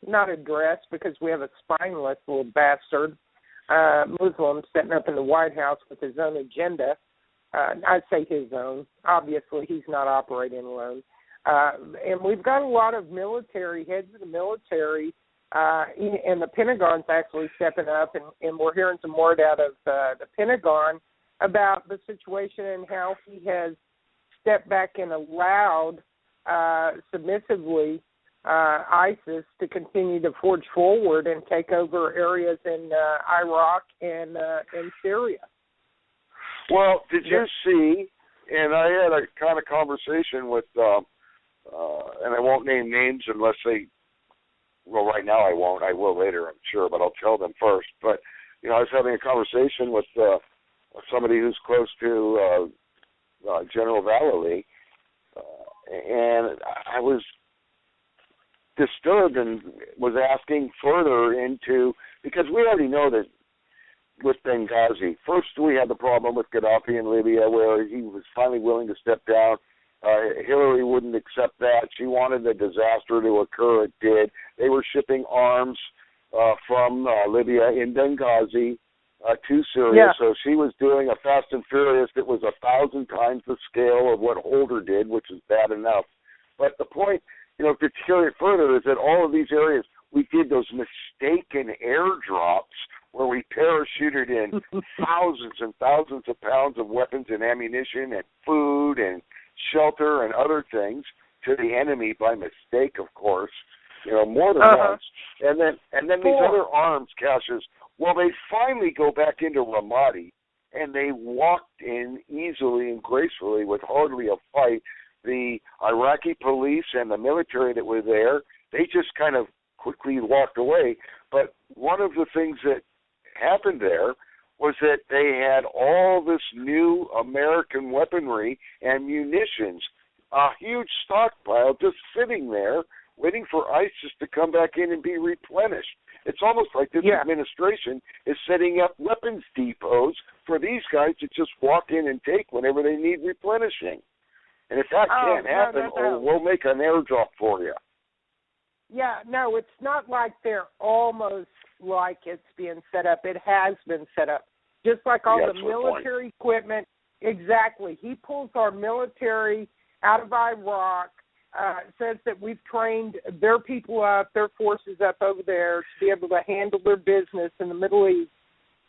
not addressed because we have a spineless little bastard Muslim sitting up in the White House with his own agenda. I'd say his own. Obviously, he's not operating alone. And we've got a lot of military, heads of the military, and the Pentagon's actually stepping up, and we're hearing some word out of the Pentagon about the situation and how he has stepped back and allowed submissively ISIS to continue to forge forward and take over areas in Iraq and Syria. Well, did you see, and I had a kind of conversation with, and I won't name names unless they, well, right now I won't. I will later, I'm sure, but I'll tell them first. But, I was having a conversation with somebody who's close to General Vallely, and I was disturbed and was asking further into, because we already know that with Benghazi, first we had the problem with Gaddafi in Libya where he was finally willing to step down. Hillary wouldn't accept that. She wanted the disaster to occur. It did. They were shipping arms from Libya in Benghazi to Syria. Yeah. So she was doing a Fast and Furious that was 1,000 times the scale of what Holder did, which is bad enough. But the point, to carry it further, is that all of these areas, we did those mistaken airdrops where we parachuted in thousands and thousands of pounds of weapons and ammunition and food and shelter and other things to the enemy by mistake, of course, more than once. And then these other arms caches, well, they finally go back into Ramadi, and they walked in easily and gracefully with hardly a fight. The Iraqi police and the military that were there, they just kind of quickly walked away. But one of the things that happened there was that they had all this new American weaponry and munitions, a huge stockpile just sitting there, waiting for ISIS to come back in and be replenished. It's almost like this administration is setting up weapons depots for these guys to just walk in and take whenever they need replenishing. And if that can't happen, we'll make an airdrop for you. Yeah, no, it's not like they're almost like it's being set up. It has been set up. Just like all the military equipment. Exactly. He pulls our military out of Iraq, says that we've trained their people up, their forces up over there to be able to handle their business in the Middle East.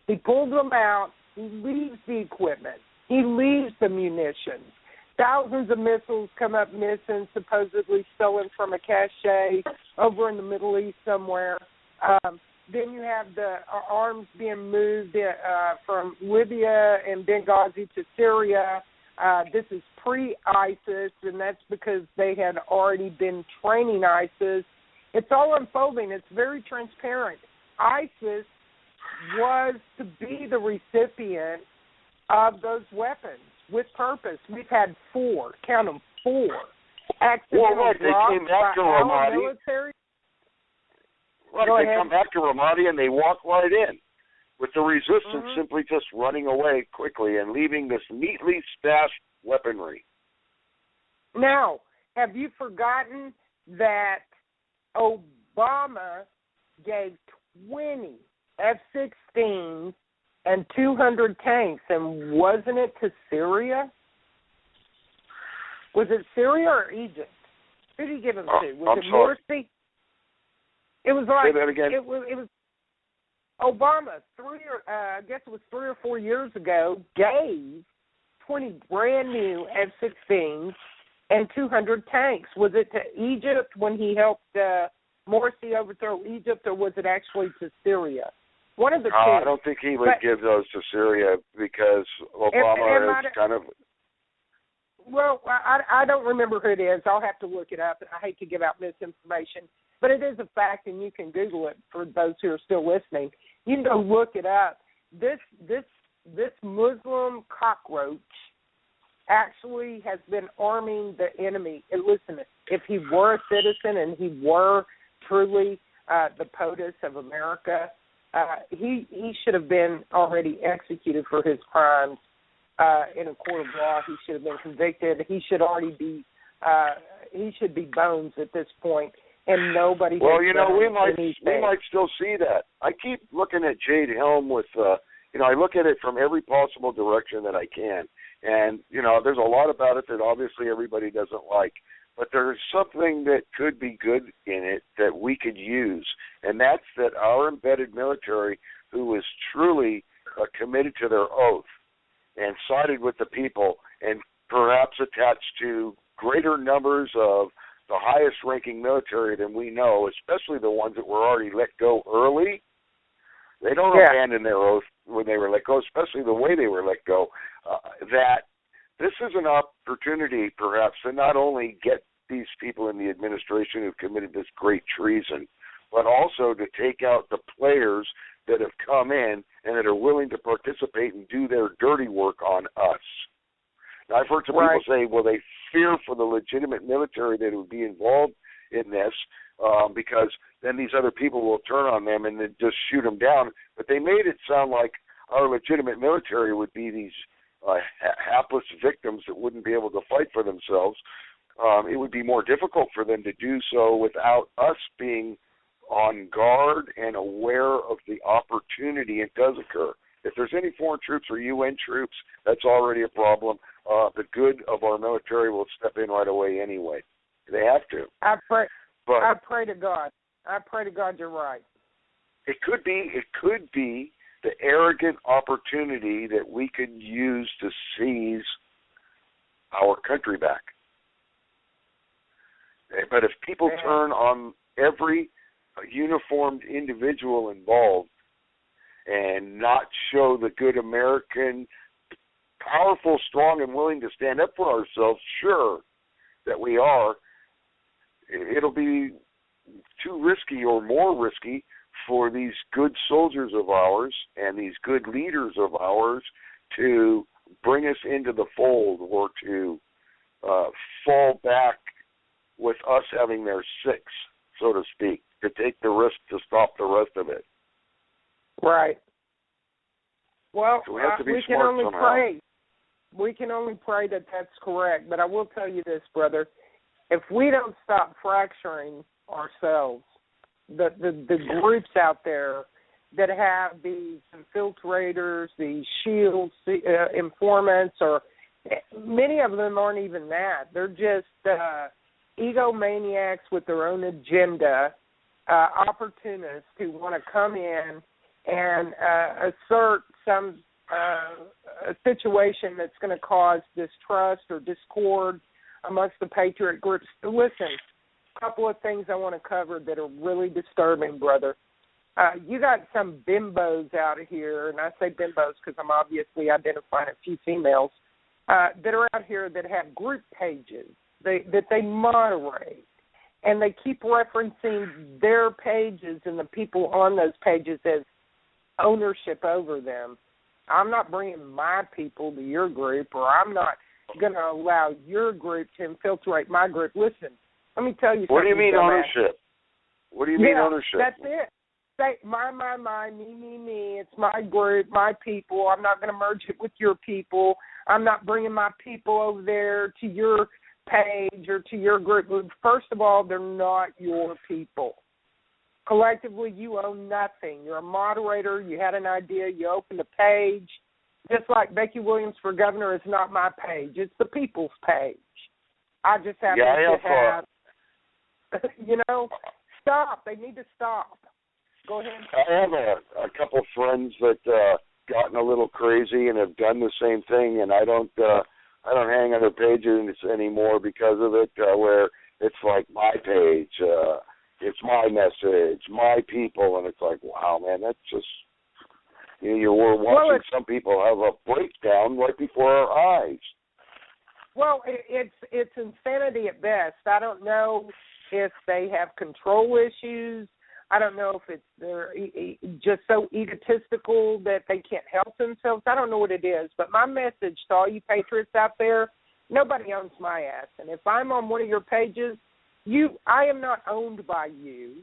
He pulls them out. He leaves the equipment. He leaves the munitions. Thousands of missiles come up missing, supposedly stolen from a cache over in the Middle East somewhere. Then you have the arms being moved from Libya and Benghazi to Syria. This is pre-ISIS, and that's because they had already been training ISIS. It's all unfolding. It's very transparent. ISIS was to be the recipient of those weapons with purpose. We've had 4, count them, 4 accidental they came back to Ramadi. Military. Right, they come back to Ramadi and they walk right in, with the resistance simply just running away quickly and leaving this neatly stashed weaponry. Now, have you forgotten that Obama gave 20 F-16s and 200 tanks, and wasn't it to Syria? Was it Syria or Egypt? Who did he give them to? Was it Morsi? It was like, say that again. It was Obama, I guess it was 3 or 4 years ago, gave 20 brand new F-16s and 200 tanks. Was it to Egypt when he helped Morsi overthrow Egypt, or was it actually to Syria? One of the two. I don't think he would give those to Syria because Obama is kind of... Well, I don't remember who it is. I'll have to look it up, and I hate to give out misinformation. But it is a fact, and you can Google it for those who are still listening. You can go look it up. This Muslim cockroach actually has been arming the enemy. And listen, if he were a citizen and he were truly the POTUS of America, he should have been already executed for his crimes in a court of law. He should have been convicted. He should already be he should be bones at this point. And nobody. Well, we might still see that. I keep looking at Jade Helm with, I look at it from every possible direction that I can, and there's a lot about it that obviously everybody doesn't like, but there's something that could be good in it that we could use, and that's that our embedded military, who is truly committed to their oath and sided with the people, and perhaps attached to greater numbers of the highest-ranking military than we know, especially the ones that were already let go early. They don't abandon their oath when they were let go, especially the way they were let go. That this is an opportunity, perhaps, to not only get these people in the administration who've committed this great treason, but also to take out the players that have come in and that are willing to participate and do their dirty work on us. Now, I've heard some people say, well, they fear for the legitimate military that would be involved in this because then these other people will turn on them and then just shoot them down. But they made it sound like our legitimate military would be these hapless victims that wouldn't be able to fight for themselves. It would be more difficult for them to do so without us being on guard and aware of the opportunity it does occur. If there's any foreign troops or UN troops, that's already a problem. The good of our military will step in right away anyway. They have to. I pray to God. I pray to God you're right. It could be the arrogant opportunity that we could use to seize our country back. But if people turn on every uniformed individual involved and not show the good American, powerful, strong, and willing to stand up for ourselves, sure that we are, it'll be too risky or more risky for these good soldiers of ours and these good leaders of ours to bring us into the fold or to fall back with us having their six, so to speak, to take the risk to stop the rest of it. Right. Well, so we have to be we can smart only somehow. pray. We can only pray that that's correct. But I will tell you this, brother. If we don't stop fracturing ourselves, the groups out there that have these infiltrators, these shields, informants, or many of them aren't even that. They're just egomaniacs with their own agenda, opportunists who want to come in and assert some a situation that's going to cause distrust or discord amongst the patriot groups. Listen, a couple of things I want to cover that are really disturbing, brother. You got some bimbos out here, and I say bimbos because I'm obviously identifying a few females that are out here that have group pages that they moderate, and they keep referencing their pages and the people on those pages as ownership over them. I'm not bringing my people to your group, or I'm not going to allow your group to infiltrate my group. Listen, let me tell you something. What do you mean dumbass. ownership? What do you mean ownership? That's it. Say my, me. It's my group, my people. I'm not going to merge it with your people. I'm not bringing my people over there to your page or to your group. First of all, they're not your people. Collectively, you own nothing. You're a moderator. You had an idea. You opened a page. Just like Becky Williams for governor is not my page. It's the people's page. I just happen to have, stop. They need to stop. Go ahead. I have a couple friends that gotten a little crazy and have done the same thing, and I don't hang on their pages anymore because of it. Where it's like my page, it's my message, my people, and it's like, wow, man, that's just you were watching some people have a breakdown right before our eyes. Well, it's insanity at best. I don't know if they have control issues. I don't know if they're just so egotistical that they can't help themselves. I don't know what it is. But my message to all you patriots out there, nobody owns my ass. And if I'm on one of your pages, I am not owned by you.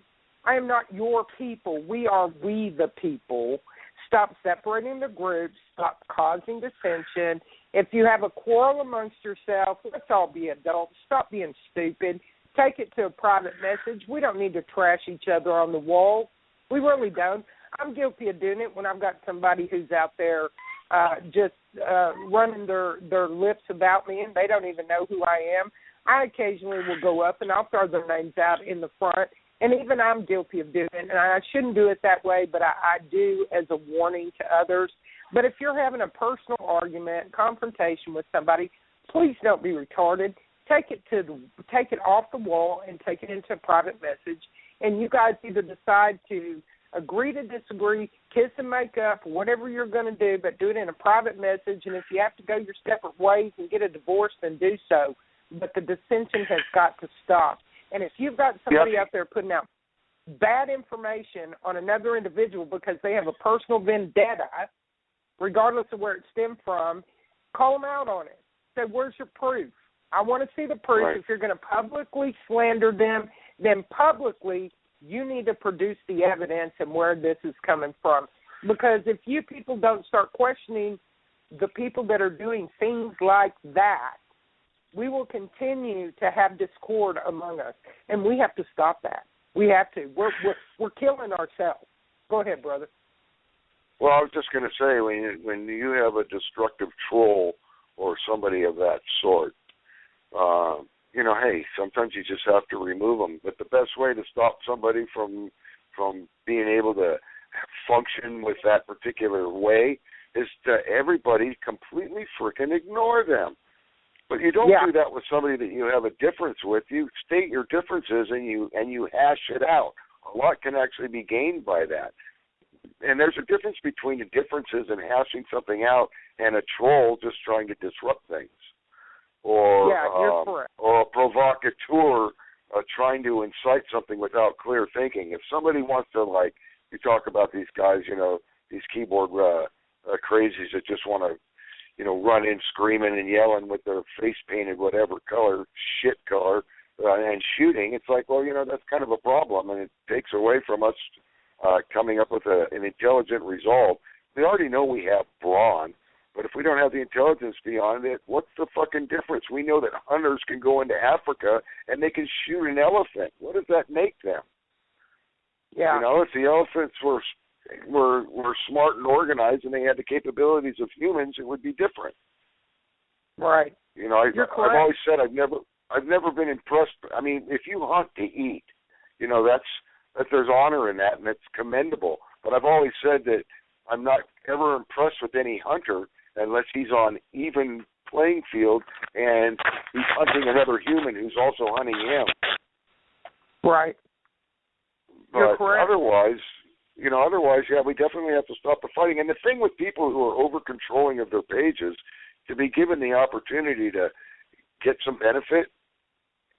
I am not your people. We are we the people. Stop separating the groups. Stop causing dissension. If you have a quarrel amongst yourself, let's all be adults. Stop being stupid. Take it to a private message. We don't need to trash each other on the wall. We really don't. I'm guilty of doing it when I've got somebody who's out there just running their lips about me, and they don't even know who I am. I occasionally will go up, and I'll throw their names out in the front, and even I'm guilty of doing it. And I shouldn't do it that way, but I do as a warning to others. But if you're having a personal argument, confrontation with somebody, please don't be retarded. Take it off the wall and take it into a private message. And you guys either decide to agree to disagree, kiss and make up, whatever you're going to do, but do it in a private message. And if you have to go your separate ways and get a divorce, then do so. But the dissension has got to stop. And if you've got somebody out there putting out bad information on another individual because they have a personal vendetta, regardless of where it stemmed from, call them out on it. Say, where's your proof? I want to see the proof. Right. If you're going to publicly slander them, then publicly you need to produce the evidence and where this is coming from. Because if you people don't start questioning the people that are doing things like that, we will continue to have discord among us, and we have to stop that. We have to. We're killing ourselves. Go ahead, brother. Well, I was just going to say, when you have a destructive troll or somebody of that sort, hey, sometimes you just have to remove them. But the best way to stop somebody from being able to function with that particular way is to everybody completely freaking ignore them. But you don't do that with somebody that you have a difference with. You state your differences and you hash it out. A lot can actually be gained by that. And there's a difference between the differences and hashing something out and a troll just trying to disrupt things. Or a provocateur trying to incite something without clear thinking. If somebody wants to, like, you talk about these guys, these keyboard crazies that just want to, run in screaming and yelling with their face painted whatever color, shit color, and shooting, it's like, well, that's kind of a problem, and it takes away from us coming up with an intelligent resolve. We already know we have brawn, but if we don't have the intelligence beyond it, what's the fucking difference? We know that hunters can go into Africa and they can shoot an elephant. What does that make them? Yeah. If the elephants were smart and organized and they had the capabilities of humans, it would be different. Right. I've always said I've never been impressed. I mean, if you hunt to eat, that there's honor in that, and it's commendable. But I've always said that I'm not ever impressed with any hunter unless he's on even playing field and he's hunting another human who's also hunting him. Right. But You're correct. Otherwise, we definitely have to stop the fighting. And the thing with people who are over-controlling of their pages, to be given the opportunity to get some benefit,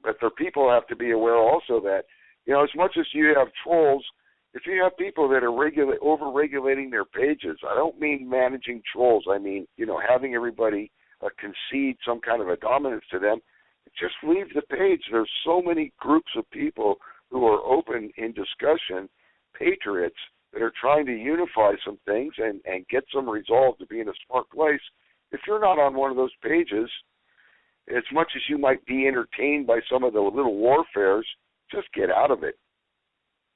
but their people have to be aware also that, as much as you have trolls, if you have people that are over-regulating their pages, I don't mean managing trolls. I mean, having everybody concede some kind of a dominance to them. Just leave the page. There's so many groups of people who are open in discussion, patriots, that are trying to unify some things and get some resolve to be in a smart place. If you're not on one of those pages, as much as you might be entertained by some of the little warfares, just get out of it.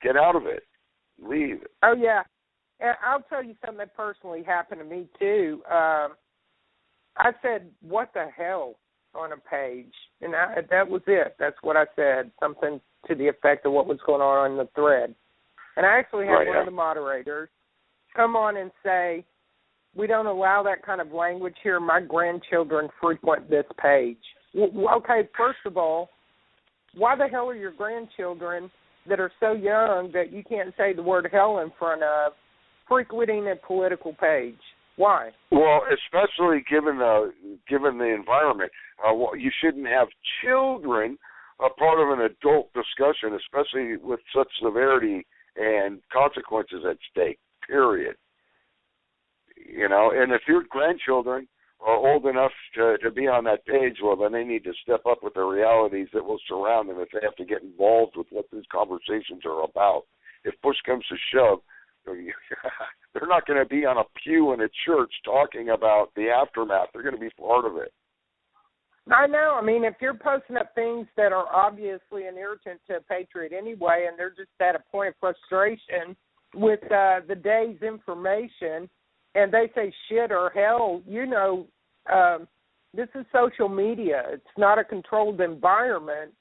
Get out of it. Leave it. Oh, yeah. And I'll tell you something that personally happened to me, too. I said, what the hell, on a page. And that was it. That's what I said, something to the effect of what was going on in the thread. And I actually had one of the moderators come on and say, we don't allow that kind of language here. My grandchildren frequent this page. Okay, first of all, why the hell are your grandchildren that are so young that you can't say the word hell in front of frequenting a political page? Why? Well, especially given the environment, you shouldn't have children a part of an adult discussion, especially with such severity and consequences at stake. Period. And if your grandchildren are old enough to be on that page, well, then they need to step up with the realities that will surround them if they have to get involved with what these conversations are about. If push comes to shove, they're not going to be on a pew in a church talking about the aftermath. They're going to be part of it. I know. I mean, if you're posting up things that are obviously an irritant to a patriot anyway, and they're just at a point of frustration with the day's information, and they say shit or hell, this is social media. It's not a controlled environment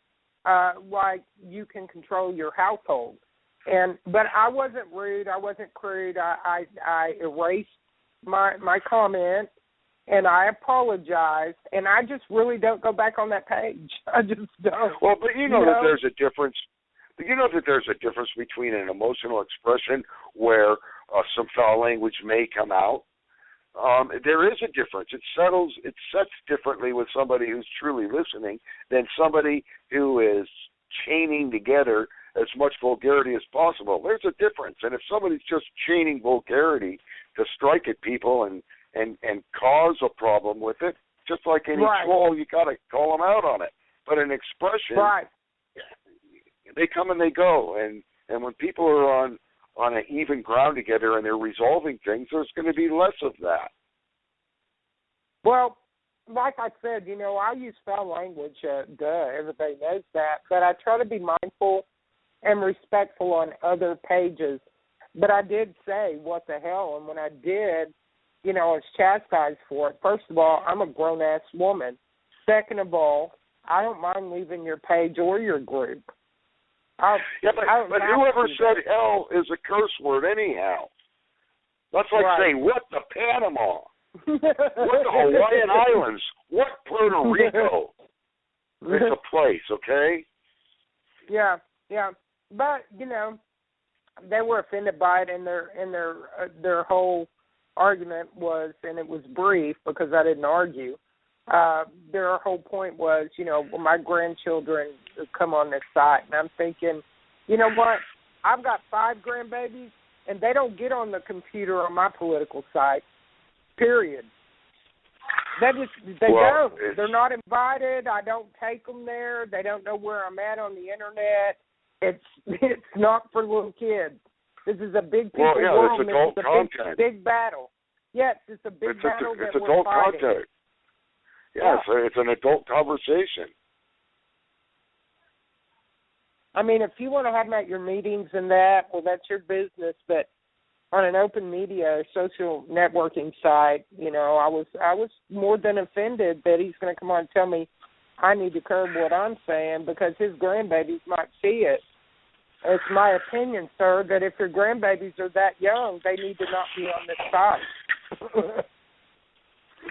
like you can control your household. But I wasn't rude. I wasn't crude. I erased my comment, and I apologized, and I just really don't go back on that page. I just don't. Well, but that there's a difference. That there's a difference between an emotional expression where some foul language may come out. There is a difference. It sets differently with somebody who's truly listening than somebody who is chaining together as much vulgarity as possible. There's a difference. And if somebody's just chaining vulgarity to strike at people and cause a problem with it, just like any troll, you got to call them out on it. But an expression, they come and they go. And when people are on an even ground together and they're resolving things, there's going to be less of that. Well, like I said, I use foul language. Everybody knows that. But I try to be mindful and respectful on other pages. But I did say, what the hell? And when I did, I was chastised for it. First of all, I'm a grown-ass woman. Second of all, I don't mind leaving your page or your group. But whoever said hell is a curse word anyhow. That's like saying, what the Panama? What the Hawaiian Islands? What Puerto Rico? It's a place, okay? Yeah. But, they were offended by it, and their whole argument was, and it was brief because I didn't argue, their whole point was, my grandchildren come on this site. And I'm thinking, you know what? I've got 5 grandbabies, and they don't get on the computer on my political site, period. don't. They're not invited. I don't take them there. They don't know where I'm at on the internet. It's not for little kids. This is a big people world. It's adult content. Big battle. Yes, it's a big battle. It's that adult we're fighting. content. Yes, it's an adult conversation. I mean, if you want to have them at your meetings and that, well, that's your business. But on an open media, social networking site, you know, I was more than offended that he's going to come on and tell me I need to curb what I'm saying because his grandbabies might see it. It's my opinion, sir, that if your grandbabies are that young, they need to not be on this site.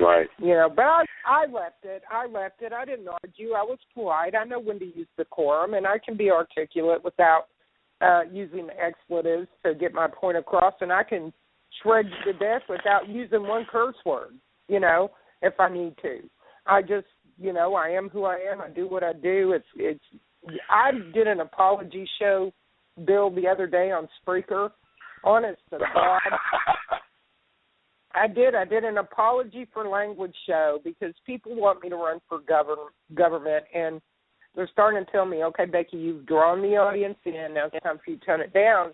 Right. You know, but I left it. I didn't argue. I was polite. I know when to use decorum, and I can be articulate without using expletives to get my point across, and I can shred you to death without using one curse word, you know, if I need to. I just, you know, I am who I am. I do what I do. I did an apology show, Bill, the other day on Spreaker. Honest to God. I did an apology for language show because people want me to run for government, and they're starting to tell me, okay, Becky, you've drawn the audience in. Now it's time for you to tone it down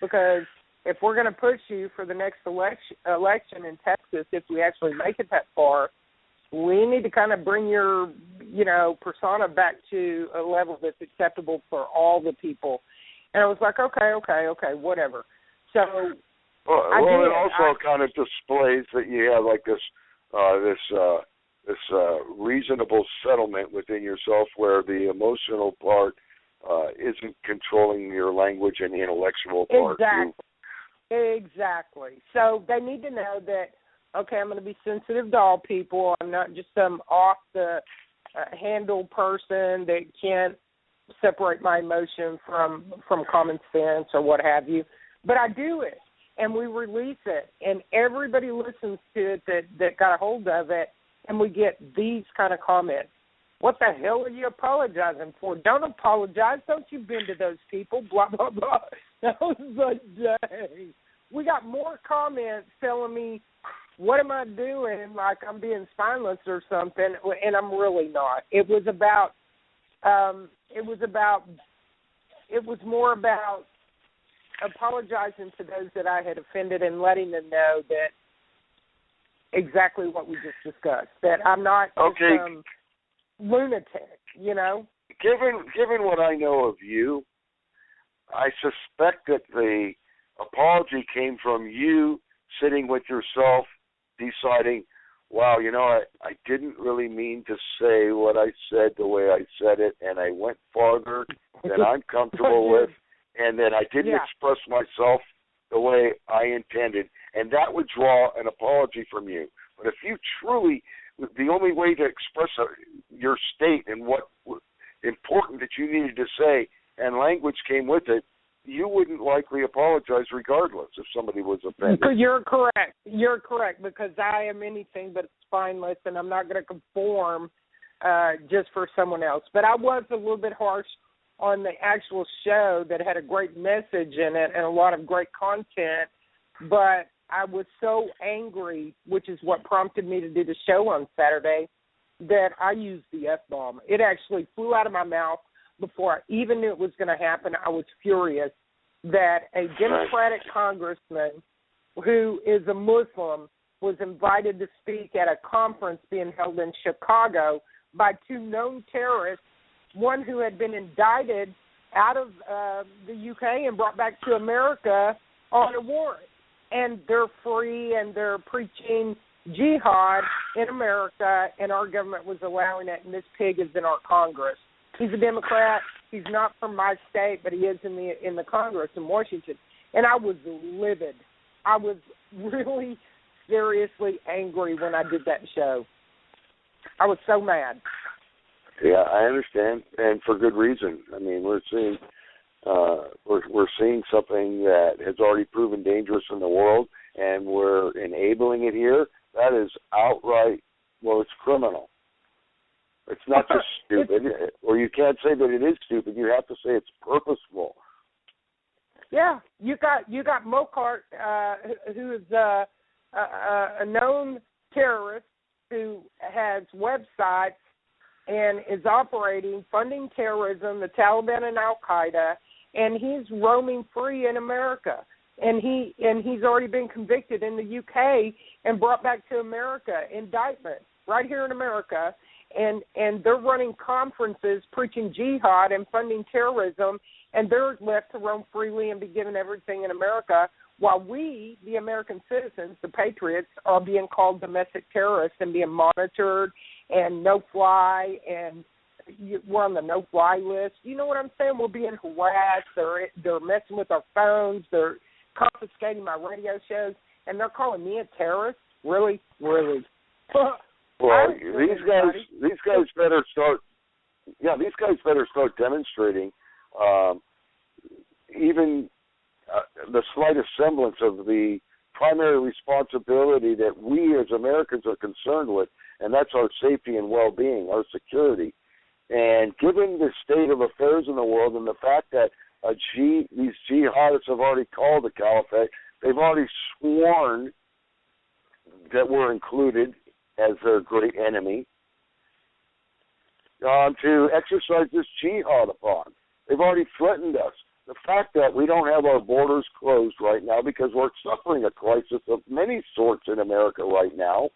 because if we're going to push you for the next election in Texas, if we actually make it that far, we need to kind of bring your, you know, persona back to a level that's acceptable for all the people. And I was like, okay, whatever. So it also kind of displays that you have like this reasonable settlement within yourself where the emotional part isn't controlling your language and the intellectual part. Exactly. So they need to know that, okay, I'm going to be sensitive to all people. I'm not just some off-the-handle person that can't separate my emotion from common sense or what have you. But I do it, and we release it, and everybody listens to it that got a hold of it, and we get these kind of comments. What the hell are you apologizing for? Don't apologize. Don't you bend to those people, blah, blah, blah. That was like, dang. We got more comments telling me, what am I doing, like I'm being spineless or something, and I'm really not. It was more about apologizing to those that I had offended and letting them know that exactly what we just discussed, that I'm not some lunatic, you know. Given what I know of you, I suspect that the apology came from you sitting with yourself deciding, wow, you know, I didn't really mean to say what I said the way I said it, and I went farther than I'm comfortable with, and then I didn't express myself the way I intended, and that would draw an apology from you. But if you truly, the only way to express your state and what important that you needed to say, and language came with it, you wouldn't likely apologize regardless if somebody was offended. You're correct, because I am anything but spineless, and I'm not going to conform just for someone else. But I was a little bit harsh on the actual show that had a great message in it and a lot of great content, but I was so angry, which is what prompted me to do the show on Saturday, that I used the F-bomb. It actually flew out of my mouth before I even knew it was going to happen. I was furious that a Democratic congressman who is a Muslim was invited to speak at a conference being held in Chicago by two known terrorists, one who had been indicted out of the UK and brought back to America on a warrant. And they're free and they're preaching jihad in America, and our government was allowing it, and this pig is in our Congress. He's a Democrat. He's not from my state, but he is in the Congress in Washington. And I was livid. I was really seriously angry when I did that show. I was so mad. Yeah, I understand, and for good reason. I mean, we're seeing something that has already proven dangerous in the world, and we're enabling it here. That is outright, well, it's criminal. It's not just stupid, or you can't say that it is stupid. You have to say it's purposeful. Yeah, you got Mokart, who is a known terrorist, who has websites and is operating, funding terrorism, the Taliban and Al-Qaeda, and he's roaming free in America. And he's already been convicted in the UK and brought back to America, indictment right here in America. And they're running conferences preaching jihad and funding terrorism, and they're left to roam freely and be given everything in America, while we, the American citizens, the patriots, are being called domestic terrorists and being monitored and no-fly, and we're on the no-fly list. You know what I'm saying? We're being harassed. They're messing with our phones. They're confiscating my radio shows, and they're calling me a terrorist? Really? Really? Well, these guys better start. Yeah, these guys better start demonstrating even the slightest semblance of the primary responsibility that we as Americans are concerned with, and that's our safety and well-being, our security. And given the state of affairs in the world and the fact that these jihadists have already called the caliphate, they've already sworn that we're included as their great enemy, to exercise this jihad upon. They've already threatened us. The fact that we don't have our borders closed right now because we're suffering a crisis of many sorts in America right now,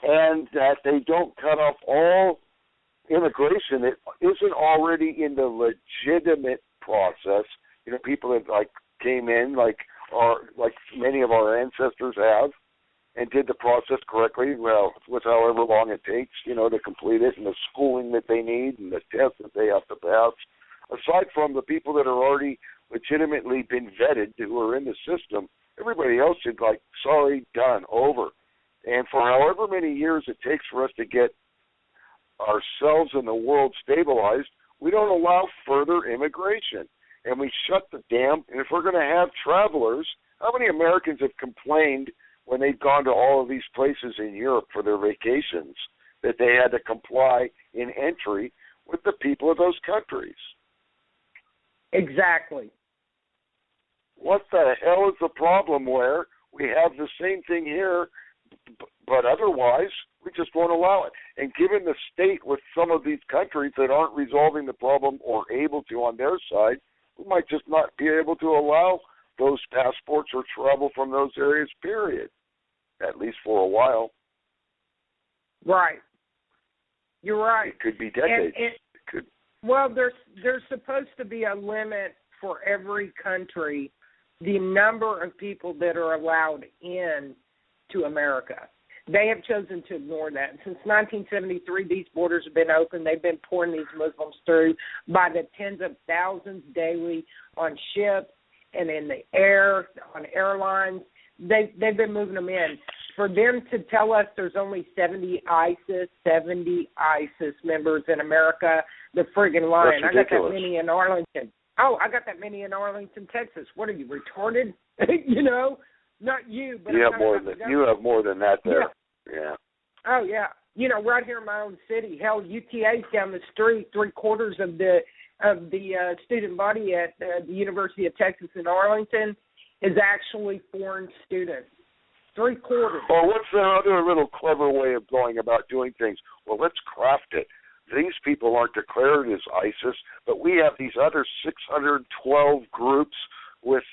and that they don't cut off all immigration that isn't already in the legitimate process. You know, people that came in like many of our ancestors have, and did the process correctly, well, with however long it takes, to complete it, and the schooling that they need, and the tests that they have to pass. Aside from the people that are already legitimately been vetted who are in the system, everybody else is sorry, done, over. And for however many years it takes for us to get ourselves and the world stabilized, we don't allow further immigration. And we shut the dam. And if we're going to have travelers, how many Americans have complained when they've gone to all of these places in Europe for their vacations that they had to comply in entry with the people of those countries? Exactly. What the hell is the problem where we have the same thing here, but otherwise we just won't allow it? And given the state with some of these countries that aren't resolving the problem or able to on their side, we might just not be able to allow those passports or travel from those areas, period, at least for a while. Right. You're right. It could be decades. Well, there's supposed to be a limit for every country, the number of people that are allowed in to America. They have chosen to ignore that. Since 1973, these borders have been open. They've been pouring these Muslims through by the tens of thousands daily on ships and in the air, on airlines. They've been moving them in. For them to tell us there's only 70 ISIS members in America, the friggin' lying. I got that many in Arlington. Oh, I got that many in Arlington, Texas. What are you, retarded? Not you, but you have more than that there. Yeah. Oh yeah. Right here in my own city. Hell, UTA's down the street. 3/4 of the student body at the University of Texas in Arlington is actually foreign students. 3/4. Or what's their other little clever way of going about doing things? Well, let's craft it. These people aren't declared as ISIS, but we have these other 612 groups with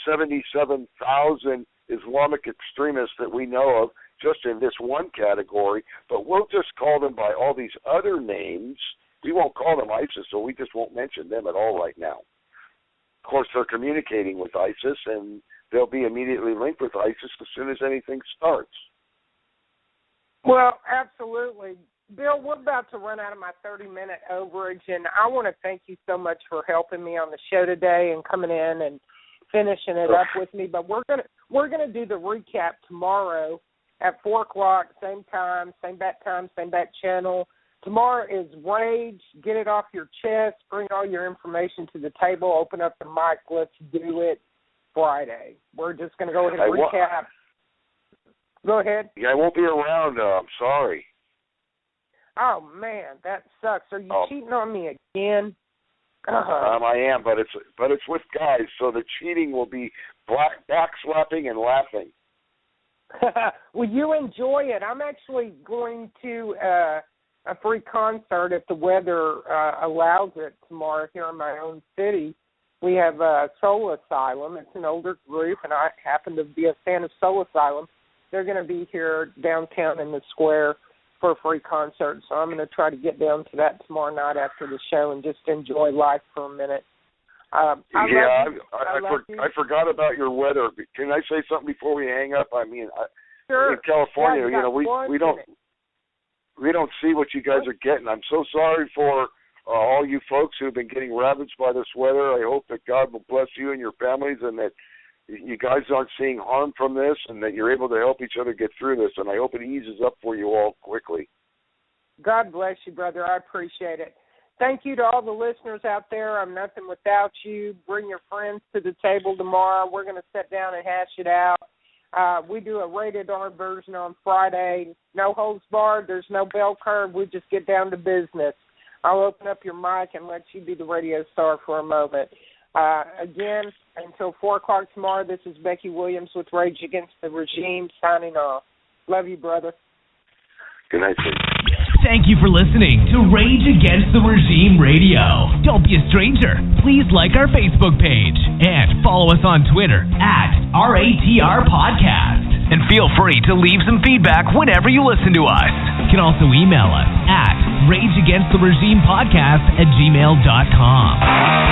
77,000 Islamic extremists that we know of just in this one category, but we'll just call them by all these other names. We won't call them ISIS, so we just won't mention them at all right now. Of course, they're communicating with ISIS, and they'll be immediately linked with ISIS as soon as anything starts. Well, absolutely. Bill, we're about to run out of my 30-minute overage, and I want to thank you so much for helping me on the show today and coming in and finishing it up with me. But we're gonna do the recap tomorrow at 4:00, same time, same bat time, same bat channel. Tomorrow is Rage. Get it off your chest. Bring all your information to the table. Open up the mic. Let's do it. Friday. We're just going to go ahead and recap. Go ahead. Yeah, I won't be around. I'm sorry. Oh, man, that sucks. Are you cheating on me again? I am, but it's with guys, so the cheating will be backslapping and laughing. Well, you enjoy it. I'm actually going to a free concert if the weather allows it tomorrow here in my own city. We have Soul Asylum. It's an older group, and I happen to be a fan of Soul Asylum. They're going to be here downtown in the square for a free concert, so I'm going to try to get down to that tomorrow night after the show and just enjoy life for a minute. I forgot about your weather. Can I say something before we hang up? I mean, sure. In California, we don't see what you guys are getting. I'm so sorry for all you folks who've been getting ravaged by this weather. I hope that God will bless you and your families, and that you guys aren't seeing harm from this, and that you're able to help each other get through this. And I hope it eases up for you all quickly. God bless you, brother. I appreciate it. Thank you to all the listeners out there. I'm nothing without you. Bring your friends to the table tomorrow. We're going to sit down and hash it out. We do a rated R version on Friday. No holds barred. There's no bell curve. We just get down to business. I'll open up your mic and let you be the radio star for a moment. Again, until 4 o'clock tomorrow, this is Becky Williams with Rage Against the Regime signing off. Love you, brother. Good night, sir. Thank you for listening to Rage Against the Regime Radio. Don't be a stranger. Please like our Facebook page and follow us on Twitter at RATR Podcast. And feel free to leave some feedback whenever you listen to us. You can also email us at rageagainsttheregimepodcast@gmail.com.